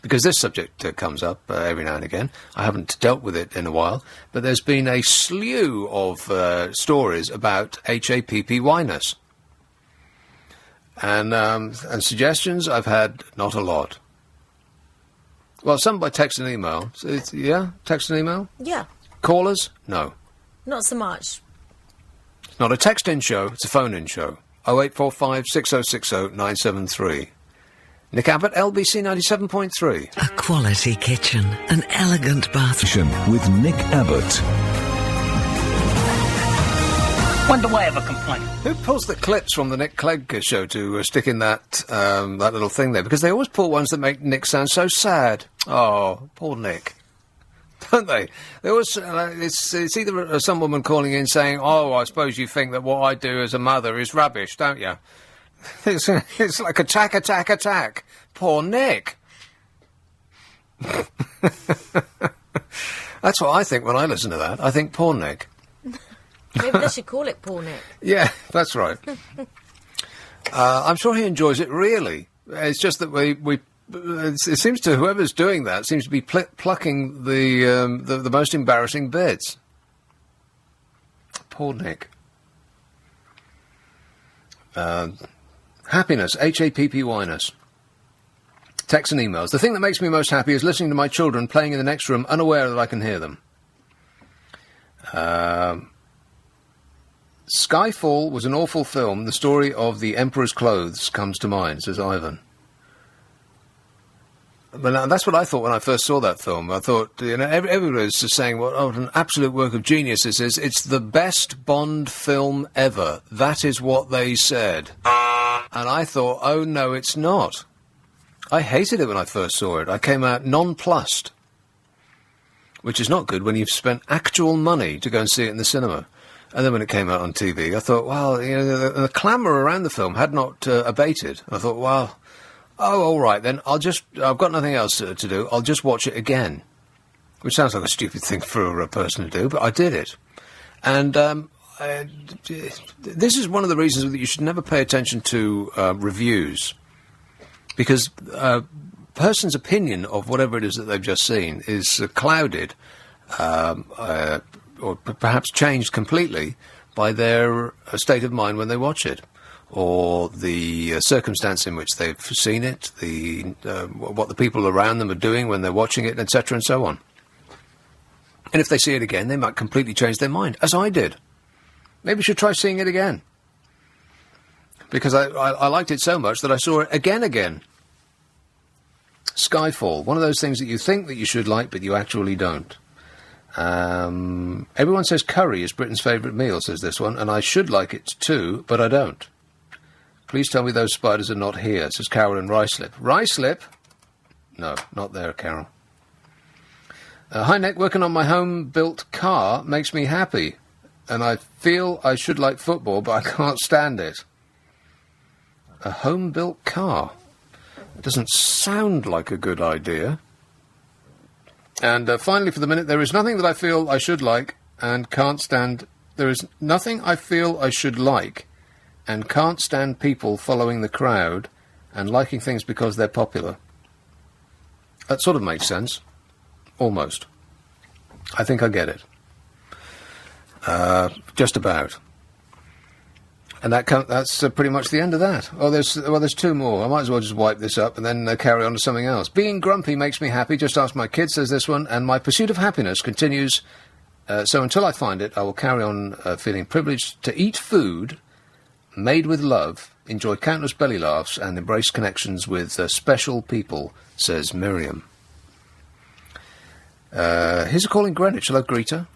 Speaker 2: Because this subject comes up every now and again. I haven't dealt with it in a while. But there's been a slew of stories about HAPPY-ness. And suggestions, I've had not a lot. Well, some by text and email. So text and email?
Speaker 15: Yeah.
Speaker 2: Callers? No.
Speaker 15: Not so much.
Speaker 2: It's not a text-in show, it's a phone-in show. 0845 6060 973. Nick Abbott, LBC 97.3.
Speaker 7: A quality kitchen, an elegant bathroom.
Speaker 6: With Nick Abbott.
Speaker 8: When do I have a complaint?
Speaker 2: Who pulls the clips from the Nick Clegg show to stick in that little thing there? Because they always pull ones that make Nick sound so sad. Oh, poor Nick. Don't they? They always, it's either some woman calling in saying, "Oh, I suppose you think that what I do as a mother is rubbish, don't you?" It's like attack. Poor Nick. That's what I think when I listen to that. I think poor Nick.
Speaker 15: Maybe they should call it poor Nick.
Speaker 2: Yeah, that's right. I'm sure he enjoys it, really. It's just that it seems to whoever's doing that seems to be plucking the most embarrassing bits. Poor Nick. Happiness, HAPPY-ness. Texts and emails. The thing that makes me most happy is listening to my children playing in the next room, unaware that I can hear them. Skyfall was an awful film. The story of the Emperor's Clothes comes to mind, says Ivan. But that's what I thought when I first saw that film. I thought, everybody was just saying, what an absolute work of genius this is. It's the best Bond film ever. That is what they said. And I thought, oh no, it's not. I hated it when I first saw it. I came out nonplussed. Which is not good when you've spent actual money to go and see it in the cinema. And then when it came out on TV, I thought, well, the clamour around the film had not abated. I thought, well, Oh, all right, then. I've got nothing else to do. I'll just watch it again. Which sounds like a stupid thing for a person to do, but I did it. And this is one of the reasons that you should never pay attention to reviews. Because a person's opinion of whatever it is that they've just seen is clouded, or perhaps changed completely by their state of mind when they watch it, or the circumstance in which they've seen it, what the people around them are doing when they're watching it, etc., and so on. And if they see it again, they might completely change their mind, as I did. Maybe you should try seeing it again. Because I liked it so much that I saw it again. Skyfall, one of those things that you think that you should like, but you actually don't. Everyone says curry is Britain's favourite meal, says this one, and I should like it too, but I don't. Please tell me those spiders are not here, says Carol in Ruislip. Ruislip? No, not there, Carol. Hi, Nick. Working on my home-built car makes me happy, and I feel I should like football, but I can't stand it. A home-built car? It doesn't sound like a good idea. And finally, for the minute, there is nothing that I feel I should like and can't stand... There is nothing I feel I should like and can't stand people following the crowd and liking things because they're popular. That sort of makes sense. Almost. I think I get it. Just about. And that's pretty much the end of that. Oh, there's two more. I might as well just wipe this up and then carry on to something else. Being grumpy makes me happy. Just ask my kids, says this one. And my pursuit of happiness continues. So until I find it, I will carry on feeling privileged to eat food made with love, enjoy countless belly laughs, and embrace connections with special people, says Miriam. Here's a call in Greenwich. Hello, Greta.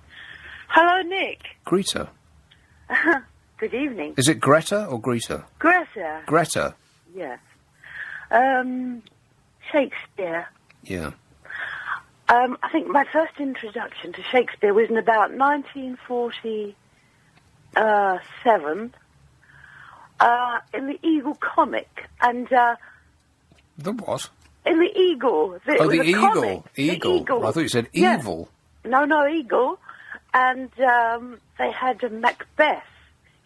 Speaker 9: Hello, Nick.
Speaker 2: Greta.
Speaker 9: Good evening.
Speaker 2: Is it Greta or Greta?
Speaker 9: Greta.
Speaker 2: Greta.
Speaker 9: Yes. Shakespeare.
Speaker 2: Yeah.
Speaker 9: I think my first introduction to Shakespeare was in about 1947 in the Eagle comic. And
Speaker 2: the what?
Speaker 9: In the Eagle.
Speaker 2: The Eagle. Eagle. I thought you said evil.
Speaker 9: Yeah. No, Eagle. And they had a Macbeth.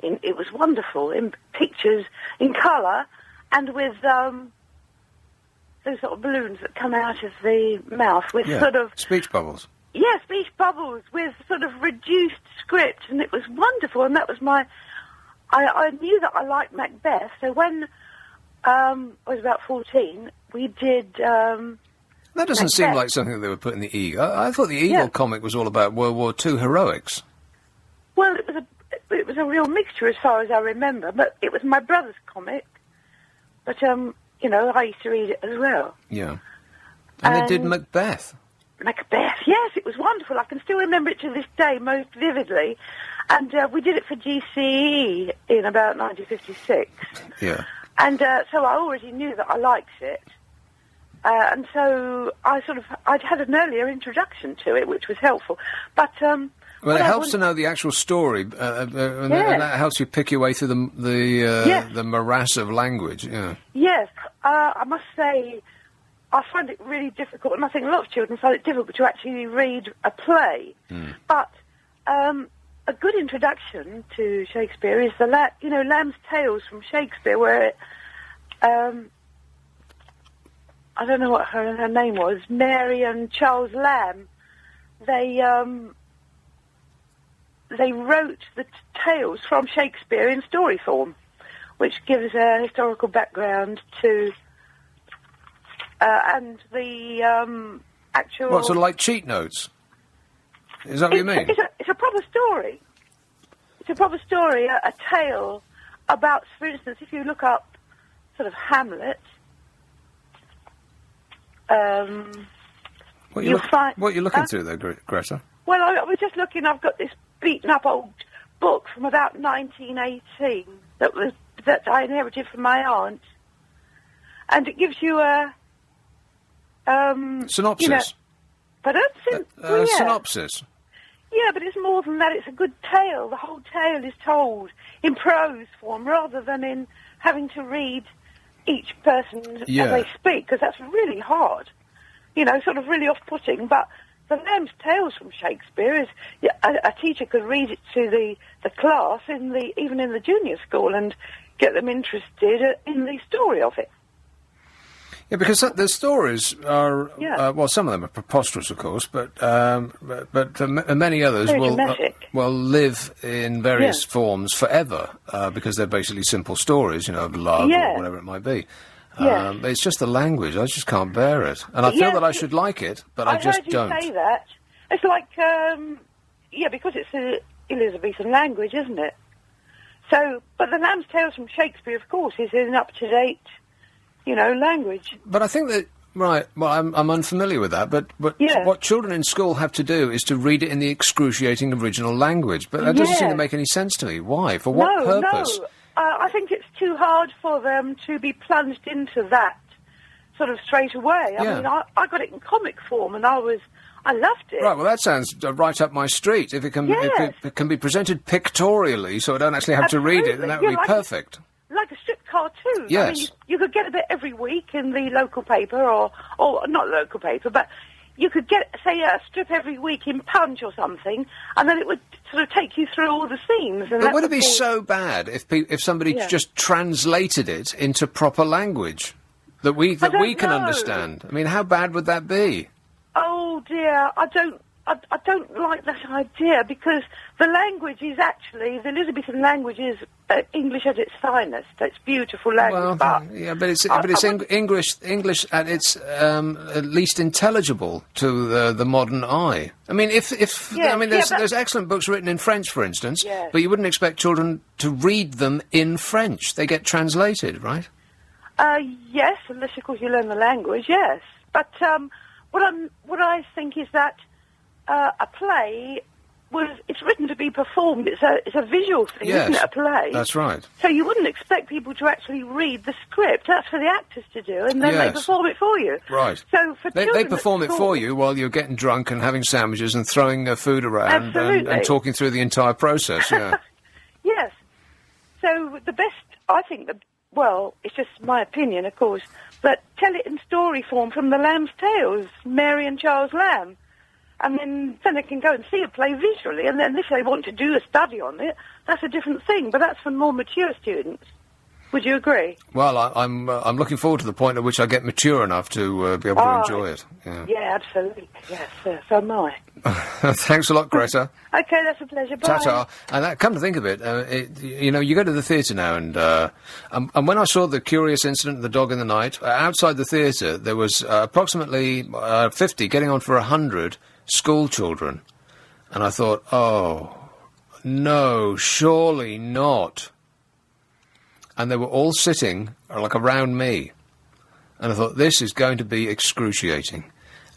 Speaker 9: It was wonderful, in pictures, in colour, and with those sort of balloons that come out of the mouth with sort of...
Speaker 2: speech bubbles.
Speaker 9: Yeah, speech bubbles with sort of reduced script, and it was wonderful, and that was my... I knew that I liked Macbeth, so when I was about 14, we did... that
Speaker 2: doesn't seem like something that they would put in the Eagle. I thought the Eagle comic was all about World War II heroics.
Speaker 9: Well, it was a real mixture as far as I remember, but it was my brother's comic. But, I used to read it as well.
Speaker 2: Yeah. And they did Macbeth.
Speaker 9: Macbeth, yes, it was wonderful. I can still remember it to this day most vividly. And we did it for GCE in about 1956.
Speaker 2: Yeah.
Speaker 9: And so I already knew that I liked it. And so I'd had an earlier introduction to it, which was helpful. But...
Speaker 2: well, it helps to know the actual story, and that helps you pick your way through the morass of language. Yeah.
Speaker 9: Yes, I must say, I find it really difficult, and I think a lot of children find it difficult to actually read a play.
Speaker 2: Mm.
Speaker 9: But a good introduction to Shakespeare is Lamb's Tales from Shakespeare, where I don't know what her name was, Mary and Charles Lamb. They wrote the tales from Shakespeare in story form, which gives a historical background to, and the actual...
Speaker 2: What, sort of like cheat notes? Is that what you mean?
Speaker 9: It's a proper story. It's a proper story, a tale about, for instance, if you look up sort of Hamlet,
Speaker 2: what are you looking through there, Greta?
Speaker 9: Well, I was just looking. I've got this beaten-up old book from about 1918 that I inherited from my aunt, and it gives you a
Speaker 2: synopsis. Synopsis.
Speaker 9: Yeah, but it's more than that. It's a good tale. The whole tale is told in prose form rather than in having to read, each person as they speak, because that's really hard. You know, sort of really off-putting. But The Lamb's Tales from Shakespeare is a teacher could read it to the class even in the junior school and get them interested in the story of it.
Speaker 2: Yeah, because the stories are well, some of them are preposterous, of course, but many others will live in various forms forever because they're basically simple stories, you know, of love or whatever it might be. It's just the language. I just can't bear it, and I feel that I should like it, but I just don't.
Speaker 9: I heard you say that. It's like because it's the Elizabethan language, isn't it? So, but the Lamb's Tales from Shakespeare, of course, is an up-to-date, language.
Speaker 2: But I think that, right, well, I'm unfamiliar with that, but what children in school have to do is to read it in the excruciating original language. But that doesn't seem to make any sense to me. Why? For what purpose?
Speaker 9: No, I think it's too hard for them to be plunged into that sort of straight away. I mean, I got it in comic form, and I loved it.
Speaker 2: Right, well, that sounds right up my street. If it can, if it can be presented pictorially, so I don't actually have to read it, then that would be perfect.
Speaker 9: Like a strip cartoon.
Speaker 2: Yes.
Speaker 9: I mean, you could get a bit every week in the local paper, or not local paper, but you could get, say, a strip every week in Punch or something, and then it would sort of take you through all the scenes. And
Speaker 2: but would it be so bad if somebody just translated it into proper language that we can understand? I mean, how bad would that be?
Speaker 9: Oh dear, I don't like that idea, because the language is actually, the Elizabethan language is English at its finest. It's beautiful language.
Speaker 2: Well, but it's English at its at least intelligible to the modern eye. I mean, there's excellent books written in French, for instance, but you wouldn't expect children to read them in French. They get translated, right?
Speaker 9: Yes, unless of course you learn the language. Yes, but what I think is that a play it's written to be performed. It's a visual thing, isn't it? A play.
Speaker 2: That's right.
Speaker 9: So you wouldn't expect people to actually read the script. That's for the actors to do, and then they perform it for you.
Speaker 2: Right.
Speaker 9: So for
Speaker 2: they perform it for you while you're getting drunk and having sandwiches and throwing food around and talking through the entire process. Yeah.
Speaker 9: Yes. So the best, I think, it's just my opinion, of course, but tell it in story form from the Lamb's Tales, Mary and Charles Lamb. And then they can go and see a play visually, and then if they want to do a study on it, that's a different thing, but that's for more mature students. Would you agree?
Speaker 2: Well, I'm looking forward to the point at which I get mature enough to be able to enjoy it.
Speaker 9: Yeah, absolutely. Yes, so am I.
Speaker 2: Thanks a lot, Greta.
Speaker 9: Okay, that's a pleasure. Bye.
Speaker 2: Ta-ta. And come to think of it, you go to the theatre now, and when I saw the curious incident of the dog in the night, outside the theatre there was approximately 50, getting on for 100 school children, and I thought, oh, no, surely not. And they were all sitting, like, around me. And I thought, this is going to be excruciating.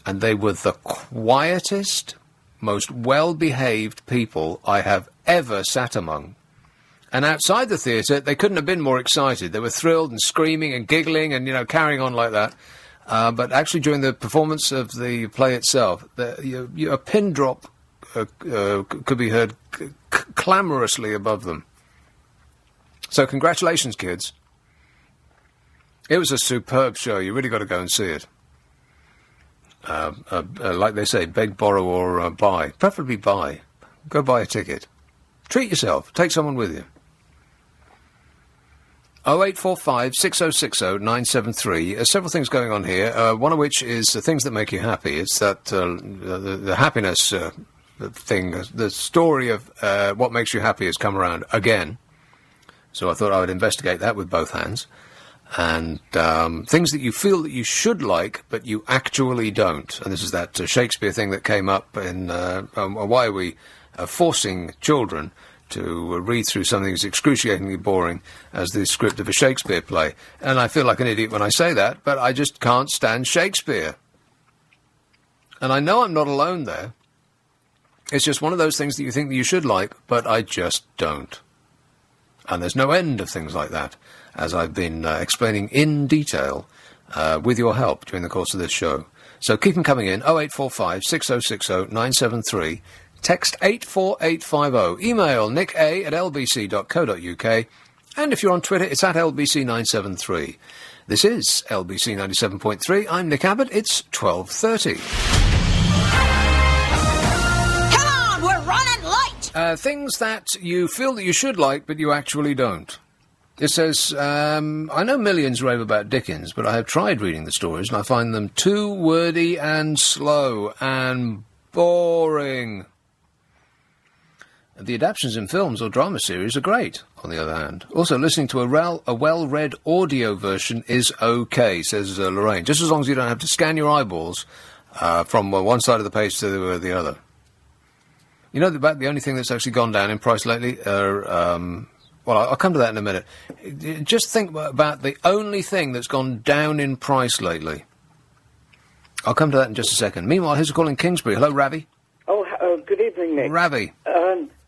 Speaker 2: And they were the quietest, most well-behaved people I have ever sat among. And outside the theatre, they couldn't have been more excited. They were thrilled and screaming and giggling and, carrying on like that. But actually, during the performance of the play itself, a pin drop could be heard clamorously above them. So congratulations, kids. It was a superb show. You really got to go and see it. Like they say, beg, borrow, or buy. Preferably buy. Go buy a ticket. Treat yourself. Take someone with you. 0845 6060 973. There's several things going on here, one of which is the things that make you happy. It's that the happiness thing, the story of what makes you happy has come around again. So I thought I would investigate that with both hands. And things that you feel that you should like, but you actually don't. And this is that Shakespeare thing that came up in why are we forcing children to read through something as excruciatingly boring as the script of a Shakespeare play. And I feel like an idiot when I say that, but I just can't stand Shakespeare. And I know I'm not alone there. It's just one of those things that you think that you should like, but I just don't. And there's no end of things like that, as I've been explaining in detail with your help during the course of this show. So keep them coming in, 0845 6060 973, text 84850, email nick@lbc.co.uk, and if you're on Twitter, it's at LBC973. This is LBC 97.3. I'm Nick Abbott. It's 12:30.
Speaker 3: Come on, we're running late!
Speaker 2: Things that you feel that you should like, but you actually don't. It says, I know millions rave about Dickens, but I have tried reading the stories, and I find them too wordy and slow and boring. The adaptations in films or drama series are great, on the other hand. Also, listening to a well-read audio version is okay, says Lorraine, just as long as you don't have to scan your eyeballs from one side of the page to the other. You know, about the only thing that's actually gone down in price lately well, I'll come to that in a minute. Just think about the only thing that's gone down in price lately. I'll come to that in just a second. Meanwhile, here's a call in Kingsbury. Hello, Ravi.
Speaker 4: Oh, good evening, Nick.
Speaker 2: Ravi.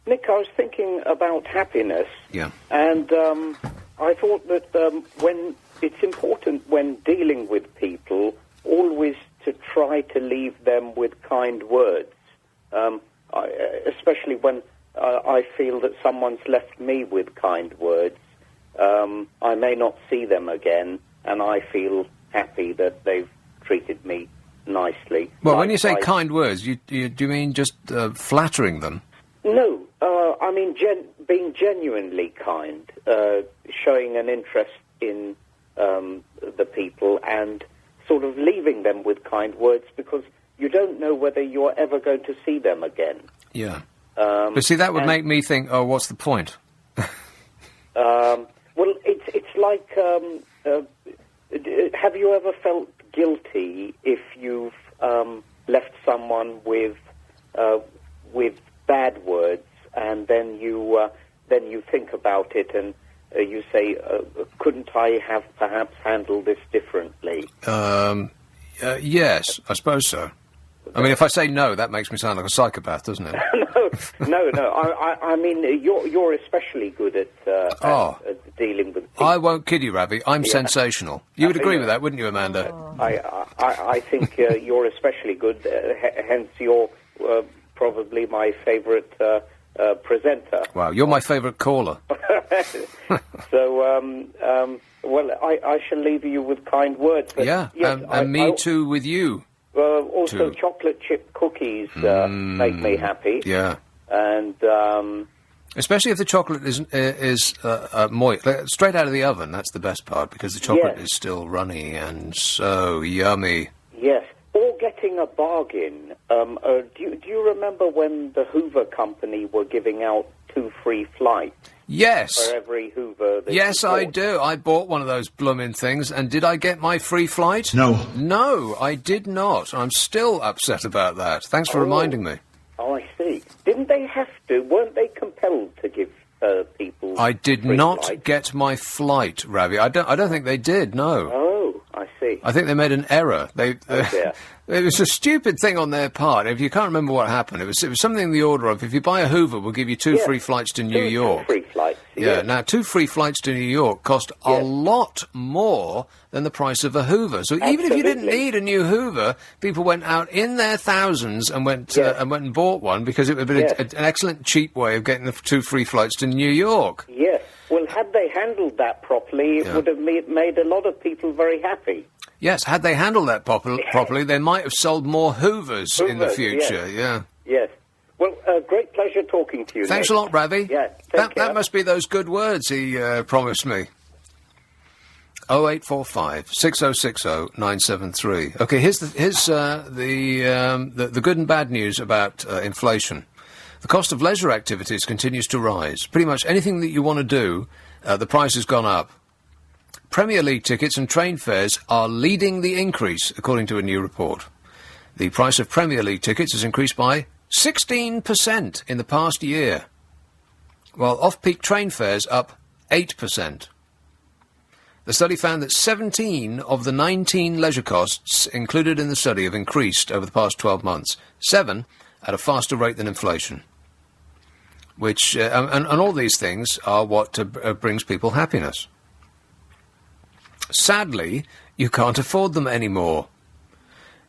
Speaker 4: Nick, I was thinking about happiness.
Speaker 2: Yeah.
Speaker 4: And I thought that when it's important when dealing with people, always to try to leave them with kind words, especially when I feel that someone's left me with kind words. I may not see them again, and I feel happy that they've treated me nicely.
Speaker 2: Well, when you say kind words, do you mean just flattering them?
Speaker 4: No, I mean being genuinely kind, showing an interest in the people and sort of leaving them with kind words, because you don't know whether you're ever going to see them again.
Speaker 2: Yeah. But see, that would make me think, oh, what's the point?
Speaker 4: Well, it's like, have you ever felt guilty if you've left someone with bad words, and then you think about it and you say, couldn't I have perhaps handled this differently?
Speaker 2: Yes, I suppose so. I mean, if I say no, that makes me sound like a psychopath, doesn't it?
Speaker 4: No. I mean, you're especially good at dealing with people.
Speaker 2: I won't kid you, Ravi. I'm sensational. You would agree with that, wouldn't you, Amanda?
Speaker 4: I think you're especially good. Hence, you're probably my favourite presenter.
Speaker 2: Wow, you're my favourite caller.
Speaker 4: So, well, I shall leave you with kind words. But
Speaker 2: yeah,
Speaker 4: yes,
Speaker 2: and me too with you.
Speaker 4: Also, chocolate chip cookies make me happy.
Speaker 2: Yeah.
Speaker 4: And
Speaker 2: especially if the chocolate is moist, straight out of the oven. That's the best part, because the chocolate is still runny and so yummy.
Speaker 4: Yes. Or getting a bargain. Do you remember when the Hoover Company were giving out 2 free flights?
Speaker 2: Yes.
Speaker 4: For every Hoover.
Speaker 2: Yes, I do. I bought one of those bloomin' things, and did I get my free flight?
Speaker 12: No.
Speaker 2: No, I did not. I'm still upset about that. Thanks for reminding me.
Speaker 4: Oh, I see. Didn't they have to? Weren't they compelled to give people?
Speaker 2: I did
Speaker 4: free
Speaker 2: not
Speaker 4: flights?
Speaker 2: get my flight, Ravi. I don't think they did. No.
Speaker 4: Oh, I see.
Speaker 2: I think they made an error. It was a stupid thing on their part. If you can't remember what happened, it was something in the order of, if you buy a Hoover, we'll give you 2 free flights to New York.
Speaker 4: 2 free flights.
Speaker 2: Yeah. Now 2 free flights to New York cost a lot more than the price of a Hoover. So even if you didn't need a new Hoover, people went out in their thousands and went and bought one, because it would be an excellent cheap way of getting the 2 free flights to New York.
Speaker 4: Yes. Well, had they handled that properly, it would have made a lot of people very happy.
Speaker 2: Yes, had they handled that properly, they might have sold more Hoovers in the future.
Speaker 4: Yes. Well, great pleasure talking to you.
Speaker 2: Thanks
Speaker 4: Nick.
Speaker 2: a lot, Ravi.
Speaker 4: Yeah,
Speaker 2: that must be those good words he promised me. 0845 6060 973. Okay, here's the good and bad news about inflation. The cost of leisure activities continues to rise. Pretty much anything that you want to do, the price has gone up. Premier League tickets and train fares are leading the increase, according to a new report. The price of Premier League tickets has increased by 16% in the past year, while off-peak train fares up 8%. The study found that 17 of the 19 leisure costs included in the study have increased over the past 12 months, 7 at a faster rate than inflation. Which and all these things are what brings people happiness. Sadly, you can't afford them anymore.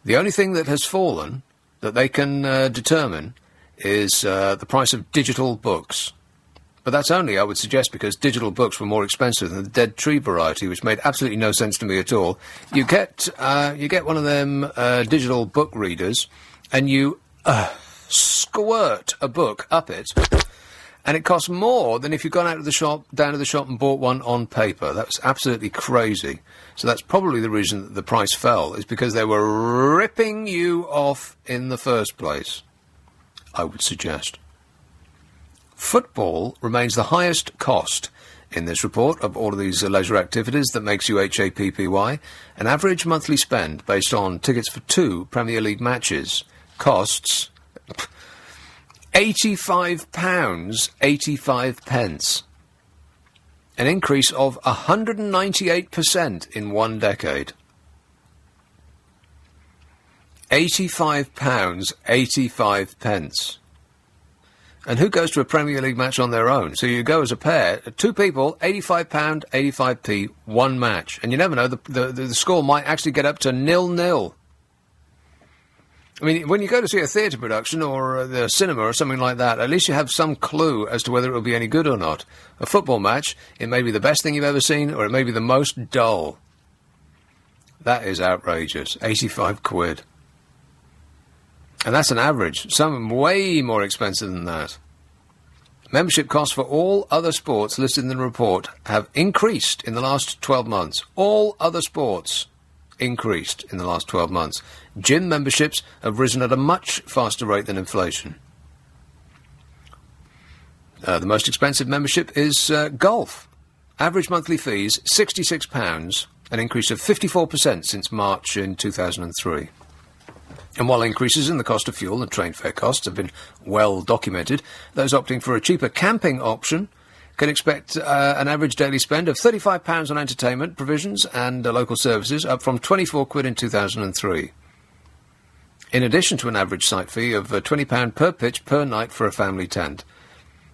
Speaker 2: The only thing that has fallen that they can determine is the price of digital books. But that's only, I would suggest, because digital books were more expensive than the dead tree variety, which made absolutely no sense to me at all. You get one of them digital book readers, and you squirt a book up it, and it costs more than if you'd gone down to the shop and bought one on paper. That's absolutely crazy. So that's probably the reason that the price fell, is because they were ripping you off in the first place, I would suggest. Football remains the highest cost in this report of all of these leisure activities that makes you HAPPY. An average monthly spend based on tickets for 2 Premier League matches costs £85.85. An increase of 198% in 1 decade. £85.85. And who goes to a Premier League match on their own? So you go as a pair, 2 people, £85, 85p, 1 match. And you never know, the score might actually get up to 0-0. I mean, when you go to see a theatre production or the cinema or something like that, at least you have some clue as to whether it will be any good or not. A football match, it may be the best thing you've ever seen, or it may be the most dull. That is outrageous. 85 quid. And that's an average. Some way more expensive than that. Membership costs for all other sports listed in the report have increased in the last 12 months. All other sports increased in the last 12 months. Gym memberships have risen at a much faster rate than inflation. The most expensive membership is golf. Average monthly fees, £66, an increase of 54% since March in 2003. And while increases in the cost of fuel and train fare costs have been well documented, those opting for a cheaper camping option can expect an average daily spend of £35 on entertainment provisions and local services, up from 24 quid in 2003. In addition to an average site fee of £20 per pitch per night for a family tent.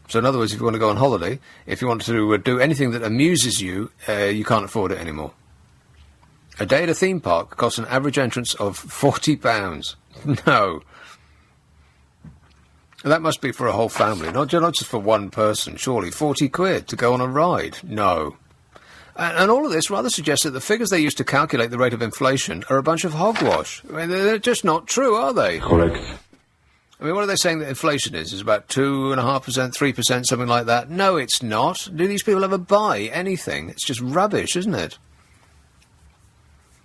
Speaker 2: So in other words, if you want to go on holiday, if you want to do anything that amuses you, you can't afford it anymore. A day at a theme park costs an average entrance of £40. No. That must be for a whole family, not just for one person, surely. 40 quid to go on a ride? No. And all of this rather suggests that the figures they use to calculate the rate of inflation are a bunch of hogwash. I mean, they're just not true, are they?
Speaker 17: Correct.
Speaker 2: I mean, what are they saying that inflation is? Is about 2.5%, 3%, something like that? No, it's not. Do these people ever buy anything? It's just rubbish, isn't it?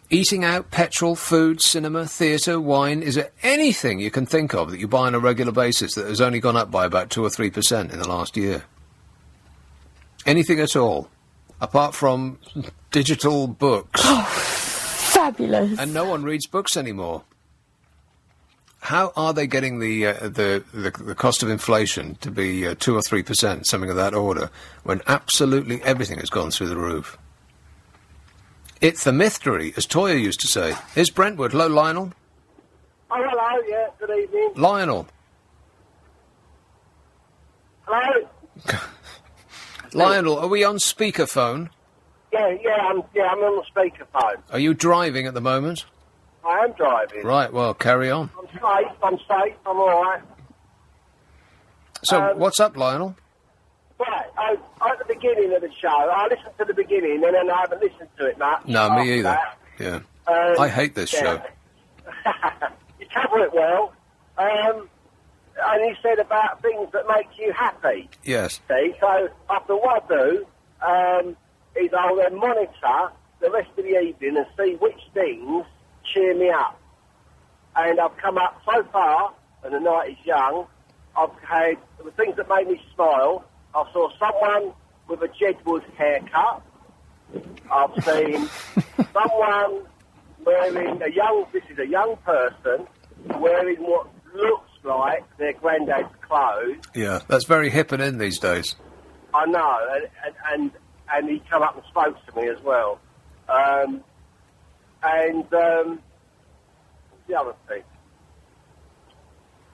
Speaker 2: Eating out, petrol, food, cinema, theatre, wine, is there anything you can think of that you buy on a regular basis that has only gone up by about 2 or 3% in the last year? Anything at all? Apart from digital books.
Speaker 15: Oh, fabulous.
Speaker 2: And no one reads books anymore. How are they getting the cost of inflation to be 2 or 3%, something of that order, when absolutely everything has gone through the roof? It's the mystery, as Toya used to say. Here's Brentwood. Hello, Lionel.
Speaker 10: Oh, hello, yeah, good evening.
Speaker 2: Lionel.
Speaker 10: Hello?
Speaker 2: Lionel, are we on speakerphone?
Speaker 10: Yeah, I'm on the speakerphone.
Speaker 2: Are you driving at the moment?
Speaker 10: I am driving.
Speaker 2: Right, well, carry on.
Speaker 10: I'm safe, I'm alright.
Speaker 2: So, what's up, Lionel?
Speaker 10: Right, at the beginning of the show, I listened to the beginning and then I haven't listened to it much.
Speaker 2: No, me either.
Speaker 10: That.
Speaker 2: Yeah. I hate this show.
Speaker 10: You cover it well. And you said about things that make you happy.
Speaker 2: Yes.
Speaker 10: See, so after what I do, is I'll then monitor the rest of the evening and see which things cheer me up. And I've come up so far, and the night is young, I've had the things that made me smile. I saw someone with a Jedwood haircut. I've seen someone wearing this is a young person, wearing what looks like their granddad's clothes.
Speaker 2: Yeah, that's very hip and in these days.
Speaker 10: I know, and he come up and spoke to me as well. What's the other thing?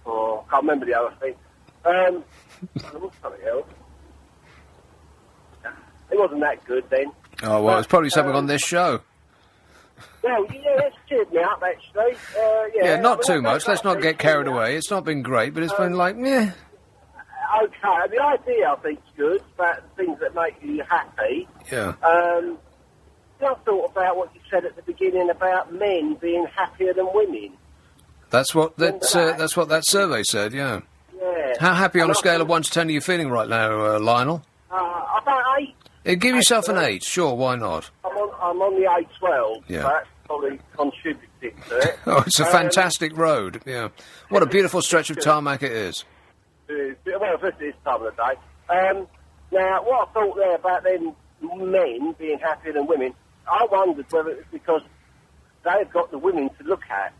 Speaker 10: Oh, I can't remember the other thing. There was something else. It wasn't that good then.
Speaker 2: Oh, well, it's probably something on this show.
Speaker 10: Well, yeah, it's cheered me up, actually.
Speaker 2: Yeah, not too much. Let's not get carried away. It's not been great, but it's been like, meh.
Speaker 10: okay. The idea, I think, is good, about things that make you happy.
Speaker 2: Yeah.
Speaker 10: I thought about what you said at the beginning about men being happier than women.
Speaker 2: That's what that survey said, yeah.
Speaker 10: Yeah.
Speaker 2: How happy on a scale of 1 to 10 are you feeling right now, Lionel?
Speaker 10: About 8.
Speaker 2: Give yourself an 8, sure, why not?
Speaker 10: I'm on the A12,
Speaker 2: Yeah.
Speaker 10: so that's probably contributing to it.
Speaker 2: Oh, it's a fantastic road, yeah. What a beautiful stretch of tarmac it is.
Speaker 10: Well, first it is time of the day. Now, what I thought there about them men being happier than women, I wondered whether it's because they've got the women to look at,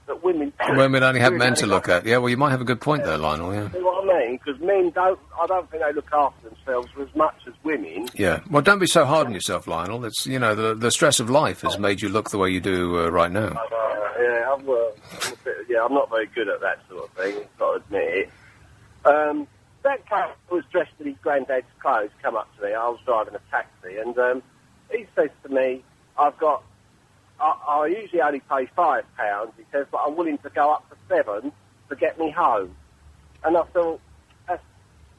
Speaker 10: that women...
Speaker 2: Women only have men to look at. Yeah, well, you might have a good point there, Lionel, yeah.
Speaker 10: See what I mean? Because men I don't think they look after themselves as much as women.
Speaker 2: Yeah. Well, don't be so hard on yourself, Lionel. It's, the stress of life has made you look the way you do right now.
Speaker 10: I'm not very good at that sort of thing, I've got to admit it. That guy who was dressed in his granddad's clothes come up to me. I was driving a taxi, and he says to me, I usually only pay £5, he says, but I'm willing to go up to 7 to get me home. And I thought, that's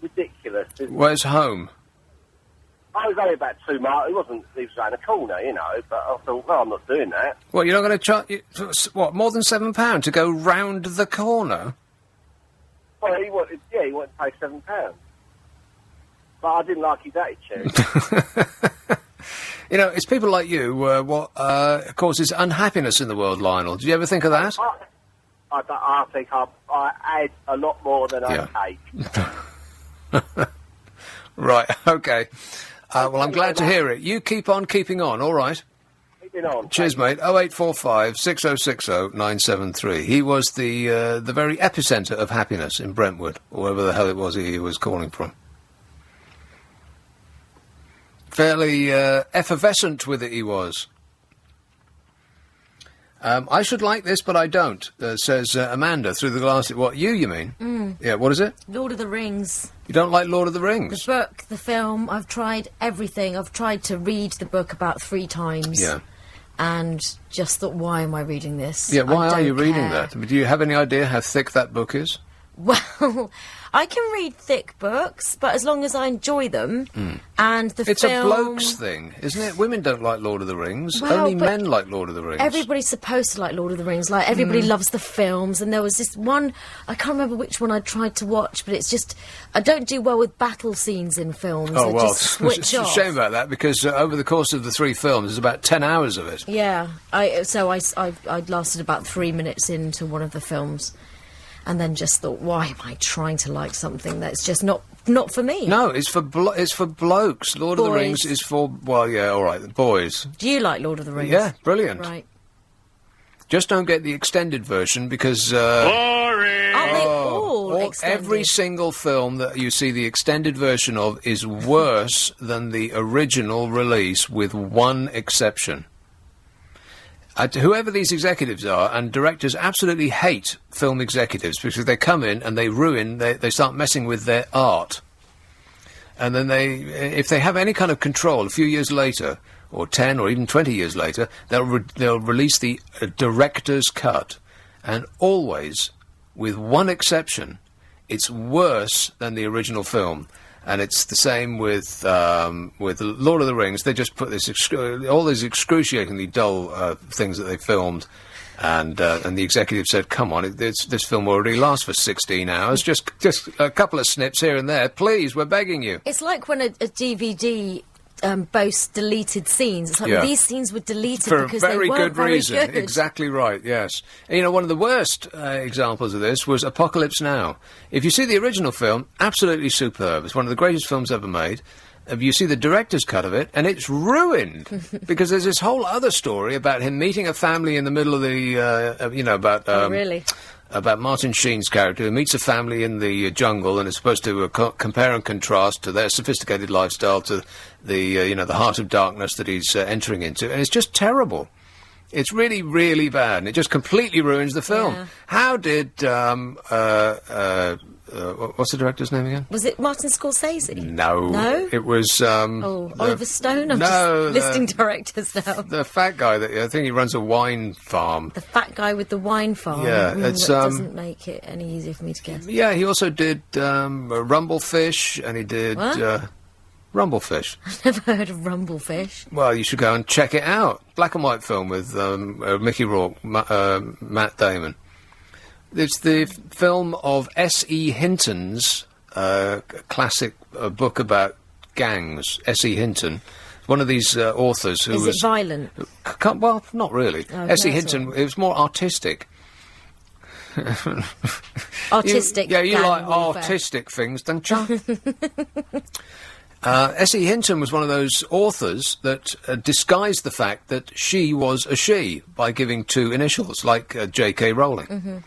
Speaker 10: ridiculous.
Speaker 2: Where's home?
Speaker 10: I was only about 2 miles. He was around the corner, but I thought, well, I'm not doing that.
Speaker 2: Well, you're not going to charge, more than £7 to go round the corner?
Speaker 10: Well, he wanted to pay £7. But I didn't like his attitude.
Speaker 2: It's people like you what causes unhappiness in the world, Lionel. Did you ever think of that?
Speaker 10: I think I add a lot more than I take.
Speaker 2: Right, okay. Well, I'm glad to hear it. You keep on keeping on, all right?
Speaker 10: Keeping on.
Speaker 2: Cheers, mate. 0845 6060 973. He was the very epicentre of happiness in Brentwood, or wherever the hell it was he was calling from. Fairly effervescent with it he was. I should like this, but I don't, says Amanda through the glass. What, you mean?
Speaker 15: Mm.
Speaker 2: Yeah, what is it?
Speaker 15: Lord of the Rings.
Speaker 2: You don't like Lord of the Rings?
Speaker 15: The book, the film, I've tried everything. I've tried to read the book about 3 times.
Speaker 2: Yeah.
Speaker 15: And just thought, why am I reading this?
Speaker 2: Yeah, why are you reading
Speaker 15: care.
Speaker 2: that? Do you have any idea how thick that book is?
Speaker 15: Well, I can read thick books, but as long as I enjoy them, and the
Speaker 2: It's
Speaker 15: film...
Speaker 2: a bloke's thing, isn't it? Women don't like Lord of the Rings.
Speaker 15: Well,
Speaker 2: Only
Speaker 15: but
Speaker 2: men like Lord of the Rings.
Speaker 15: Everybody's supposed to like Lord of the Rings. Like, everybody loves the films, and there was this one... I can't remember which one I tried to watch, but it's just... I don't do well with battle scenes in films.
Speaker 2: Oh,
Speaker 15: I
Speaker 2: well,
Speaker 15: just switch
Speaker 2: it's a
Speaker 15: off.
Speaker 2: shame about that, because over the course of the 3 films, there's about 10 hours of it.
Speaker 15: Yeah. I lasted about 3 minutes into one of the films. And then just thought, why am I trying to like something that's just not for me?
Speaker 2: No, it's for blokes. Lord of the Rings is for, well, yeah, all right, boys.
Speaker 15: Do you like Lord of the Rings?
Speaker 2: Yeah, brilliant.
Speaker 15: Right.
Speaker 2: Just don't get the extended version because...
Speaker 15: Boring! Aren't they all extended?
Speaker 2: Every single film that you see the extended version of is worse than the original release, with one exception. Whoever these executives are, and directors absolutely hate film executives because they come in and they ruin, they start messing with their art. And then if they have any kind of control, a few years later, or 10 or even 20 years later, they'll release the director's cut. And always, with one exception, it's worse than the original film. And it's the same with Lord of the Rings. They just put this all these excruciatingly dull things that they filmed, and the executive said, "Come on, this film already lasts for 16 hours. Just a couple of snips here and there, please. We're begging you."
Speaker 15: It's like when a DVD boasts deleted scenes. It's like, well, these scenes were deleted
Speaker 2: for
Speaker 15: because
Speaker 2: a very
Speaker 15: they weren't
Speaker 2: good reason.
Speaker 15: very good.
Speaker 2: Exactly right. Yes. And, one of the worst examples of this was Apocalypse Now. If you see the original film, absolutely superb. It's one of the greatest films ever made. You see the director's cut of it, and it's ruined because there's this whole other story about him meeting a family in the middle of the, about.
Speaker 15: Really?
Speaker 2: About Martin Sheen's character, who meets a family in the jungle and is supposed to compare and contrast to their sophisticated lifestyle to the, the heart of darkness that he's entering into. And it's just terrible. It's really, really bad, and it just completely ruins the film.
Speaker 15: Yeah.
Speaker 2: How did what's the director's name again?
Speaker 15: Was it Martin Scorsese?
Speaker 2: No.
Speaker 15: No?
Speaker 2: It was...
Speaker 15: Oliver Stone? I'm
Speaker 2: no,
Speaker 15: just listing directors now.
Speaker 2: The fat guy, I think he runs a wine farm.
Speaker 15: The fat guy with the wine farm.
Speaker 2: Yeah,
Speaker 15: that
Speaker 2: it's...
Speaker 15: doesn't make it any easier for me to guess.
Speaker 2: Yeah, he also did Rumblefish, and he did...
Speaker 15: What?
Speaker 2: Rumblefish.
Speaker 15: I've never heard of Rumblefish.
Speaker 2: Well, you should go and check it out. Black and white film with Mickey Rourke, Matt Damon. It's the film of S.E. Hinton's classic book about gangs. S.E. Hinton, one of these authors who
Speaker 15: was... Is it violent?
Speaker 2: Well, not really.
Speaker 15: Oh,
Speaker 2: S.E. Hinton, it was more artistic.
Speaker 15: Artistic.
Speaker 2: You like
Speaker 15: warfare.
Speaker 2: artistic things, don't you? S.E. Hinton was one of those authors that disguised the fact that she was a she by giving two initials, like J.K. Rowling.
Speaker 15: Mm-hmm.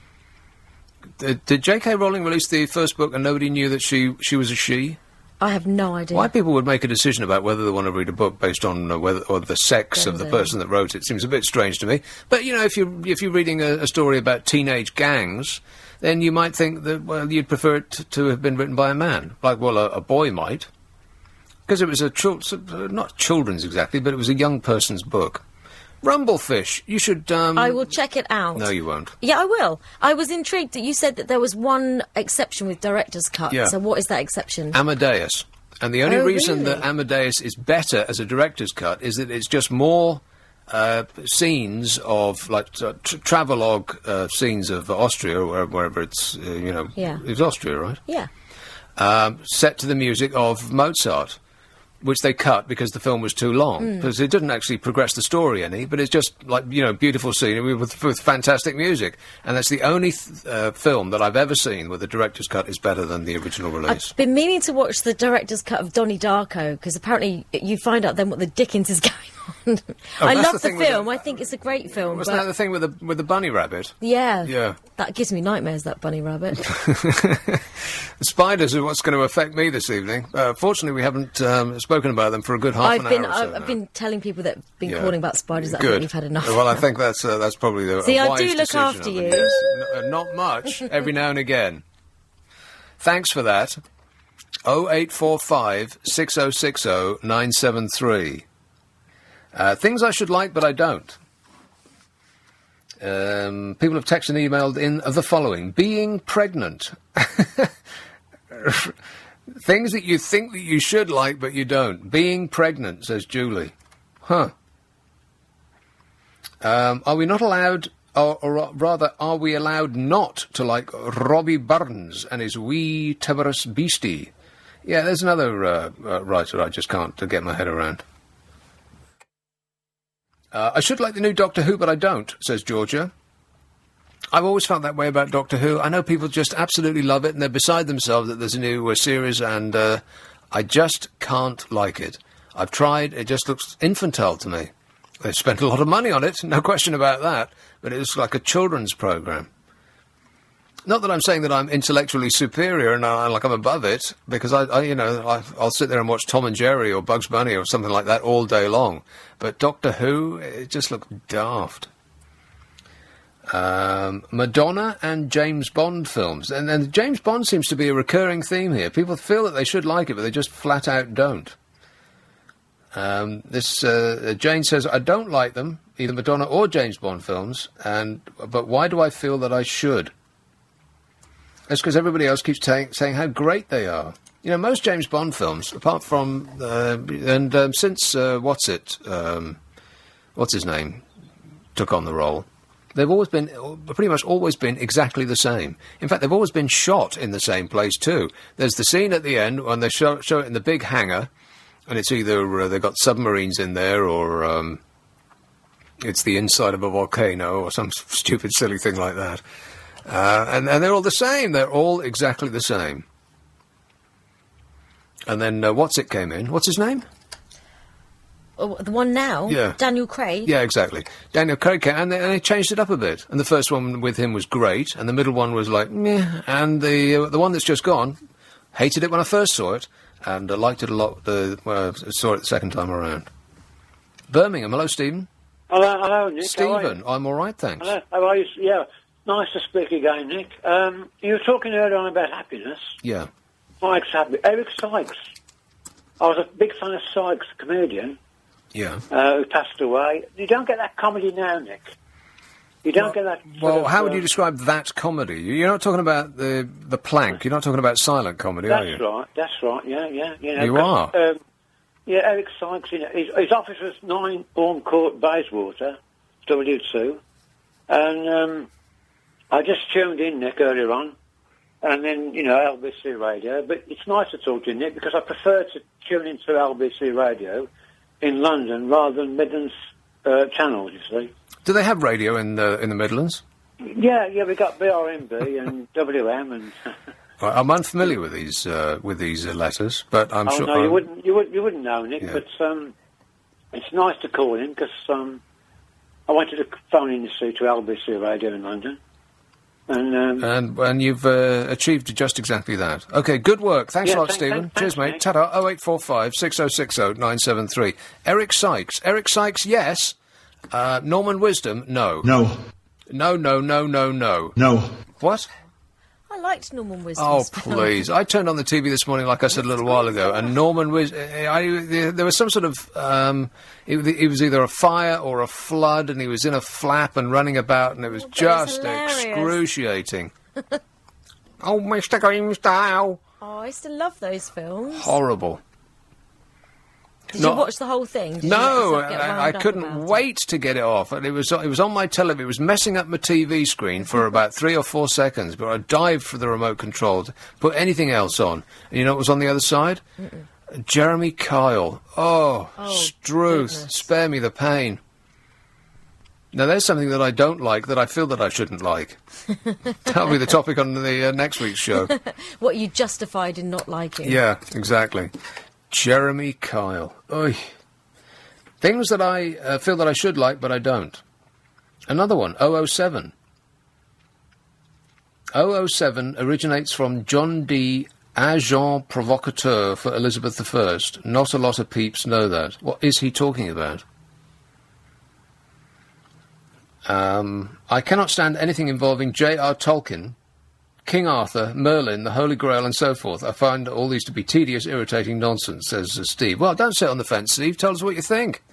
Speaker 2: Did J.K. Rowling release the first book and nobody knew that she was a she?
Speaker 15: I have no idea.
Speaker 2: Why people would make a decision about whether they want to read a book based on whether or the sex of the person that wrote it seems a bit strange to me. But, if you're reading a story about teenage gangs, then you might think that, well, you'd prefer it to have been written by a man. Like, well, a boy might. Because it was not children's exactly, but it was a young person's book. Rumblefish, you should...
Speaker 15: I will check it out.
Speaker 2: No, you won't.
Speaker 15: Yeah, I will. I was intrigued that you said that there was one exception with director's cut.
Speaker 2: Yeah.
Speaker 15: So what is that exception?
Speaker 2: Amadeus. And the only reason
Speaker 15: really?
Speaker 2: that Amadeus is better as a director's cut is that it's just more scenes of, like, travelogue scenes of Austria, or wherever it's,
Speaker 15: Yeah.
Speaker 2: It's Austria, right?
Speaker 15: Yeah.
Speaker 2: Set to the music of Mozart, which they cut because the film was too long. Because it didn't actually progress the story any, but it's just, like, beautiful scenery with fantastic music. And that's the only film that I've ever seen where the director's cut is better than the original release.
Speaker 15: I've been meaning to watch the director's cut of Donnie Darko, because apparently you find out then what the dickens is going on. I love the film. I think it's a great film.
Speaker 2: Wasn't that the thing with the bunny rabbit?
Speaker 15: Yeah.
Speaker 2: Yeah.
Speaker 15: That gives me nightmares, that bunny rabbit.
Speaker 2: The spiders are what's going to affect me this evening. Fortunately, we haven't spoken about them for a good half an hour or so.
Speaker 15: I've been telling people that have been calling about spiders that I
Speaker 2: Good.
Speaker 15: think we've had enough.
Speaker 2: Well, I think that's probably the
Speaker 15: See,
Speaker 2: a
Speaker 15: I
Speaker 2: wise
Speaker 15: do look
Speaker 2: decision
Speaker 15: after
Speaker 2: of
Speaker 15: you.
Speaker 2: it. Yes. Not much, every now and again. Thanks for that. 0845 6060 973. Things I should like, but I don't. People have texted and emailed in the following. Being pregnant. Things that you think that you should like, but you don't. Being pregnant, says Julie. Huh. Are we not allowed, or rather, are we allowed not to like Robbie Burns and his wee timorous beastie? Yeah, there's another writer I just can't get my head around. I should like the new Doctor Who, but I don't, says Georgia. I've always felt that way about Doctor Who. I know people just absolutely love it, and they're beside themselves that there's a new series, and I just can't like it. I've tried, it just looks infantile to me. They've spent a lot of money on it, no question about that, but it looks like a children's programme. Not that I'm saying that I'm intellectually superior and like I'm above it, because I'll sit there and watch Tom and Jerry or Bugs Bunny or something like that all day long. But Doctor Who, it just looks daft. Madonna and James Bond films. And James Bond seems to be a recurring theme here. People feel that they should like it, but they just flat out don't. Jane says, I don't like them, either Madonna or James Bond films, but why do I feel that I should? It's because everybody else keeps saying how great they are. Most James Bond films, apart from... since what's his name, took on the role, they've pretty much always been exactly the same. In fact, they've always been shot in the same place, too. There's the scene at the end when they show it in the big hangar, and it's either they've got submarines in there or it's the inside of a volcano or some stupid, silly thing like that. And they're all the same. They're all exactly the same. And then What's-It came in. What's his name?
Speaker 15: Oh, the one now?
Speaker 2: Yeah.
Speaker 15: Daniel Craig?
Speaker 2: Yeah, exactly. Daniel Craig came, and they changed it up a bit. And the first one with him was great, and the middle one was like, meh. And the one that's just gone, hated it when I first saw it, and liked it a lot when I saw it the second time around. Birmingham. Hello, Stephen.
Speaker 13: Hello, Nick.
Speaker 2: Stephen, I'm all right, thanks.
Speaker 13: Hello, how are you? Yeah. Nice to speak again, Nick. You were talking earlier on about happiness.
Speaker 2: Yeah.
Speaker 13: Mike's happy. Eric Sykes. I was a big fan of Sykes, comedian.
Speaker 2: Yeah.
Speaker 13: Who passed away. You don't get that comedy now, Nick. You don't get that...
Speaker 2: Well, how would you describe that comedy? You're not talking about the plank. You're not talking about silent comedy, are you?
Speaker 13: That's right, yeah.
Speaker 2: You are?
Speaker 13: Yeah, Eric Sykes, his office was 9 Orme Court, Bayswater, W2. And I just tuned in, Nick, earlier on. And then, LBC Radio. But it's nice to talk to you, Nick, because I prefer to tune into LBC Radio in London rather than Midlands channels, you see.
Speaker 2: Do they have radio in the Midlands?
Speaker 13: Yeah, we got BRMB and WM and...
Speaker 2: I'm unfamiliar with these letters, but I'm sure...
Speaker 13: No, you wouldn't know, Nick, but it's nice to call in, because I wanted to phone in to LBC Radio in London. And
Speaker 2: you've achieved just exactly that. Okay, good work. Thanks a lot, Stephen. Cheers, mate. Ta-ta. 0845 6060 973. Eric Sykes, yes. Norman Wisdom, no.
Speaker 12: No.
Speaker 2: No. What?
Speaker 15: I liked Norman Wisdom.
Speaker 2: Oh, please. I turned on the TV this morning, like I said a little while ago, and Norman Wisdom... There was some sort of... It was either a fire or a flood, and he was in a flap and running about, and it was just excruciating. Oh, Mr. Grimsdale.
Speaker 15: Oh, I used to love those films.
Speaker 2: Horrible.
Speaker 15: Did you watch the whole thing?
Speaker 2: No, I couldn't wait to get it off. And it was on my television. It was messing up my TV screen for about 3 or 4 seconds, but I dived for the remote control to put anything else on. And you know what was on the other side? Jeremy Kyle. Oh Struth. Goodness. Spare me the pain. Now, there's something that I don't like that I feel that I shouldn't like. That'll be the topic on the next week's show.
Speaker 15: What you justified in not liking.
Speaker 2: Yeah, exactly. Jeremy Kyle. Oy. Things that I feel that I should like, but I don't. Another one, 007. 007 originates from John D. Agent Provocateur for Elizabeth I. Not a lot of peeps know that. What is he talking about? I cannot stand anything involving J.R. Tolkien, King Arthur, Merlin, the Holy Grail, and so forth. I find all these to be tedious, irritating nonsense, says Steve. Well, don't sit on the fence, Steve. Tell us what you think.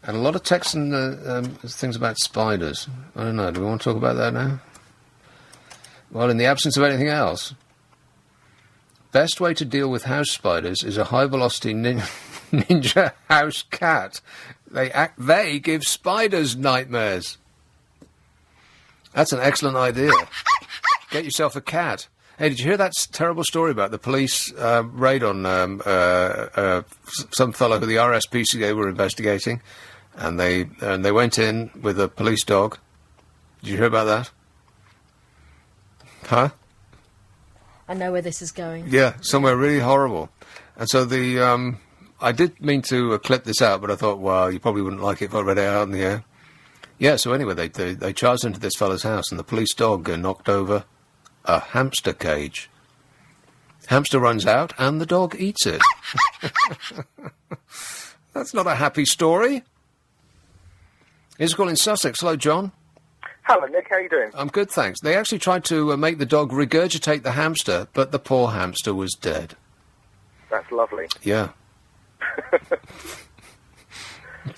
Speaker 2: And a lot of texts and things about spiders. I don't know. Do we want to talk about that now? Well, in the absence of anything else, best way to deal with house spiders is a high-velocity ninja house cat. They give spiders nightmares. That's an excellent idea. Get yourself a cat. Hey, did you hear that terrible story about the police raid on some fellow who the RSPCA were investigating, and they went in with a police dog? Did you hear about that? Huh?
Speaker 15: I know where this is going.
Speaker 2: Yeah, somewhere really horrible. And so I did mean to clip this out, but I thought, well, you probably wouldn't like it if I read it out in the air. Yeah, so anyway, they charged into this fellow's house, and the police dog knocked over a hamster cage. Hamster runs out, and the dog eats it. That's not a happy story. Here's a call in Sussex. Hello, John.
Speaker 22: Hello, Nick. How are you doing?
Speaker 2: I'm good, thanks. They actually tried to make the dog regurgitate the hamster, but the poor hamster was dead.
Speaker 22: That's lovely.
Speaker 2: Yeah.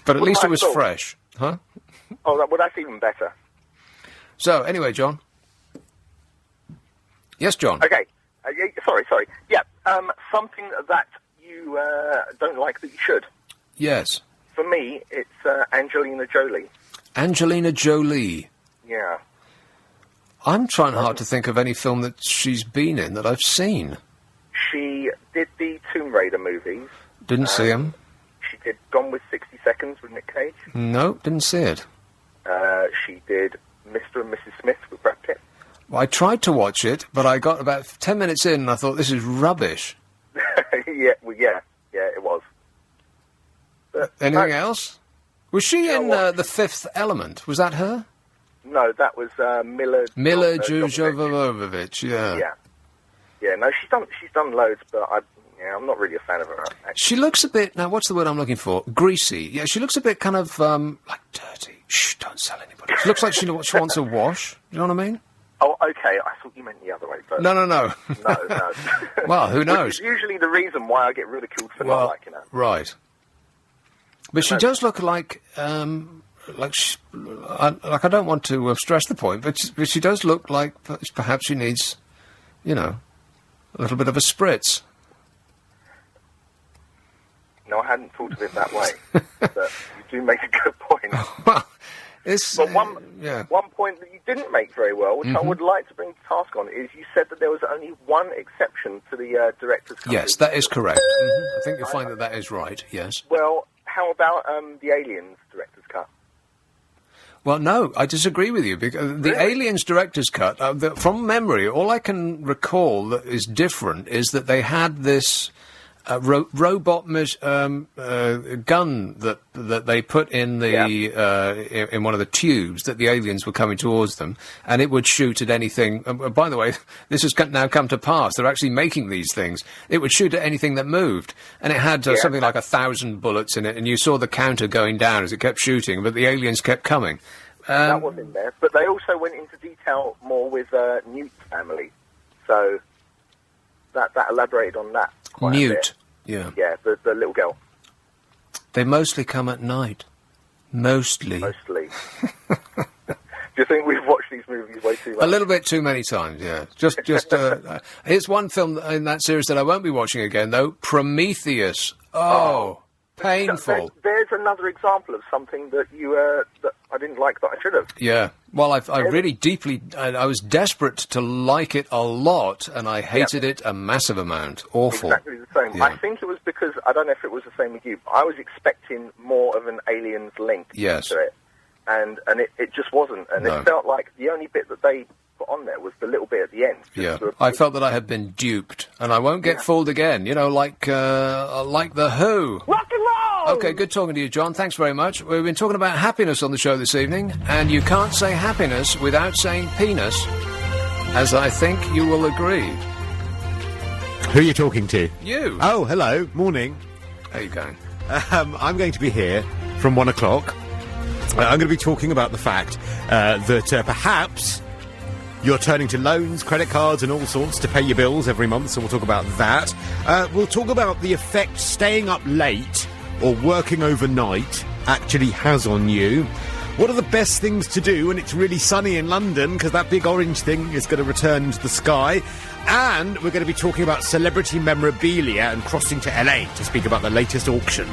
Speaker 2: But at least it was fresh. Huh?
Speaker 22: Oh, well, that's even better.
Speaker 2: So, anyway, John. Yes, John.
Speaker 22: Okay. Sorry. Yeah, something that you don't like that you should.
Speaker 2: Yes.
Speaker 22: For me, it's Angelina Jolie.
Speaker 2: Angelina Jolie.
Speaker 22: Yeah.
Speaker 2: I'm trying hard to think of any film that she's been in that I've seen.
Speaker 22: She did the Tomb Raider movies.
Speaker 2: Didn't see them.
Speaker 22: She did Gone with 60 Seconds with Nick Cage.
Speaker 2: No, didn't see it.
Speaker 22: She did Mr. and Mrs. Smith with Brad Pitt.
Speaker 2: Well, I tried to watch it, but I got about 10 minutes in and I thought, this is rubbish.
Speaker 22: Yeah, it was. But,
Speaker 2: anything else? Was she in The Fifth Element? Was that her?
Speaker 22: No, that was Mila
Speaker 2: Jovovich, yeah.
Speaker 22: Yeah, no, she's done loads, but Yeah, I'm not really a fan of her, actually.
Speaker 2: She looks a bit... Now, what's the word I'm looking for? Greasy. Yeah, she looks a bit kind of, like, dirty. Shh, don't sell anybody. She looks like she wants a wash. You know what I mean?
Speaker 22: Oh, okay. I thought you meant the other way. But
Speaker 2: No.
Speaker 22: No.
Speaker 2: Well, who knows?
Speaker 22: Which is usually the reason why I get ridiculed for not liking her.
Speaker 2: Right. But she does look like, I don't want to stress the point, but she does look like perhaps she needs, a little bit of a spritz.
Speaker 22: No, I hadn't thought of it that way. But you do make a good point.
Speaker 2: Well,
Speaker 22: but one point that you didn't make very well, which I would like to bring to task on, is you said that there was only one exception to the director's cut.
Speaker 2: Yes, that is correct. I think you'll find that is right, yes.
Speaker 22: Well, how about the Aliens director's cut?
Speaker 2: Well, no, I disagree with you, because the Aliens director's cut, from memory, all I can recall that is different is that they had this robot gun that they put in the in one of the tubes that the aliens were coming towards them, and it would shoot at anything. By the way, this has now come to pass. They're actually making these things. It would shoot at anything that moved, and it had something like 1,000 bullets in it, and you saw the counter going down as it kept shooting, but the aliens kept coming.
Speaker 22: That was in there, but they also went into detail more with Newt's family, so that elaborated on that.
Speaker 2: Newt, yeah.
Speaker 22: Yeah, the little girl.
Speaker 2: They mostly come at night. Mostly.
Speaker 22: Do you think we've watched these movies way too much?
Speaker 2: A little bit too many times, yeah. Just. Here's one film in that series that I won't be watching again, though. Prometheus. Oh, painful.
Speaker 22: There's another example of something that you that I didn't like that I should have.
Speaker 2: Yeah. Well, I really deeply... I was desperate to like it a lot, and I hated it a massive amount. Awful.
Speaker 22: Exactly the same.
Speaker 2: Yeah.
Speaker 22: I think it was because, I don't know if it was the same with you, but I was expecting more of an Aliens link to it. And it just wasn't. And it felt like the only bit that they put on there was the little bit at the end.
Speaker 2: Yeah. I felt that I had been duped, and I won't get fooled again. Like The Who.
Speaker 3: Rock and roll!
Speaker 2: Okay, good talking to you, John. Thanks very much. We've been talking about happiness on the show this evening, and you can't say happiness without saying penis, as I think you will agree.
Speaker 11: Who are you talking to?
Speaker 2: You.
Speaker 11: Oh, hello. Morning.
Speaker 2: How you going?
Speaker 11: I'm going to be here from 1 o'clock. I'm going to be talking about the fact that perhaps you're turning to loans, credit cards and all sorts to pay your bills every month, so we'll talk about that. We'll talk about the effect staying up late or working overnight actually has on you. What are the best things to do when it's really sunny in London, because that big orange thing is going to return into the sky. And we're going to be talking about celebrity memorabilia and crossing to LA to speak about the latest auction.